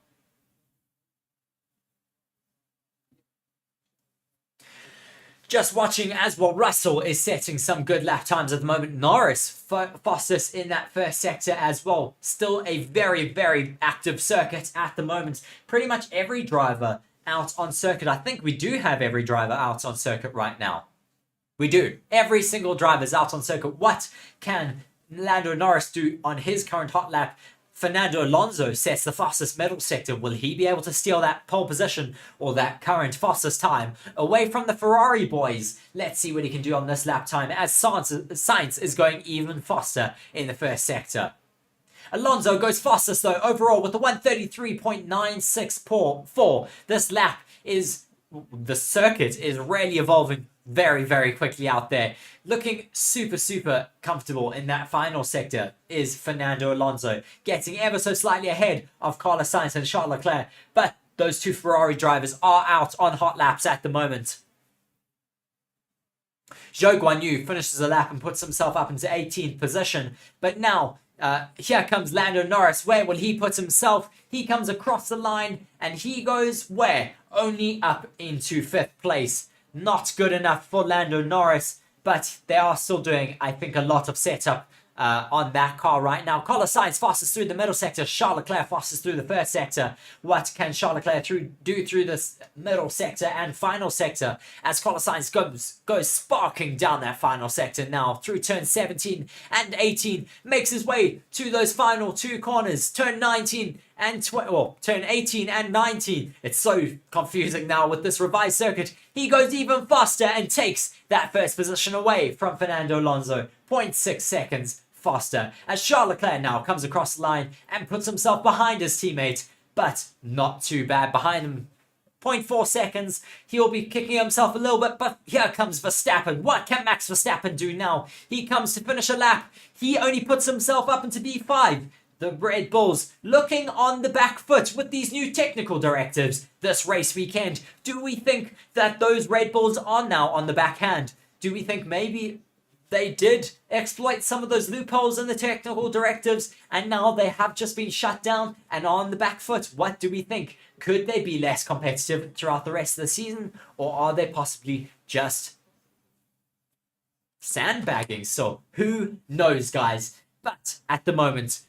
Just watching as well, Russell is setting some good lap times at the moment. Norris fastest in that first sector as well. Still a very, very active circuit at the moment. Pretty much every driver out on circuit. I think we do have every driver out on circuit right now. We do. Every single driver's out on circuit. What can Lando Norris do on his current hot lap? Fernando Alonso sets the fastest middle sector. Will he be able to steal that pole position or that current fastest time away from the Ferrari boys? Let's see what he can do on this lap time as Sainz is going even faster in the first sector. Alonso goes fastest though overall with the 133.964. This lap is, the circuit is really evolving very, very quickly out there. Looking super, super comfortable in that final sector is Fernando Alonso, getting ever so slightly ahead of Carlos Sainz and Charles Leclerc. But those two Ferrari drivers are out on hot laps at the moment. Zhou Guanyu finishes a lap and puts himself up into 18th position. But now, here comes Lando Norris. Where will he put himself? He comes across the line and he goes where? Only up into 5th place. Not good enough for Lando Norris, but they are still doing, I think, a lot of setup on that car right now. Carlos Sainz fastest through the middle sector. Charles Leclerc fastest through the first sector. What can Charles Leclerc do through this middle sector and final sector as Carlos Sainz goes sparking down that final sector now through turn 17 and 18, makes his way to those final two corners, turn 19 and turn 18 and 19. It's so confusing now with this revised circuit. He goes even faster and takes that first position away from Fernando Alonso. 0.6 seconds faster as Charles Leclerc now comes across the line and puts himself behind his teammate, but not too bad behind him. 0.4 seconds. He'll be kicking himself a little bit, but here comes Verstappen. What can Max Verstappen do now? He comes to finish a lap. He only puts himself up into B5. The Red Bulls looking on the back foot with these new technical directives this race weekend. Do we think that those Red Bulls are now on the backhand? Do we think maybe they did exploit some of those loopholes in the technical directives and now they have just been shut down and are on the back foot? What do we think? Could they be less competitive throughout the rest of the season, or are they possibly just sandbagging? So who knows, guys? But at the moment,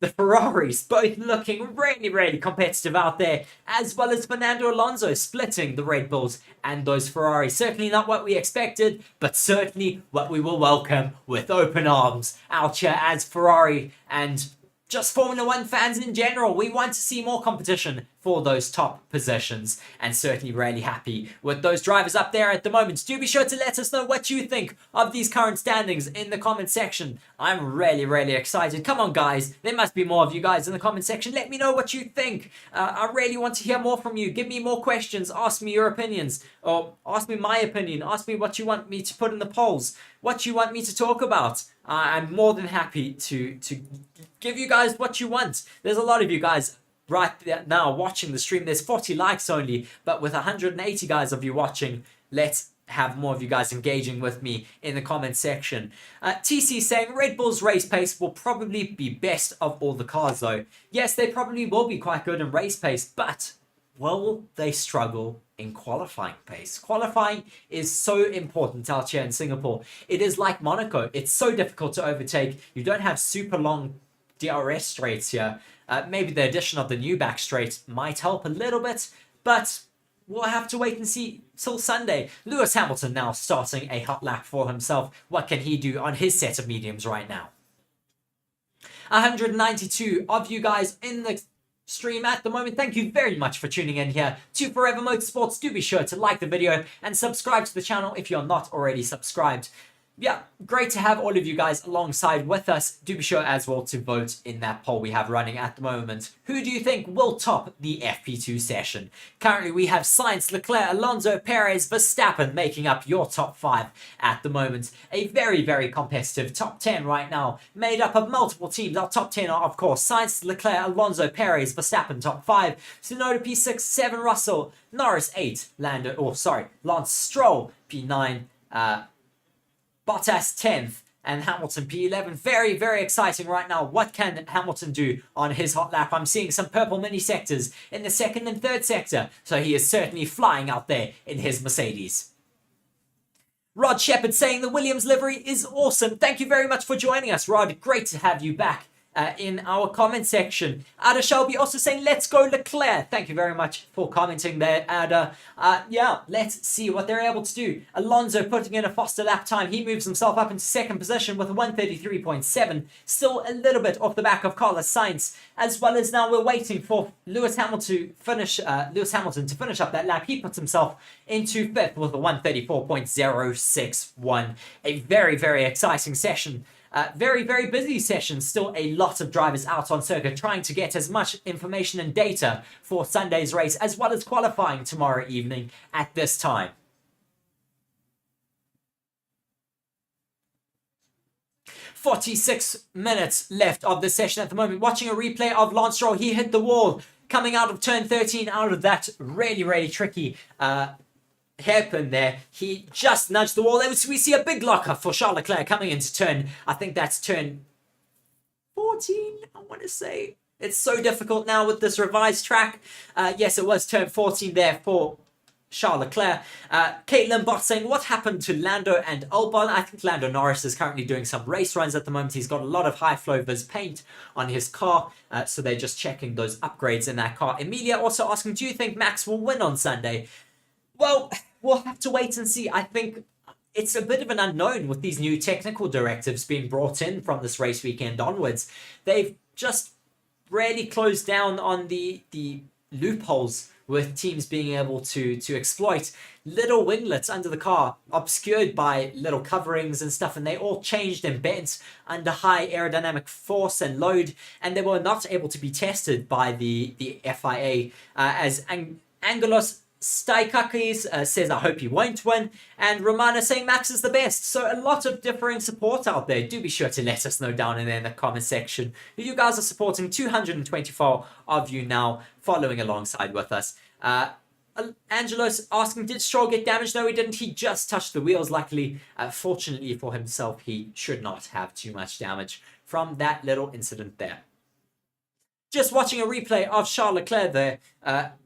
the Ferraris both looking really, really competitive out there, as well as Fernando Alonso splitting the Red Bulls and those Ferraris. Certainly not what we expected, but certainly what we will welcome with open arms out here as Ferrari and just Formula One fans in general. We want to see more competition for those top positions, and certainly really happy with those drivers up there at the moment. Do be sure to let us know what you think of these current standings in the comment section. I'm really, really excited. Come on, guys. There must be more of you guys in the comment section. Let me know what you think. I really want to hear more from you. Give me more questions. Ask me your opinions, or ask me my opinion. Ask me what you want me to put in the polls, what you want me to talk about. I'm more than happy to give you guys what you want. There's a lot of you guys right now watching the stream. There's 40 likes only, but with 180 guys of you watching, let's have more of you guys engaging with me in the comment section. TC saying Red Bull's race pace will probably be best of all the cars though. Yes, they probably will be quite good in race pace, but will they struggle in qualifying pace? Qualifying is so important out here in Singapore. It is like Monaco. It's so difficult to overtake. You don't have super long DRS straights here. Maybe the addition of the new back straight might help a little bit, but we'll have to wait and see till Sunday. Lewis Hamilton now starting a hot lap for himself. What can he do on his set of mediums right now? 192 of you guys in the stream at the moment. Thank you very much for tuning in here to Forever Motorsports. Do be sure to like the video and subscribe to the channel if you're not already subscribed. Yeah, great to have all of you guys alongside with us. Do be sure as well to vote in that poll we have running at the moment. Who do you think will top the FP2 session? Currently we have Sainz, Leclerc, Alonso, Perez, Verstappen making up your top 5 at the moment. A very, very competitive top 10 right now, made up of multiple teams. Our top 10 are of course Sainz, Leclerc, Alonso, Perez, Verstappen top 5, Tsunoda P6, 7 Russell, Norris 8, Lance Stroll P9, Bottas 10th, and Hamilton P11. Very, very exciting right now. What can Hamilton do on his hot lap? I'm seeing some purple mini sectors in the second and third sector, so he is certainly flying out there in his Mercedes. Rod Shepherd saying the Williams livery is awesome. Thank you very much for joining us, Rod. Great to have you back in our comment section. Ada Shelby also saying, let's go Leclerc. Thank you very much for commenting there, Ada. Yeah, let's see what they're able to do. Alonso putting in a faster lap time. He moves himself up into second position with a 133.7. Still a little bit off the back of Carlos Sainz, as well as now we're waiting for Lewis Hamilton to finish up that lap. He puts himself into fifth with a 134.061. A very, very exciting session. Very, very busy session. Still a lot of drivers out on circuit trying to get as much information and data for Sunday's race, as well as qualifying tomorrow evening at this time. "46 minutes left of the session at the moment. Watching a replay of Lance Stroll. He hit the wall coming out of turn 13, out of that really, really tricky hairpin there. He just nudged the wall. We see a big locker for Charles Leclerc coming into turn, I think that's turn 14, I want to say. It's so difficult now with this revised track. Yes, it was turn 14 there for Charles Leclerc. Caitlin Bott saying, what happened to Lando and Albon? I think Lando Norris is currently doing some race runs at the moment. He's got a lot of high flow vis paint on his car, so they're just checking those upgrades in that car. Emilia also asking, do you think Max will win on Sunday? Well, we'll have to wait and see. I think it's a bit of an unknown with these new technical directives being brought in from this race weekend onwards. They've just really closed down on the loopholes with teams being able to exploit little winglets under the car, obscured by little coverings and stuff, and they all changed and bent under high aerodynamic force and load, and they were not able to be tested by the FIA, as Angelos Staikakis says, I hope he won't win. And Romana saying Max is the best. So a lot of differing support out there. Do be sure to let us know down in there in the comment section who you guys are supporting. 224 of you now following alongside with us. Angelos asking, did Stroll get damaged? No, he didn't. He just touched the wheels. Luckily, fortunately for himself, he should not have too much damage from that little incident there. Just watching a replay of Charles Leclerc there,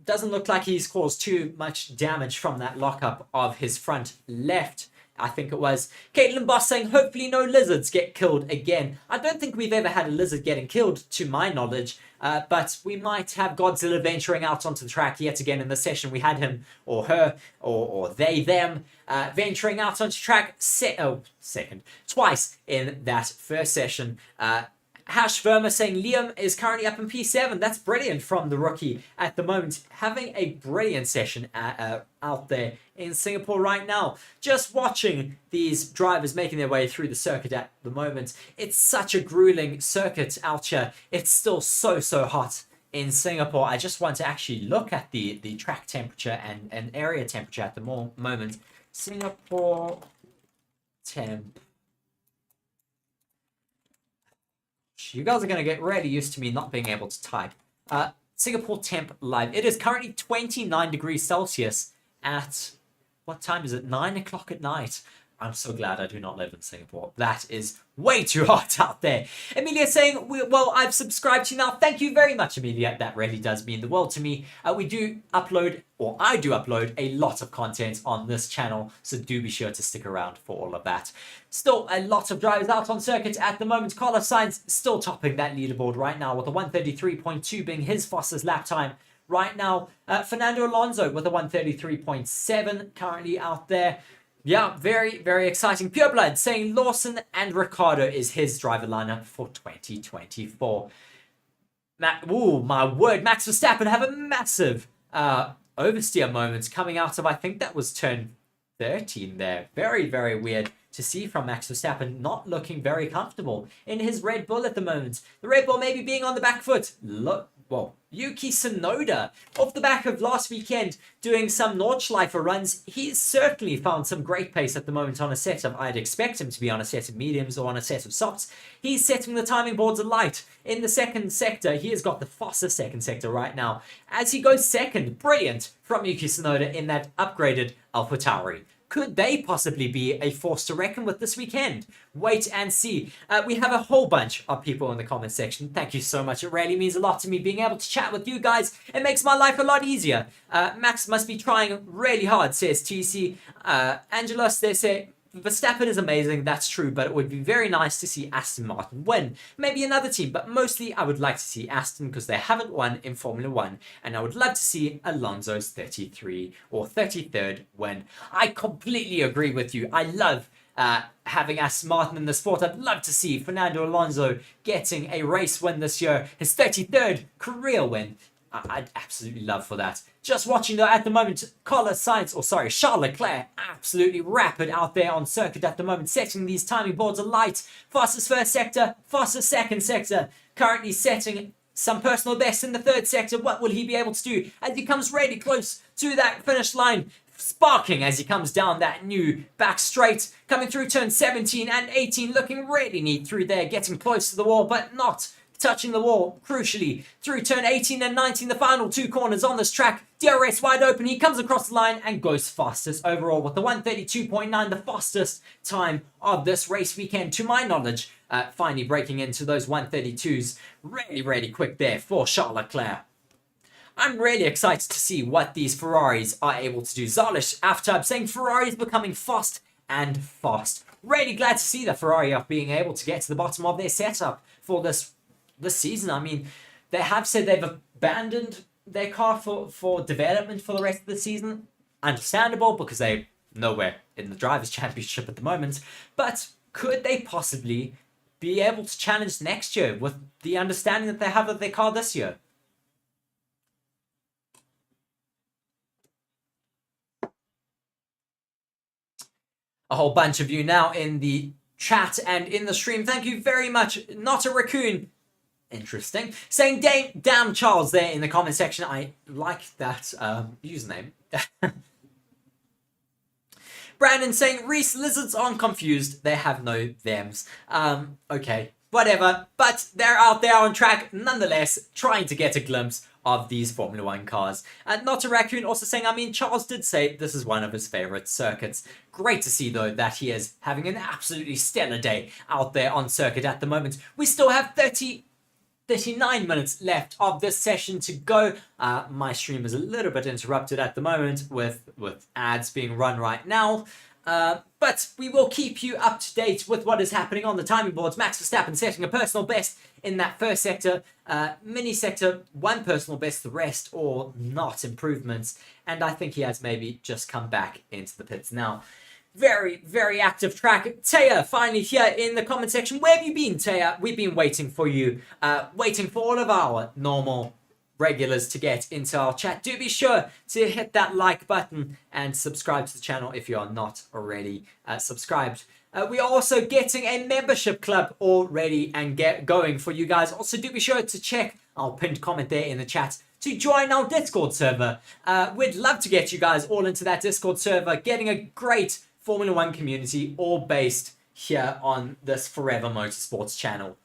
doesn't look like he's caused too much damage from that lockup of his front left, I think it was. Caitlin Boss saying, hopefully no lizards get killed again. I don't think we've ever had a lizard getting killed, to my knowledge, but we might have Godzilla venturing out onto the track yet again in the session. We had him or her or they, them, venturing out onto track twice in that first session. Hash Verma saying Liam is currently up in P7. That's brilliant from the rookie at the moment. Having a brilliant session out there in Singapore right now. Just watching these drivers making their way through the circuit at the moment. It's such a grueling circuit out here. It's still so hot in Singapore. I just want to actually look at the track temperature and area temperature at the moment. Singapore temp. You guys are going to get really used to me not being able to type. Singapore temp live. It is currently 29 degrees Celsius at, what time is it? 9 o'clock at night. I'm so glad I do not live in Singapore. That is way too hot out there. Amelia saying, well, I've subscribed to you now. Thank you very much, Amelia. That really does mean the world to me. I do upload a lot of content on this channel, so do be sure to stick around for all of that. Still a lot of drivers out on circuit at the moment. Carlos Sainz still topping that leaderboard right now with a 133.2 being his fastest lap time right now. Fernando Alonso with a 133.7 currently out there. Yeah, very, very exciting. Pureblood saying Lawson and Ricciardo is his driver lineup for 2024. My word, Max Verstappen have a massive oversteer moment coming out of, I think that was turn 13 there. Very, very weird to see from Max Verstappen, not looking very comfortable in his Red Bull at the moment. The Red Bull maybe being on the back foot. Yuki Tsunoda, off the back of last weekend, doing some Nordschleife runs. He's certainly found some great pace at the moment on a setup. I'd expect him to be on a set of mediums or on a set of softs. He's setting the timing boards alight. In the second sector, he has got the fastest second sector right now. As he goes second, brilliant from Yuki Tsunoda in that upgraded AlphaTauri. Could they possibly be a force to reckon with this weekend? Wait and see. We have a whole bunch of people in the comment section. Thank you so much. It really means a lot to me being able to chat with you guys. It makes my life a lot easier. Max must be trying really hard, says TC. Angelos, they say, Verstappen is amazing, that's true, but it would be very nice to see Aston Martin win. Maybe another team, but mostly I would like to see Aston because they haven't won in Formula 1, and I would love to see Alonso's 33 or 33rd win. I completely agree with you. I love having Aston Martin in the sport. I'd love to see Fernando Alonso getting a race win this year, his 33rd career win. I'd absolutely love for that. Just watching though at the moment, Charles Leclerc, absolutely rapid out there on circuit at the moment, setting these timing boards alight. Fastest first sector, fastest second sector, currently setting some personal best in the third sector. What will he be able to do as he comes really close to that finish line? Sparking as he comes down that new back straight, coming through turn 17 and 18, looking really neat through there, getting close to the wall, but not touching the wall, crucially, through turn 18 and 19, the final two corners on this track. DRS wide open, he comes across the line and goes fastest overall with the 132.9, the fastest time of this race weekend, to my knowledge. Finally breaking into those 132s. Really, really quick there for Charles Leclerc. I'm really excited to see what these Ferraris are able to do. Zalish Aftab saying Ferrari is becoming fast and fast. Really glad to see the Ferrari are being able to get to the bottom of their setup for this season. I mean, they have said they've abandoned their car for development for the rest of the season. Understandable, because they're nowhere in the Drivers' Championship at the moment. But could they possibly be able to challenge next year with the understanding that they have of their car this year? A whole bunch of you now in the chat and in the stream. Thank you very much. Not a raccoon. Interesting. Saying damn Charles there in the comment section. I like that username. Brandon saying Reese lizards aren't confused. They have no thems. Okay, whatever. But they're out there on track nonetheless, trying to get a glimpse of these Formula 1 cars. And Not a Raccoon also saying, I mean, Charles did say this is one of his favorite circuits. Great to see, though, that he is having an absolutely stellar day out there on circuit at the moment. We still have 39 minutes left of this session to go. My stream is a little bit interrupted at the moment with ads being run right now. But we will keep you up to date with what is happening on the timing boards. Max Verstappen setting a personal best in that first sector. Mini sector, one personal best, the rest or not improvements. And I think he has maybe just come back into the pits now. Very, very active track. Taya, finally here in the comment section. Where have you been, Taya? We've been waiting for you. Waiting for all of our normal regulars to get into our chat. Do be sure to hit that like button and subscribe to the channel if you are not already subscribed. We are also getting a membership club already and get going for you guys. Also, do be sure to check our pinned comment there in the chat to join our Discord server. We'd love to get you guys all into that Discord server, getting a great Formula 1 community, all based here on this Forever Motorsports channel.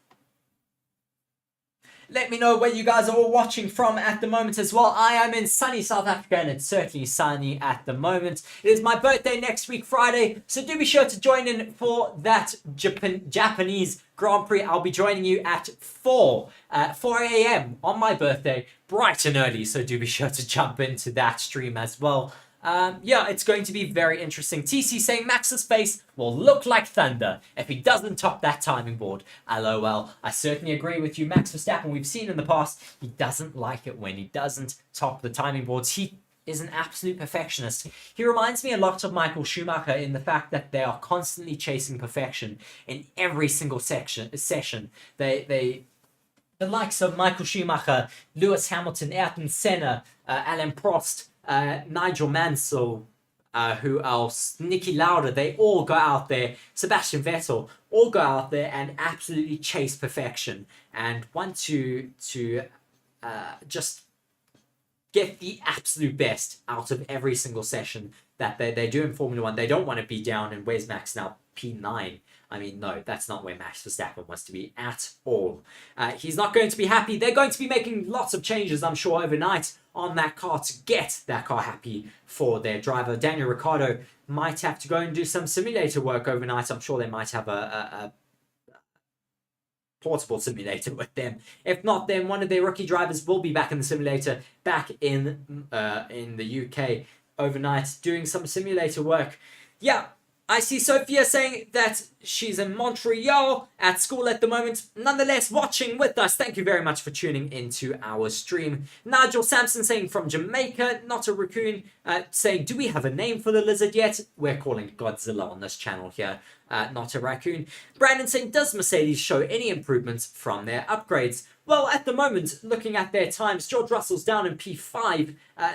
Let me know where you guys are all watching from at the moment as well. I am in sunny South Africa, and it's certainly sunny at the moment. It is my birthday next week, Friday, so do be sure to join in for that Japanese Grand Prix. I'll be joining you at 4 a.m. on my birthday, bright and early, so do be sure to jump into that stream as well. Yeah, it's going to be very interesting. TC saying Max's face will look like thunder if he doesn't top that timing board. LOL. I certainly agree with you. Max Verstappen, we've seen in the past, he doesn't like it when he doesn't top the timing boards. He is an absolute perfectionist. He reminds me a lot of Michael Schumacher in the fact that they are constantly chasing perfection in every single session. The likes of Michael Schumacher, Lewis Hamilton, Ayrton Senna, Alain Prost, Nigel Mansell, who else? Niki Lauda, they all go out there, Sebastian Vettel, all go out there and absolutely chase perfection and want to just get the absolute best out of every single session that they do in Formula 1. They don't want to be down, and where's Max now? P9. I mean, no, that's not where Max Verstappen wants to be at all. He's not going to be happy. They're going to be making lots of changes, I'm sure, overnight on that car to get that car happy for their driver. Daniel Ricciardo might have to go and do some simulator work overnight. I'm sure they might have a portable simulator with them. If not, then one of their rookie drivers will be back in the simulator, back in the UK overnight, doing some simulator work. Yeah, I see Sophia saying that she's in Montreal at school at the moment, nonetheless watching with us. Thank you very much for tuning into our stream. Nigel Sampson saying from Jamaica, not a raccoon, saying, do we have a name for the lizard yet? We're calling it Godzilla on this channel here, not a raccoon. Brandon saying, does Mercedes show any improvements from their upgrades? Well, at the moment, looking at their times, George Russell's down in P5.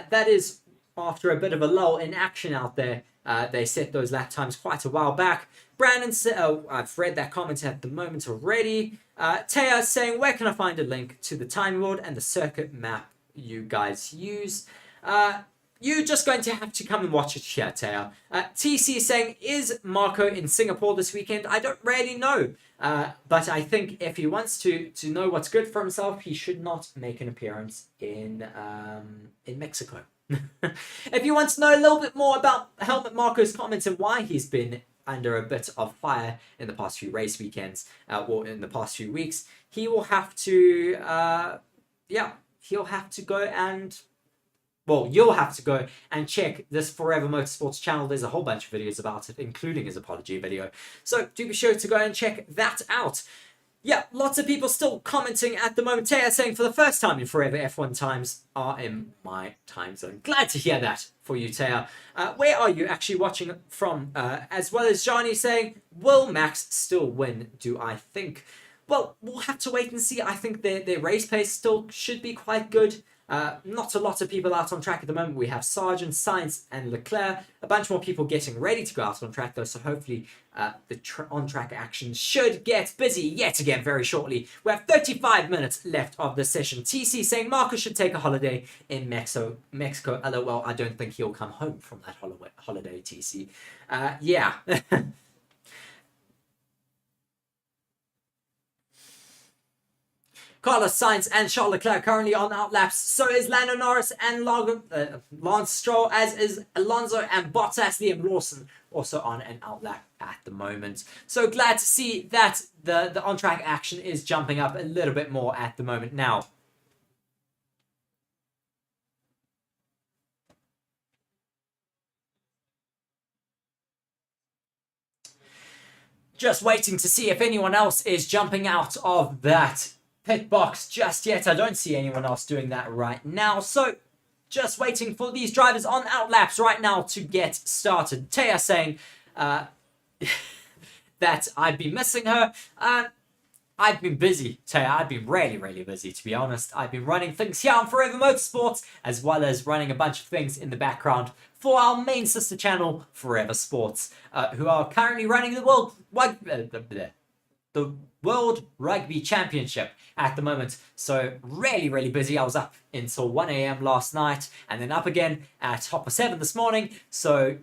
That is after a bit of a lull in action out there. They set those lap times quite a while back. Brandon said, oh, I've read that comment at the moment already. Taya saying, where can I find a link to the time board and the circuit map you guys use? You're just going to have to come and watch it here, Taya. TC saying, is Marko in Singapore this weekend? I don't really know. But I think if he wants to know what's good for himself, he should not make an appearance in Mexico. If you want to know a little bit more about Helmut Marko's comments and why he's been under a bit of fire in the past few race weekends, or in the past few weeks, he will have to, he'll have to go and, well, you'll have to go and check this Forever Motorsports channel. There's a whole bunch of videos about it, including his apology video. So do be sure to go and check that out. Yeah, lots of people still commenting at the moment. Taya saying, for the first time in forever, F1 times are in my time zone. Glad to hear that for you, Taya. Where are you actually watching from? As well as Johnny saying, will Max still win, do I think? Well, we'll have to wait and see. I think their race pace still should be quite good. Not a lot of people out on track at the moment. We have Sargent, Sainz and Leclerc. A bunch more people getting ready to go out on track though, so hopefully the on-track action should get busy yet again very shortly. We have 35 minutes left of the session. TC saying Marko should take a holiday in Mexico. LOL, I don't think he'll come home from that holiday, TC. Yeah. Carlos Sainz and Charles Leclerc currently on outlaps. So is Lando Norris and Lance Stroll, as is Alonso and Bottas. Liam Lawson also on an outlap at the moment. So glad to see that the on-track action is jumping up a little bit more at the moment now. Just waiting to see if anyone else is jumping out of that pit box just yet. I don't see anyone else doing that right now. So just waiting for these drivers on outlaps right now to get started. Taya saying that I'd be missing her. I've been busy, Taya. I've been really, really busy, to be honest. I've been running things here on Forever Motorsports, as well as running a bunch of things in the background for our main sister channel, Forever Sports, who are currently running the World Rugby Championship at the moment. So really, really busy. I was up until 1 a.m. last night and then up again at 7:30 this morning. So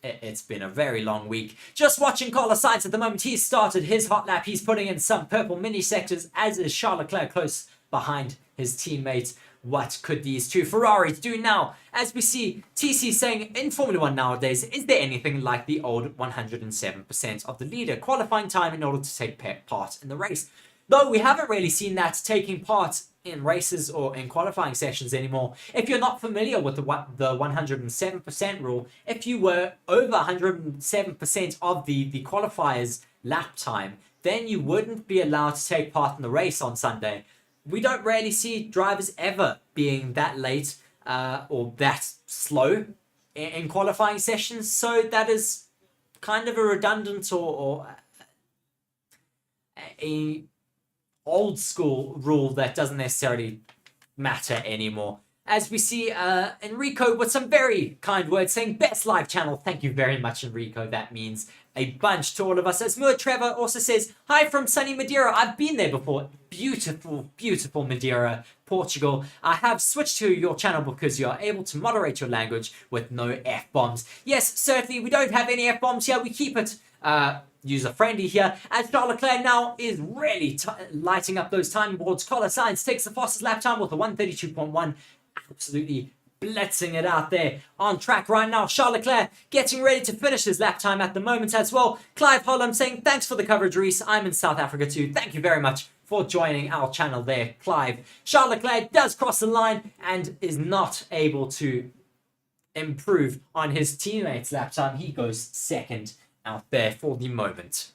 it's been a very long week. Just watching Carlos Sainz at the moment. He's started his hot lap. He's putting in some purple mini sectors, as is Charles Leclerc close behind his teammate. What could these two Ferraris do now? As we see TC saying, in Formula 1 nowadays, is there anything like the old 107% of the leader qualifying time in order to take part in the race? Though we haven't really seen that taking part in races or in qualifying sessions anymore. If you're not familiar with the 107% rule, if you were over 107% of the qualifier's lap time, then you wouldn't be allowed to take part in the race on Sunday. We don't really see drivers ever being that late or that slow in qualifying sessions. So that is kind of a redundant or a old school rule that doesn't necessarily matter anymore. As we see Enrico with some very kind words saying, best live channel. Thank you very much, Enrico. That means a bunch to all of us. As Moore Trevor also says, hi from sunny Madeira. I've been there before. Beautiful, beautiful Madeira, Portugal. I have switched to your channel because you are able to moderate your language with no F-bombs. Yes, certainly, we don't have any F-bombs here. We keep it user-friendly here. As Charles Leclerc now is really lighting up those time boards. Carlos Sainz takes the fastest lap time with a 1:32.1. Absolutely blitzing it out there on track right now. Charles Leclerc getting ready to finish his lap time at the moment as well. Clive Holland saying, thanks for the coverage, Reese. I'm in South Africa too. Thank you very much for joining our channel there, Clive. Charles Leclerc does cross the line and is not able to improve on his teammates' lap time. He goes second out there for the moment.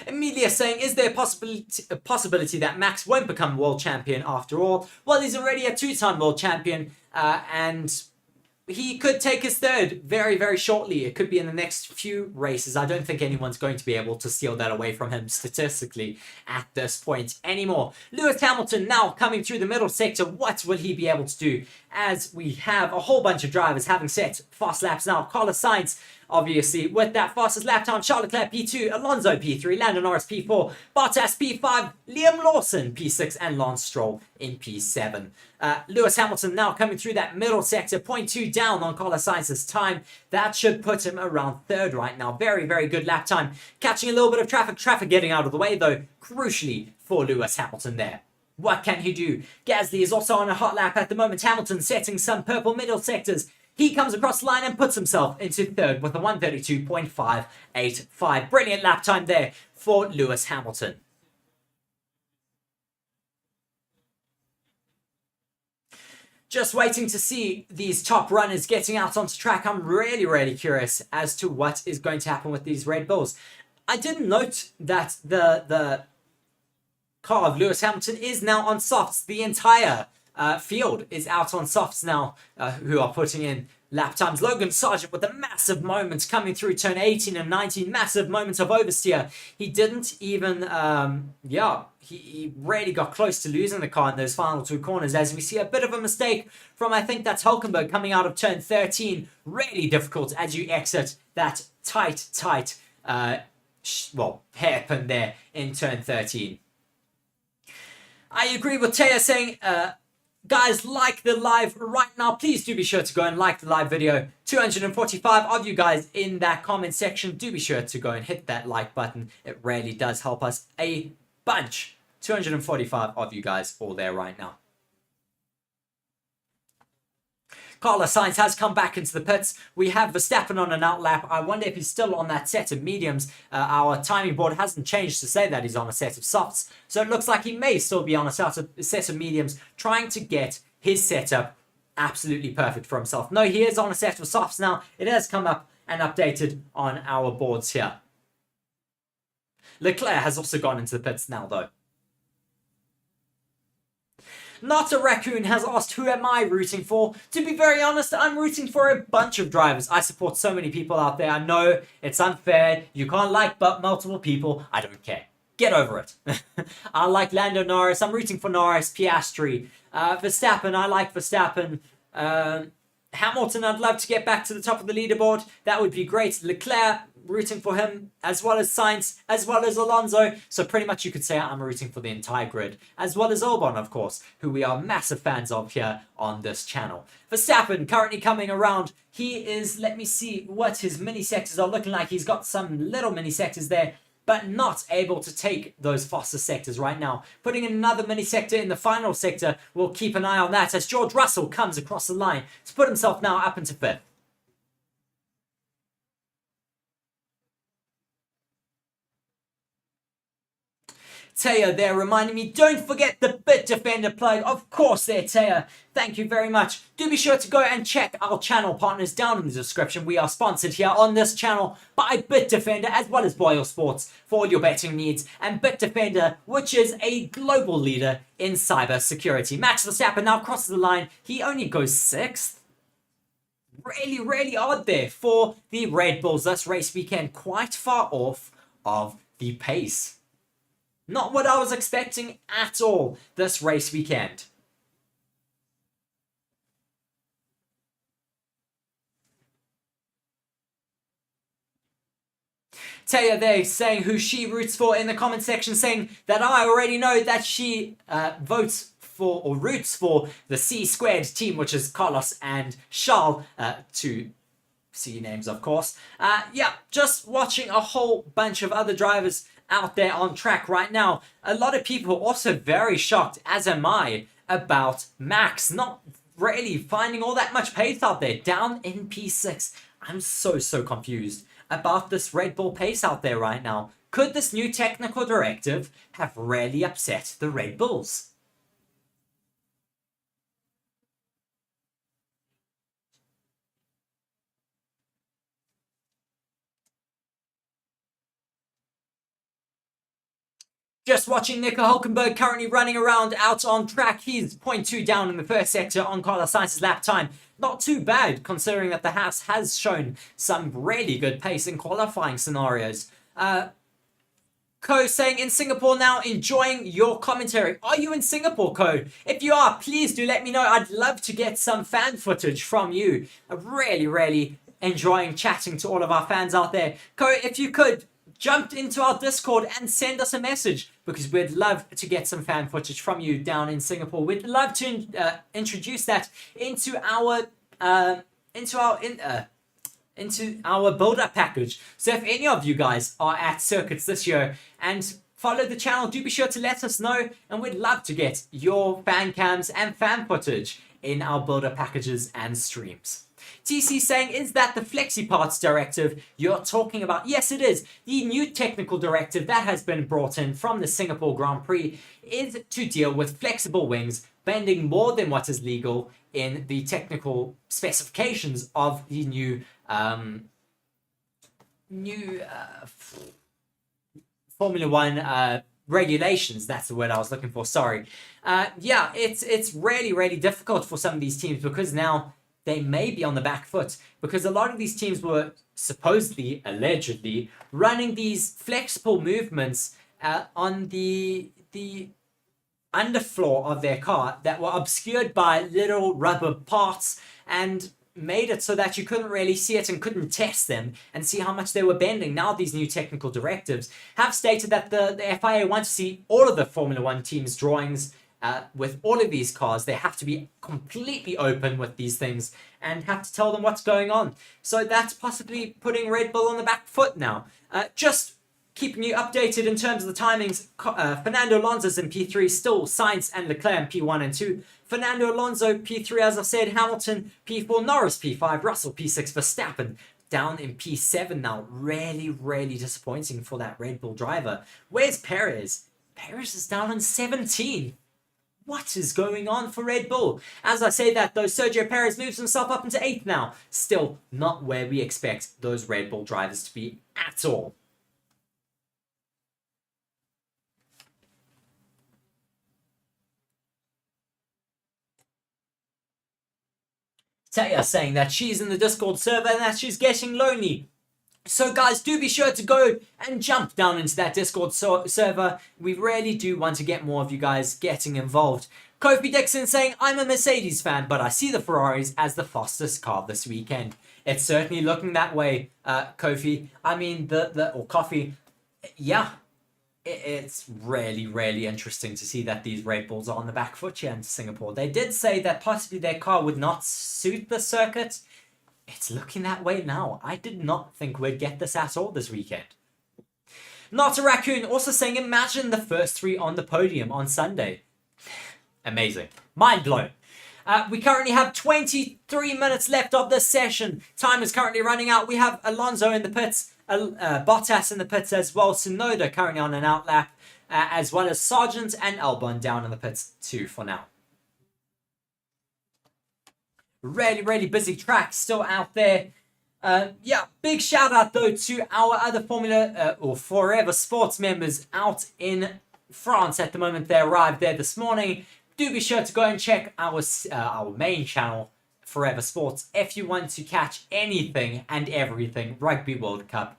Emilia saying, is there a possibility that Max won't become world champion after all? Well, he's already a two-time world champion, and he could take his third very, very shortly. It could be in the next few races. I don't think anyone's going to be able to steal that away from him statistically at this point anymore. Lewis Hamilton now coming through the middle sector. What will he be able to do? As we have a whole bunch of drivers having set fast laps now. Carlos Sainz, obviously, with that fastest lap time. Charles Leclerc P2, Alonso P3, Lando Norris P4, Bottas P5, Liam Lawson P6, and Lance Stroll in P7. Lewis Hamilton now coming through that middle sector, 0.2 down on Carlos Sainz's time. That should put him around third right now. Very, very good lap time. Catching a little bit of traffic. Traffic getting out of the way, though, crucially for Lewis Hamilton there. What can he do? Gasly is also on a hot lap at the moment. Hamilton setting some purple middle sectors. He comes across the line and puts himself into third with a 1:32.585. Brilliant lap time there for Lewis Hamilton. Just waiting to see these top runners getting out onto track. I'm really, really curious as to what is going to happen with these Red Bulls. I didn't note that the car of Lewis Hamilton is now on softs. The entire field is out on softs now, who are putting in lap times. Logan Sargent with a massive moment coming through turn 18 and 19. Massive moments of oversteer. He didn't even, he really got close to losing the car in those final two corners, as we see a bit of a mistake from, I think that's Hulkenberg, coming out of turn 13. Really difficult as you exit that tight, hairpin there in turn 13. I agree with Taya saying, guys, like the live right now. Please do be sure to go and like the live video. 245 of you guys in that comment section. Do be sure to go and hit that like button. It really does help us a bunch. 245 of you guys all there right now. Carlos Sainz has come back into the pits. We have Verstappen on an outlap. I wonder if he's still on that set of mediums. Our timing board hasn't changed to say that he's on a set of softs. So it looks like he may still be on a set of mediums, trying to get his setup absolutely perfect for himself. No, he is on a set of softs now. It has come up and updated on our boards here. Leclerc has also gone into the pits now, though. Not a Raccoon has asked, who am I rooting for? To be very honest, I'm rooting for a bunch of drivers. I support so many people out there. I know it's unfair. You can't like but multiple people. I don't care. Get over it. I like Lando Norris. I'm rooting for Norris, Piastri. Verstappen, I like Verstappen. Hamilton, I'd love to get back to the top of the leaderboard. That would be great. Leclerc, rooting for him, as well as Sainz, as well as Alonso. So pretty much you could say I'm rooting for the entire grid, as well as Albon, of course, who we are massive fans of here on this channel. Verstappen currently coming around. He is, let me see what his mini sectors are looking like. He's got some little mini sectors there, but not able to take those faster sectors right now. Putting in another mini sector in the final sector. We'll keep an eye on that as George Russell comes across the line to put himself now up into fifth. Taya there reminding me, don't forget the Bitdefender plug. Of course there, Taya. Thank you very much. Do be sure to go and check our channel partners down in the description. We are sponsored here on this channel by Bitdefender as well as BoyleSports for all your betting needs. And Bitdefender, which is a global leader in cyber security. Max Verstappen now crosses the line. He only goes 6th. Really, really odd there for the Red Bulls this race weekend. Quite far off of the pace. Not what I was expecting at all this race weekend. Taya there saying who she roots for in the comment section, saying that I already know that she votes for or roots for the C-squared team, which is Carlos and Charles, two C names of course. Yeah, just watching a whole bunch of other drivers out there on track right now. A lot of people also very shocked, as am I, about Max not really finding all that much pace out there, down in P6. I'm so confused about this Red Bull pace out there right now. Could this new technical directive have really upset the Red Bulls? Just watching Nico Hulkenberg currently running around out on track. He's 0.2 down in the first sector on Carlos Sainz's lap time. Not too bad, considering that the Haas has shown some really good pace in qualifying scenarios. Ko saying, in Singapore now, enjoying your commentary. Are you in Singapore, Ko? If you are, please do let me know. I'd love to get some fan footage from you. I'm really enjoying chatting to all of our fans out there. Ko, if you could, jump into our Discord and send us a message, because we'd love to get some fan footage from you down in Singapore. We'd love to introduce that into our build-up package. So if any of you guys are at circuits this year and follow the channel, do be sure to let us know, and we'd love to get your fan cams and fan footage in our build-up packages and streams. TC saying, is that the flexi parts directive you're talking about? Yes, it is. The new technical directive that has been brought in from the Singapore Grand Prix is to deal with flexible wings bending more than what is legal in the technical specifications of the new Formula One regulations. That's the word I was looking for. Sorry. Yeah, it's really difficult for some of these teams, because now they may be on the back foot, because a lot of these teams were supposedly, allegedly, running these flexible movements on the underfloor of their car that were obscured by little rubber parts, and made it so that you couldn't really see it and couldn't test them and see how much they were bending. Now these new technical directives have stated that the FIA want to see all of the Formula One teams' drawings with all of these cars. They have to be completely open with these things and have to tell them what's going on. So that's possibly putting Red Bull on the back foot now. Just keeping you updated in terms of the timings. Fernando Alonso's in P3, still Sainz and Leclerc in P1 and 2. Fernando Alonso P3, as I said, Hamilton P4, Norris P5, Russell P6, Verstappen down in P7 now. Really disappointing for that Red Bull driver. Where's Perez? Perez is down in 17. What is going on for Red Bull? As I say that, though, Sergio Perez moves himself up into 8th now. Still not where we expect those Red Bull drivers to be at all. Taya saying that she's in the Discord server and that she's getting lonely. So guys, do be sure to go and jump down into that Discord server. We really do want to get more of you guys getting involved. Kofi Dixon saying, I'm a Mercedes fan, but I see the Ferraris as the fastest car this weekend. It's certainly looking that way, Kofi. I mean, or Coffee. Yeah, it's really interesting to see that these Red Bulls are on the back foot here in Singapore. They did say that possibly their car would not suit the circuit. It's looking that way now. I did not think we'd get this at all this weekend. Not a Raccoon also saying, imagine the first 3 on the podium on Sunday. Amazing. Mind blown. We currently have 23 minutes left of this session. Time is currently running out. We have Alonso in the pits, Bottas in the pits as well. Tsunoda currently on an outlap, as well as Sargent and Albon down in the pits too for now. Really busy track still out there. Yeah, big shout out though to our other Formula or Forever Sports members out in France at the moment. They arrived there this morning. Do be sure to go and check our main channel, Forever Sports, if you want to catch anything and everything Rugby World Cup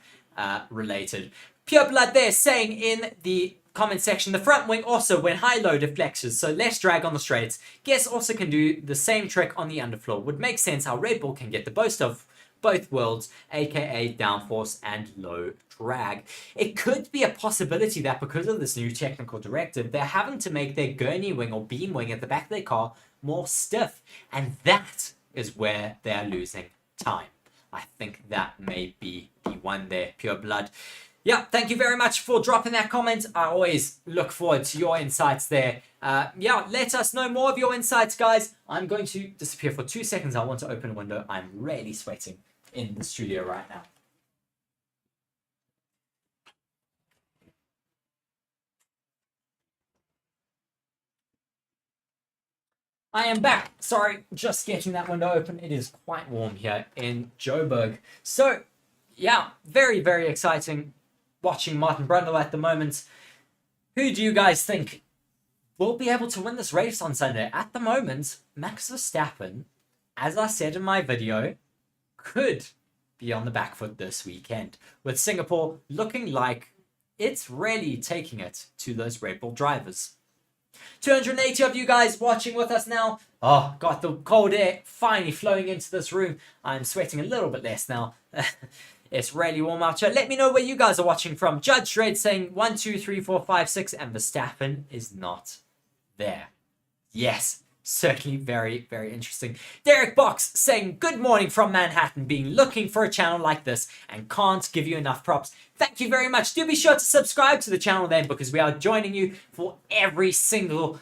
related. Pure Blood there saying in the comment section, the front wing also when high low deflections, so less drag on the straights. Guess also can do the same trick on the underfloor. Would make sense how Red Bull can get the boost of both worlds, aka downforce and low drag. It could be a possibility that because of this new technical directive, they're having to make their gurney wing or beam wing at the back of their car more stiff, and that is where they're losing time. I think that may be the one there, Pure Blood. Yeah, thank you very much for dropping that comment. I always look forward to your insights there. Yeah, let us know more of your insights, guys. I'm going to disappear for 2 seconds. I want to open a window. I'm really sweating in the studio right now. I am back. Sorry, just getting that window open. It is quite warm here in Joburg. So, yeah, very exciting watching Martin Brundle at the moment. Who do you guys think will be able to win this race on Sunday? At the moment, Max Verstappen, as I said in my video, could be on the back foot this weekend, with Singapore looking like it's really taking it to those Red Bull drivers. 280 of you guys watching with us now. Oh, got the cold air finally flowing into this room. I'm sweating a little bit less now. It's really warm out here. Let me know where you guys are watching from. Judge Dredd saying 1, 2, 3, 4, 5, 6, and Verstappen is not there. Yes, certainly very, very interesting. Derek Box saying, good morning from Manhattan, being looking for a channel like this and can't give you enough props. Thank you very much. Do be sure to subscribe to the channel then, because we are joining you for every single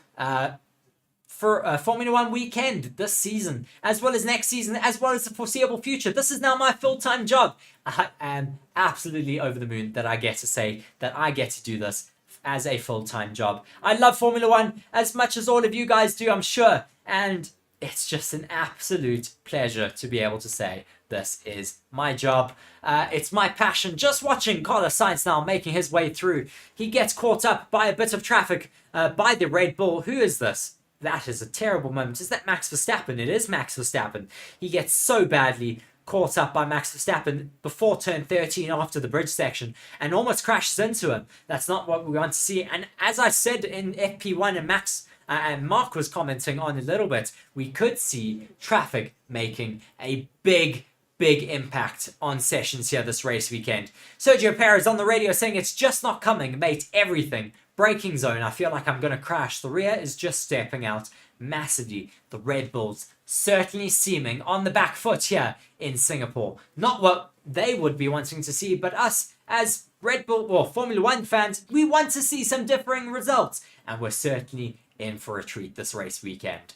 Formula One weekend this season, as well as next season, as well as the foreseeable future. This is now my full-time job. I am absolutely over the moon that I get to say that I get to do this as a full-time job. I love Formula One as much as all of you guys do, I'm sure, and it's just an absolute pleasure to be able to say this is my job. It's my passion. Just watching Carlos Sainz now making his way through. He gets caught up by a bit of traffic by the Red Bull. Who is this? That is a terrible moment. Is that Max Verstappen? It is Max Verstappen. He gets so badly caught up by Max Verstappen before turn 13 after the bridge section and almost crashes into him. That's not what we want to see. And as I said in FP1 and Max and Mark was commenting on a little bit, we could see traffic making a big impact on sessions here this race weekend. Sergio Perez on the radio saying it's just not coming, mate, everything. Braking zone, I feel like I'm going to crash. The rear is just stepping out massively. The Red Bulls certainly seeming on the back foot here in Singapore. Not what they would be wanting to see, but us as Red Bull or Formula One fans, we want to see some differing results. And we're certainly in for a treat this race weekend.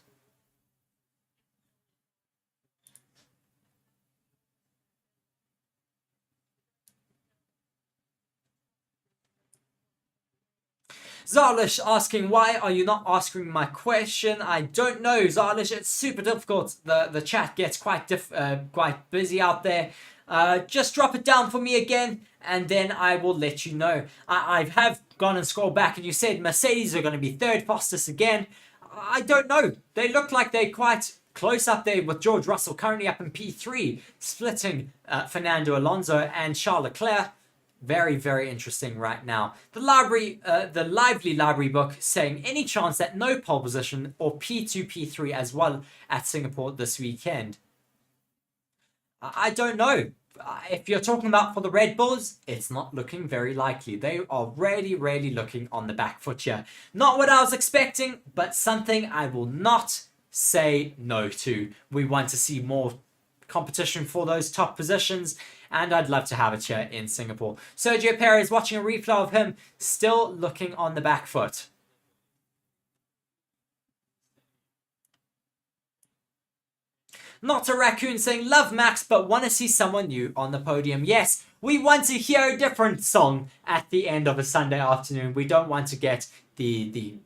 Zarlish asking, why are you not answering my question? I don't know, Zarlish. It's super difficult. The chat gets quite busy out there. Just drop it down for me again, and then I will let you know. I have gone and scrolled back, and you said Mercedes are going to be third fastest again. I don't know. They look like they're quite close up there with George Russell currently up in P3, splitting Fernando Alonso and Charles Leclerc. Very, very interesting right now. The lively library book saying any chance that no pole position or P2, P3 as well at Singapore this weekend. I don't know. If you're talking about for the Red Bulls, it's not looking very likely. They are really looking on the back foot here. Not what I was expecting, but something I will not say no to. We want to see more competition for those top positions, and I'd love to have it here in Singapore. Sergio Perez, watching a replay of him, still looking on the back foot. Not a Raccoon saying, love Max, but want to see someone new on the podium. Yes, we want to hear a different song at the end of a Sunday afternoon. We don't want to get the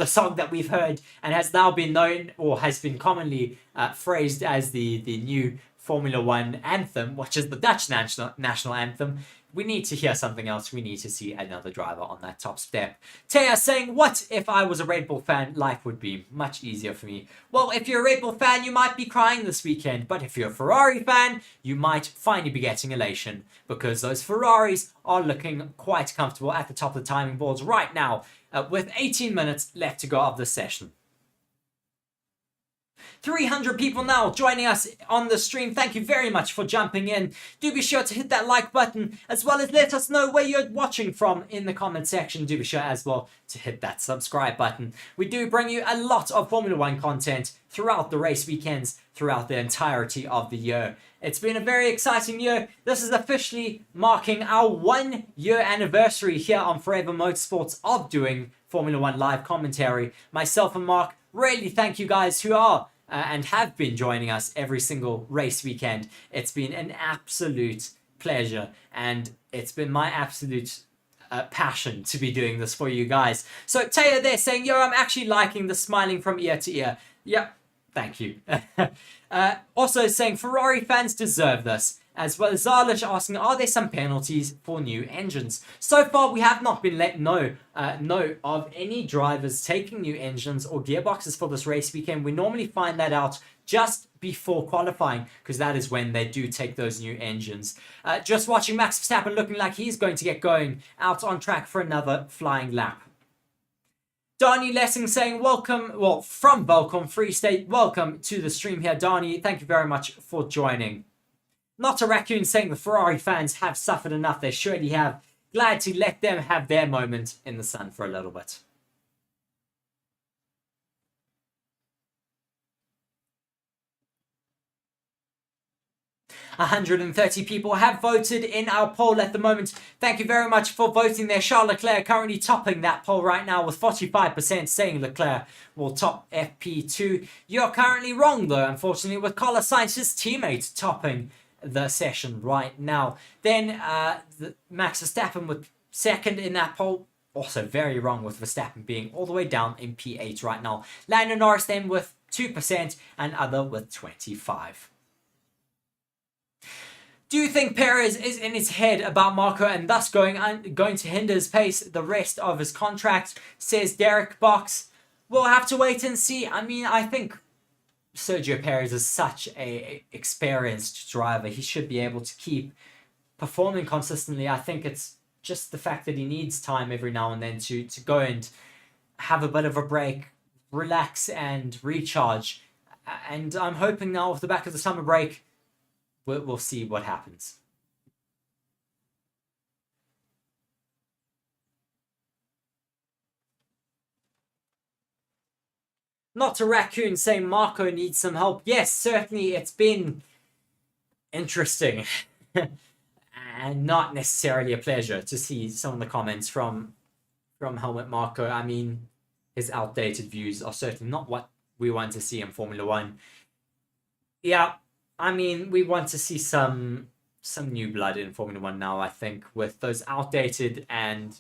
song that we've heard and has now been known or has been commonly phrased as the new Formula One anthem, which is the Dutch national anthem. We need to hear something else. We need to see another driver on that top step. Taya saying, what if I was a Red Bull fan? Life would be much easier for me. Well, if you're a Red Bull fan, you might be crying this weekend. But if you're a Ferrari fan, you might finally be getting elation, because those Ferraris are looking quite comfortable at the top of the timing boards right now, with 18 minutes left to go of the session. 300 people now joining us on the stream. Thank you very much for jumping in. Do be sure to hit that like button, as well as let us know where you're watching from in the comment section. Do be sure as well to hit that subscribe button. We do bring you a lot of Formula One content throughout the race weekends, throughout the entirety of the year. It's been a very exciting year. This is officially marking our 1 year anniversary here on Forever Motorsports of doing Formula One live commentary. Myself and Mark, really thank you guys who are and have been joining us every single race weekend. It's been an absolute pleasure, and it's been my absolute passion to be doing this for you guys. So Taylor there saying, yo, I'm actually liking the smiling from ear to ear. Yep, thank you. Also saying Ferrari fans deserve this. as well as Zalish asking, are there some penalties for new engines? So far, we have not been let know of any drivers taking new engines or gearboxes for this race weekend. We normally find that out just before qualifying, because that is when they do take those new engines. Just watching Max Verstappen looking like he's going to get going out on track for another flying lap. Donnie Lessing saying, welcome, well, from Belgium, Free State, welcome to the stream here, Donnie. Thank you very much for joining. Not a Raccoon saying the Ferrari fans have suffered enough. They surely have. Glad to let them have their moment in the sun for a little bit. 130 people have voted in our poll at the moment. Thank you very much for voting there. Charles Leclerc currently topping that poll right now with 45% saying Leclerc will top FP2. You're currently wrong though, unfortunately, with Carlos Sainz, his teammate, topping the session right now. Then Max Verstappen with second in that poll. Also very wrong with Verstappen being all the way down in P8 right now. Lando Norris then with 2% and other with 25%. Do you think Perez is in his head about Marko and thus going to hinder his pace the rest of his contract? Says Derek Box. We'll have to wait and see. I mean, I think Sergio Perez is such a experienced driver. He should be able to keep performing consistently. I think it's just the fact that he needs time every now and then to go and have a bit of a break, relax and recharge. And I'm hoping now off the back of the summer break, we'll see what happens. Not a Raccoon saying Marko needs some help. Yes, certainly it's been interesting and not necessarily a pleasure to see some of the comments from Helmut Marko. I mean, his outdated views are certainly not what we want to see in Formula One. Yeah, I mean, we want to see some new blood in Formula One now, I think, with those outdated and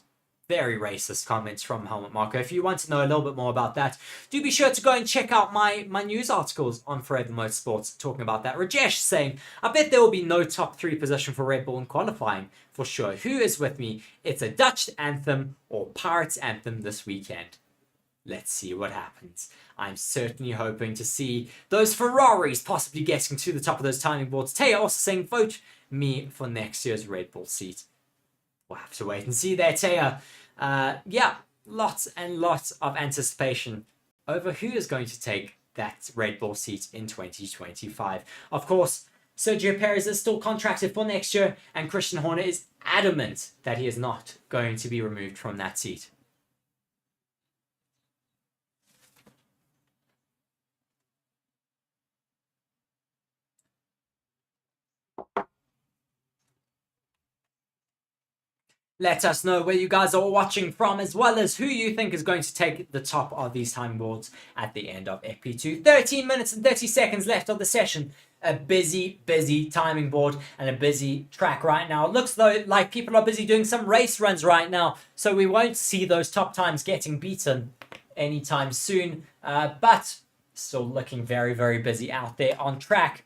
very racist comments from Helmut Marko. If you want to know a little bit more about that, do be sure to go and check out my news articles on Forever Motorsports talking about that. Rajesh saying, I bet there will be no top 3 position for Red Bull in qualifying, for sure. Who is with me? It's a Dutch anthem or Pirates anthem this weekend. Let's see what happens. I'm certainly hoping to see those Ferraris possibly getting to the top of those timing boards. Taya also saying, vote me for next year's Red Bull seat. We'll have to wait and see there, Taya. Yeah, lots and lots of anticipation over who is going to take that Red Bull seat in 2025. Of course, Sergio Perez is still contracted for next year, and Christian Horner is adamant that he is not going to be removed from that seat. Let us know where you guys are watching from, as well as who you think is going to take the top of these time boards at the end of FP2. 13 minutes and 30 seconds left of the session. A busy timing board and a busy track right now. It looks though like people are busy doing some race runs right now, so we won't see those top times getting beaten anytime soon. But still looking very busy out there on track.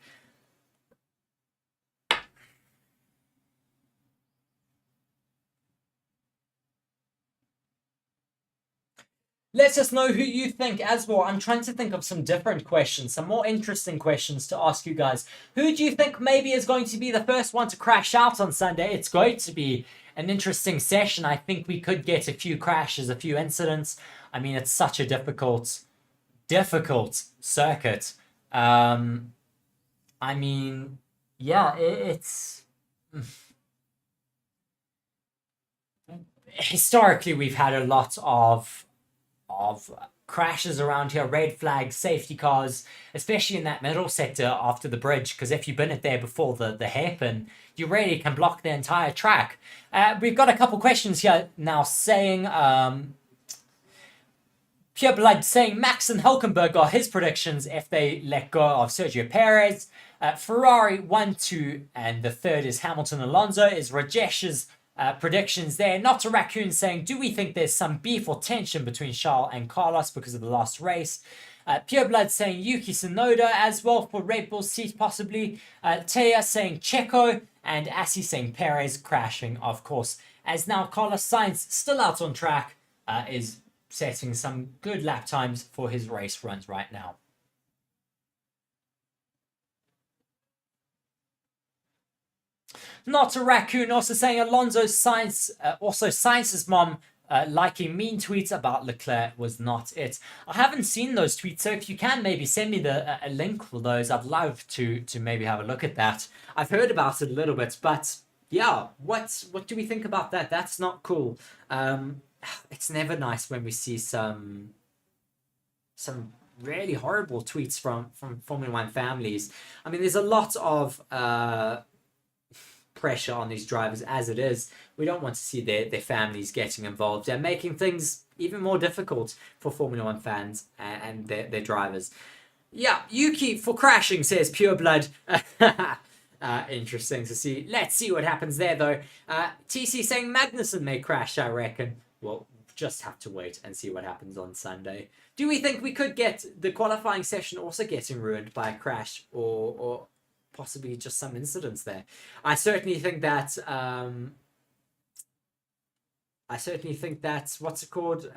Let us know who you think as well. I'm trying to think of some different questions, some more interesting questions to ask you guys. Who do you think maybe is going to be the first one to crash out on Sunday? It's going to be an interesting session. I think we could get a few crashes, a few incidents. I mean, it's such a difficult circuit. I mean, yeah, it's... Historically, we've had a lot of crashes around here, red flags, safety cars, especially in that middle sector after the bridge, because if you've been it there before the hairpin, you really can block the entire track. We've got a couple questions here now saying, Pure Blood saying Max and Hülkenberg are his predictions if they let go of Sergio Perez. Ferrari 1, 2, and the third is Hamilton Alonso is Rajesh's predictions there. Not a Raccoon saying, do we think there's some beef or tension between Charles and Carlos because of the last race? Pureblood saying Yuki Tsunoda as well for Red Bull seat possibly. Taya saying Checo, and Assi saying Perez crashing, of course. As now Carlos Sainz, still out on track, is setting some good lap times for his race runs right now. Not a raccoon also saying Alonso Sainz, also Sainz's mom liking mean tweets about Leclerc was not it. I haven't seen those tweets, so if you can maybe send me a link for those, I'd love to maybe have a look at that. I've heard about it a little bit, but yeah, what do we think about that? That's not cool. It's never nice when we see some really horrible tweets from Formula One families. I mean, there's a lot of pressure on these drivers as it is. We don't want to see their families getting involved and making things even more difficult for Formula One fans and their drivers. Yeah, Yuki for crashing, says Pureblood. Interesting to see. Let's see what happens there though. TC saying Magnussen may crash, I reckon. Well, just have to wait and see what happens on Sunday. Do we think we could get the qualifying session also getting ruined by a crash or possibly just some incidents there? I certainly think that what's it called?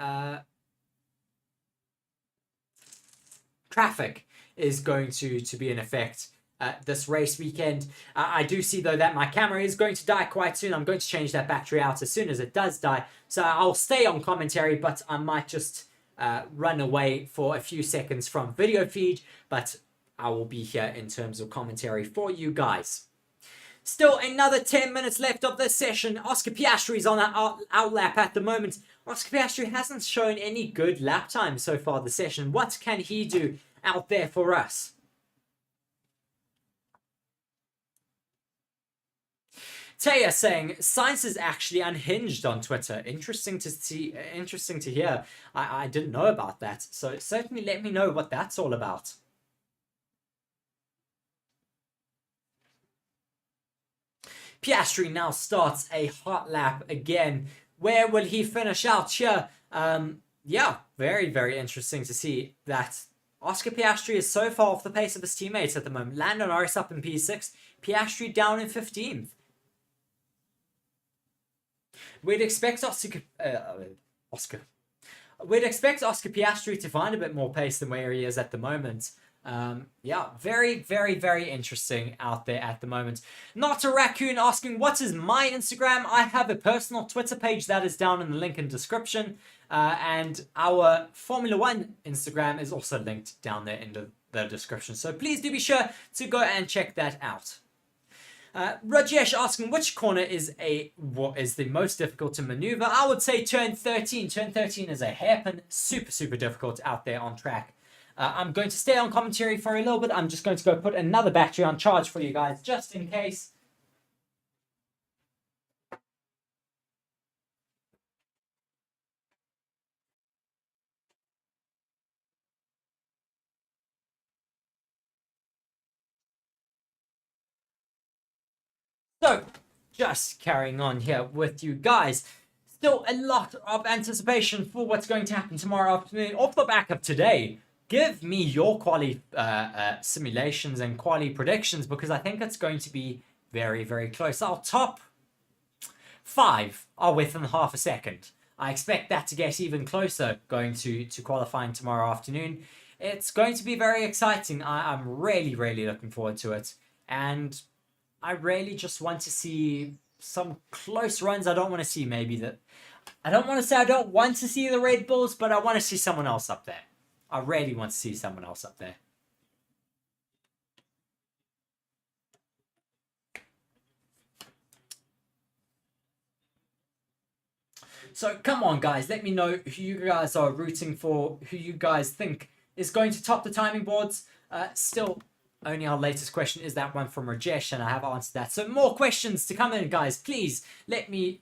Traffic is going to be in effect this race weekend. I do see though that my camera is going to die quite soon. I'm going to change that battery out as soon as it does die. So I'll stay on commentary, but I might just run away for a few seconds from video feed, but I will be here in terms of commentary for you guys. Still another 10 minutes left of this session. Oscar Piastri is on that out lap at the moment. Oscar Piastri hasn't shown any good lap time so far this session. What can he do out there for us? Taya saying Sainz is actually unhinged on Twitter. Interesting to see. Interesting to hear. I didn't know about that. So certainly let me know what that's all about. Piastri now starts a hot lap again. Where will he finish out here? Yeah, very, very interesting to see that Oscar Piastri is so far off the pace of his teammates at the moment. Lando Norris up in P6, Piastri down in 15th. We'd expect Oscar Piastri to find a bit more pace than where he is at the moment. Yeah, very, very, very interesting out there at the moment. Not a raccoon asking, what is my Instagram? I have a personal Twitter page that is down in the link in the description. And our Formula One Instagram is also linked down there in the description. So please do be sure to go and check that out. Rajesh asking, which corner is what is the most difficult to maneuver? I would say turn 13. Turn 13 is a hairpin, super, super difficult out there on track. I'm going to stay on commentary for a little bit. I'm just going to go put another battery on charge for you guys, just in case. So, just carrying on here with you guys. Still a lot of anticipation for what's going to happen tomorrow afternoon. Off the back of today, give me your quali simulations and quali predictions, because I think it's going to be very, very close. Our top 5 are within half a second. I expect that to get even closer going to qualifying tomorrow afternoon. It's going to be very exciting. I'm really, really looking forward to it. And I really just want to see some close runs. I don't want to see I don't want to say I don't want to see the Red Bulls, but I want to see someone else up there. I really want to see someone else up there. So come on, guys. Let me know who you guys are rooting for, who you guys think is going to top the timing boards. Still, only our latest question is that one from Rajesh, and I have answered that. So more questions to come in, guys. Please let me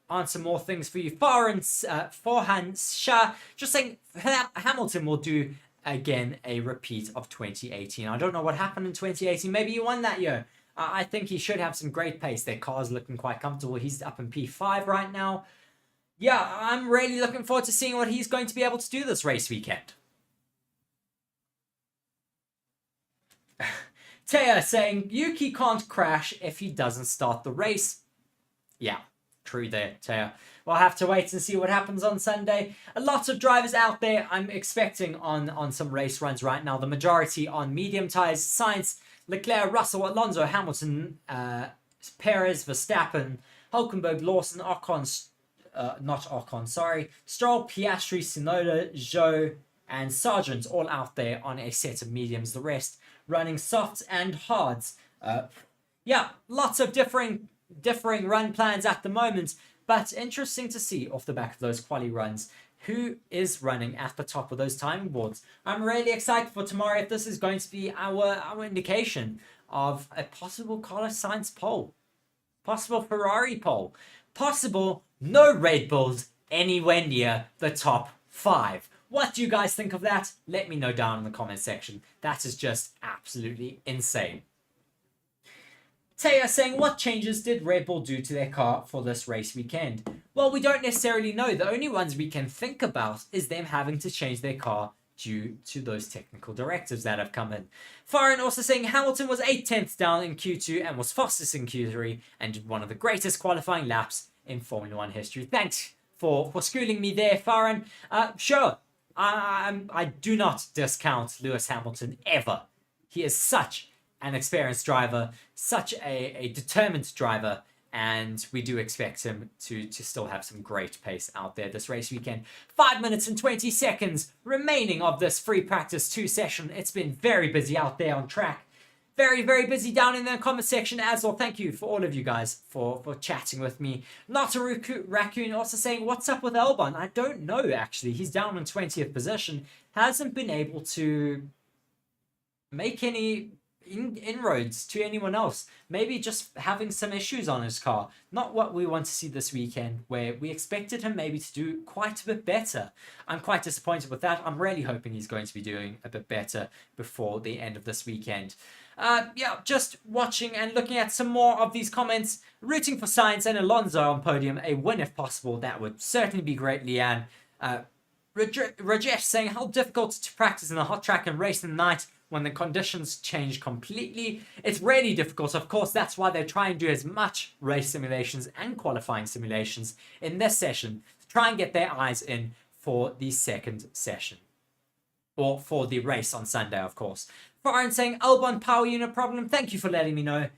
answer more things for you. Farhan Shah just saying Hamilton will do again a repeat of 2018. I don't know what happened in 2018. Maybe he won that year. I think he should have some great pace. Their car's looking quite comfortable. He's up in P5 right now. Yeah, I'm really looking forward to seeing what he's going to be able to do this race weekend. Taya saying Yuki can't crash if he doesn't start the race. Yeah, true there, Taya. We'll have to wait and see what happens on Sunday. A lot of drivers out there I'm expecting on some race runs right now. The majority on medium tyres. Sainz, Leclerc, Russell, Alonso, Hamilton, Perez, Verstappen, Hulkenberg, Lawson, Ocon, not Ocon, sorry. Stroll, Piastri, Tsunoda, Zhou, and Sargent all out there on a set of mediums. The rest running softs and hards. Yeah, lots of differing run plans at the moment, but interesting to see off the back of those quali runs who is running at the top of those timing boards. I'm really excited for tomorrow if this is going to be our indication of a possible Carlos Sainz pole, possible Ferrari pole, possible no Red Bulls anywhere near the top 5. What do you guys think of that? Let me know down in the comment section. That is just absolutely insane. Taya saying, what changes did Red Bull do to their car for this race weekend? Well, we don't necessarily know. The only ones we can think about is them having to change their car due to those technical directives that have come in. Farron also saying Hamilton was 8/10 down in Q2 and was fastest in Q3 and did one of the greatest qualifying laps in Formula 1 history. Thanks for schooling me there, Farron. Sure, I do not discount Lewis Hamilton ever. He is such an experienced driver, such a determined driver, and we do expect him to still have some great pace out there this race weekend. 5 minutes and 20 seconds remaining of this free practice 2 session. It's been very busy out there on track. Very, very busy down in the comment section as well. Thank you for all of you guys for chatting with me. Not a Raccoon also saying, what's up with Albon? I don't know, actually. He's down in 20th position. Hasn't been able to make any inroads to anyone else. Maybe just having some issues on his car. Not what we want to see this weekend, where we expected him maybe to do quite a bit better. I'm quite disappointed with that. I'm really hoping he's going to be doing a bit better before the end of this weekend. Yeah, just watching and looking at some more of these comments. Rooting for Sainz and Alonso on podium. A win if possible. That would certainly be great, Leanne. Rajesh saying how difficult to practice in a hot track and race in the night when the conditions change completely. It's really difficult, of course. That's why they try and do as much race simulations and qualifying simulations in this session to try and get their eyes in for the second session. Or for the race on Sunday, of course. Foreign saying Albon power unit problem. Thank you for letting me know.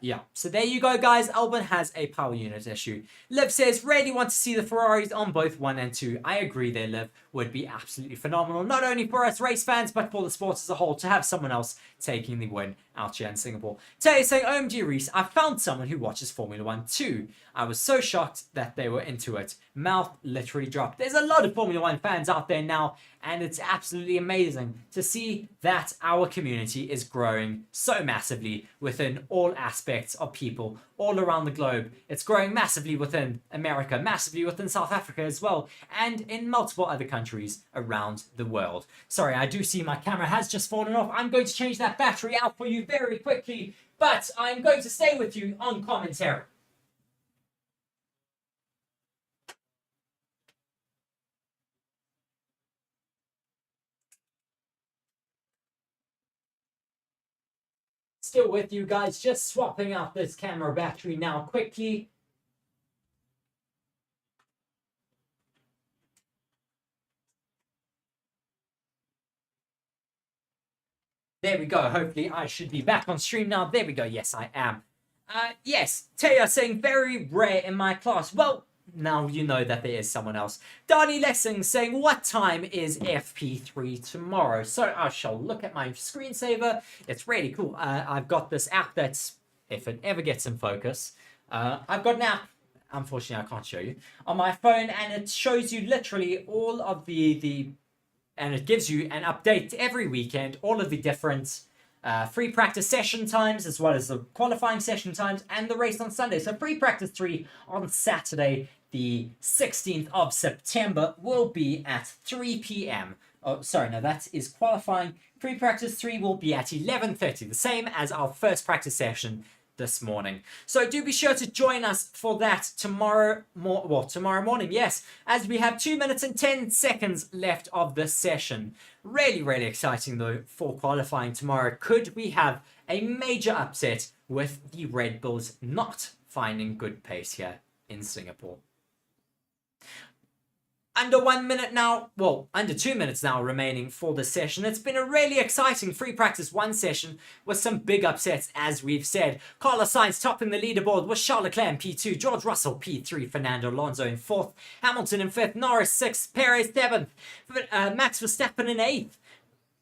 Yeah, so there you go, guys. Albon has a power unit issue. Liv says, really want to see the Ferraris on both 1 and 2. I agree there, Liv. Would be absolutely phenomenal. Not only for us race fans, but for the sport as a whole, to have someone else taking the win out here in Singapore. Tay is saying, OMG Reese, I found someone who watches Formula 1 too. I was so shocked that they were into it. Mouth literally dropped. There's a lot of Formula 1 fans out there now, and it's absolutely amazing to see that our community is growing so massively within all aspects of people all around the globe. It's growing massively within America, massively within South Africa as well, and in multiple other countries around the world. Sorry, I do see my camera has just fallen off. I'm going to change that battery out for you very quickly, but I'm going to stay with you on commentary. Still with you guys, just swapping out this camera battery now quickly. There we go. Hopefully I should be back on stream now. There we go. Yes, I am. Yes, Taya saying very rare in my class. Well, now you know that there is someone else. Darnie Lessing saying, what time is FP3 tomorrow? So I shall look at my screensaver. It's really cool. I've got this app that's, if it ever gets in focus, I've got an app, unfortunately I can't show you, on my phone, and it shows you literally all of the and it gives you an update every weekend, all of the different free practice session times, as well as the qualifying session times, and the race on Sunday. So free practice 3 on Saturday, the 16th of September, will be at 3 p.m. Oh, sorry, no, that is qualifying. Free practice 3 will be at 11:30, the same as our first practice session, this morning. So do be sure to join us for that tomorrow morning, yes, as we have 2 minutes and 10 seconds left of this session. Really, really exciting though for qualifying tomorrow. Could we have a major upset with the Red Bulls not finding good pace here in Singapore? Under 1 minute now, well, under 2 minutes now remaining for the session. It's been a really exciting free practice 1 session with some big upsets, as we've said. Carlos Sainz topping the leaderboard with Charles Leclerc in P2, George Russell P3, Fernando Alonso in 4th, Hamilton in 5th, Norris 6th, Perez 7th, Max Verstappen in 8th,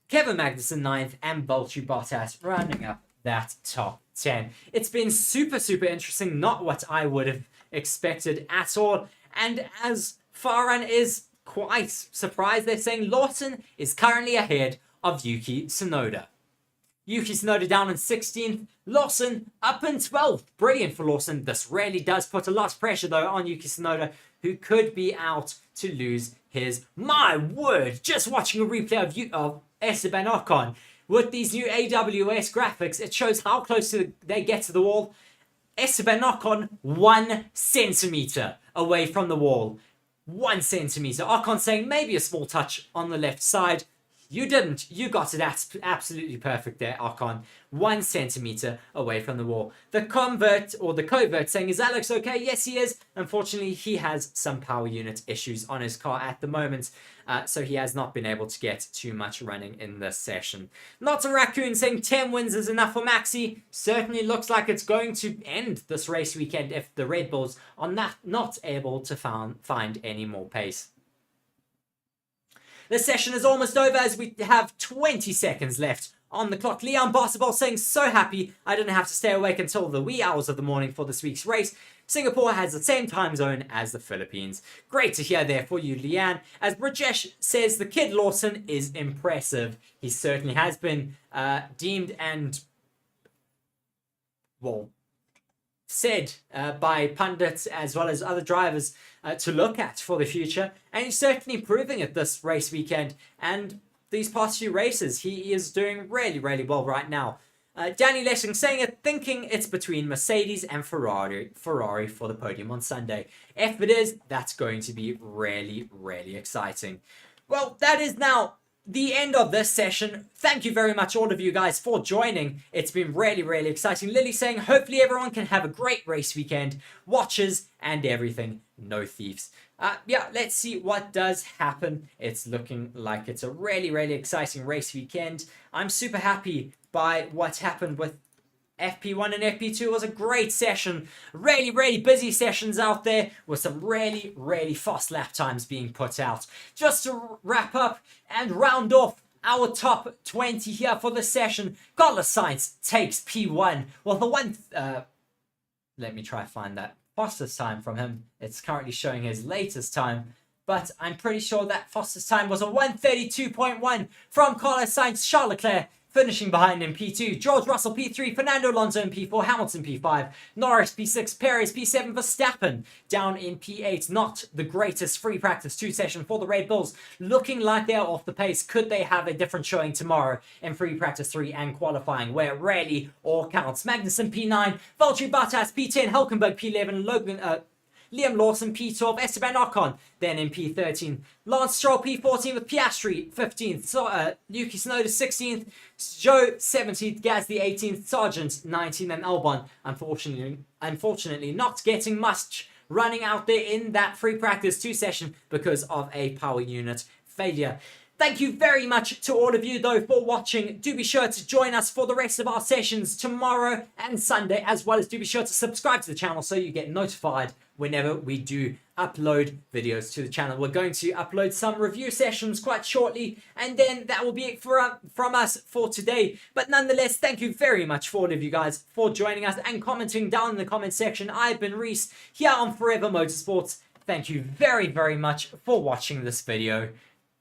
Kevin Magnussen 9th, and Valtteri Bottas rounding up that top 10. It's been super, super interesting, not what I would have expected at all, and as Farhan is quite surprised, they're saying Lawson is currently ahead of Yuki Tsunoda. Yuki Tsunoda down in 16th, Lawson up in 12th. Brilliant for Lawson. This really does put a lot of pressure though on Yuki Tsunoda, who could be out to lose his, my word, just watching a replay of Esteban Ocon. With these new AWS graphics, it shows how close they get to the wall. Esteban Ocon 1 centimeter away from the wall. 1 centimeter. Ocon saying maybe a small touch on the left side. You didn't. You got it absolutely perfect there, Ocon. 1 centimeter away from the wall. The covert saying, is Alex okay? Yes, he is. Unfortunately, he has some power unit issues on his car at the moment. So he has not been able to get too much running in this session. Not a Raccoon saying 10 wins is enough for Maxi. Certainly looks like it's going to end this race weekend if the Red Bulls are not able to find any more pace. The session is almost over as we have 20 seconds left on the clock. Leon Basketball saying, so happy I didn't have to stay awake until the wee hours of the morning for this week's race. Singapore has the same time zone as the Philippines. Great to hear there for you, Leanne. As Brajesh says, the kid Lawson is impressive. He certainly has been deemed and, well, said by pundits as well as other drivers to look at for the future, and he's certainly proving it this race weekend and these past few races. He is doing really, really well right now. Danny Lessing saying it, thinking it's between Mercedes and Ferrari for the podium on Sunday. If it is, that's going to be really, really exciting. Well, that is now the end of this session. Thank you very much, all of you guys, for joining. It's been really, really exciting. Lily saying, hopefully everyone can have a great race weekend. Watches and everything. No thieves. Yeah, let's see what does happen. It's looking like it's a really, really exciting race weekend. I'm super happy by what's happened with FP1 and FP2. It was a great session. Really, really busy sessions out there with some really, really fast lap times being put out. Just to wrap up and round off our top 20 here for the session, Carlos Sainz takes P1. Well, the one... let me try to find that fastest time from him. It's currently showing his latest time, but I'm pretty sure that fastest time was a 1:32.1 from Carlos Sainz. Charles Leclerc finishing behind in P2, George Russell P3, Fernando Alonso in P4, Hamilton P5, Norris P6, Perez P7, Verstappen down in P8. Not the greatest free practice 2 session for the Red Bulls. Looking like they're off the pace. Could they have a different showing tomorrow in free practice 3 and qualifying, where it really all counts? Magnussen P9, Valtteri Bottas P10, Hülkenberg P11, Liam Lawson P12, Esteban Ocon then in P13, Lance Stroll P14 with Piastri 15th, Yuki Tsunoda 16th, Joe 17th, Gasly 18th, Sargent 19th, and Albon unfortunately not getting much running out there in that free practice 2 session because of a power unit failure. Thank you very much to all of you, though, for watching. Do be sure to join us for the rest of our sessions tomorrow and Sunday, as well as do be sure to subscribe to the channel so you get notified whenever we do upload videos to the channel. We're going to upload some review sessions quite shortly, and then that will be it from us for today. But nonetheless, thank you very much for all of you guys for joining us and commenting down in the comment section. I've been Reese here on Forever Motorsports. Thank you very, very much for watching this video.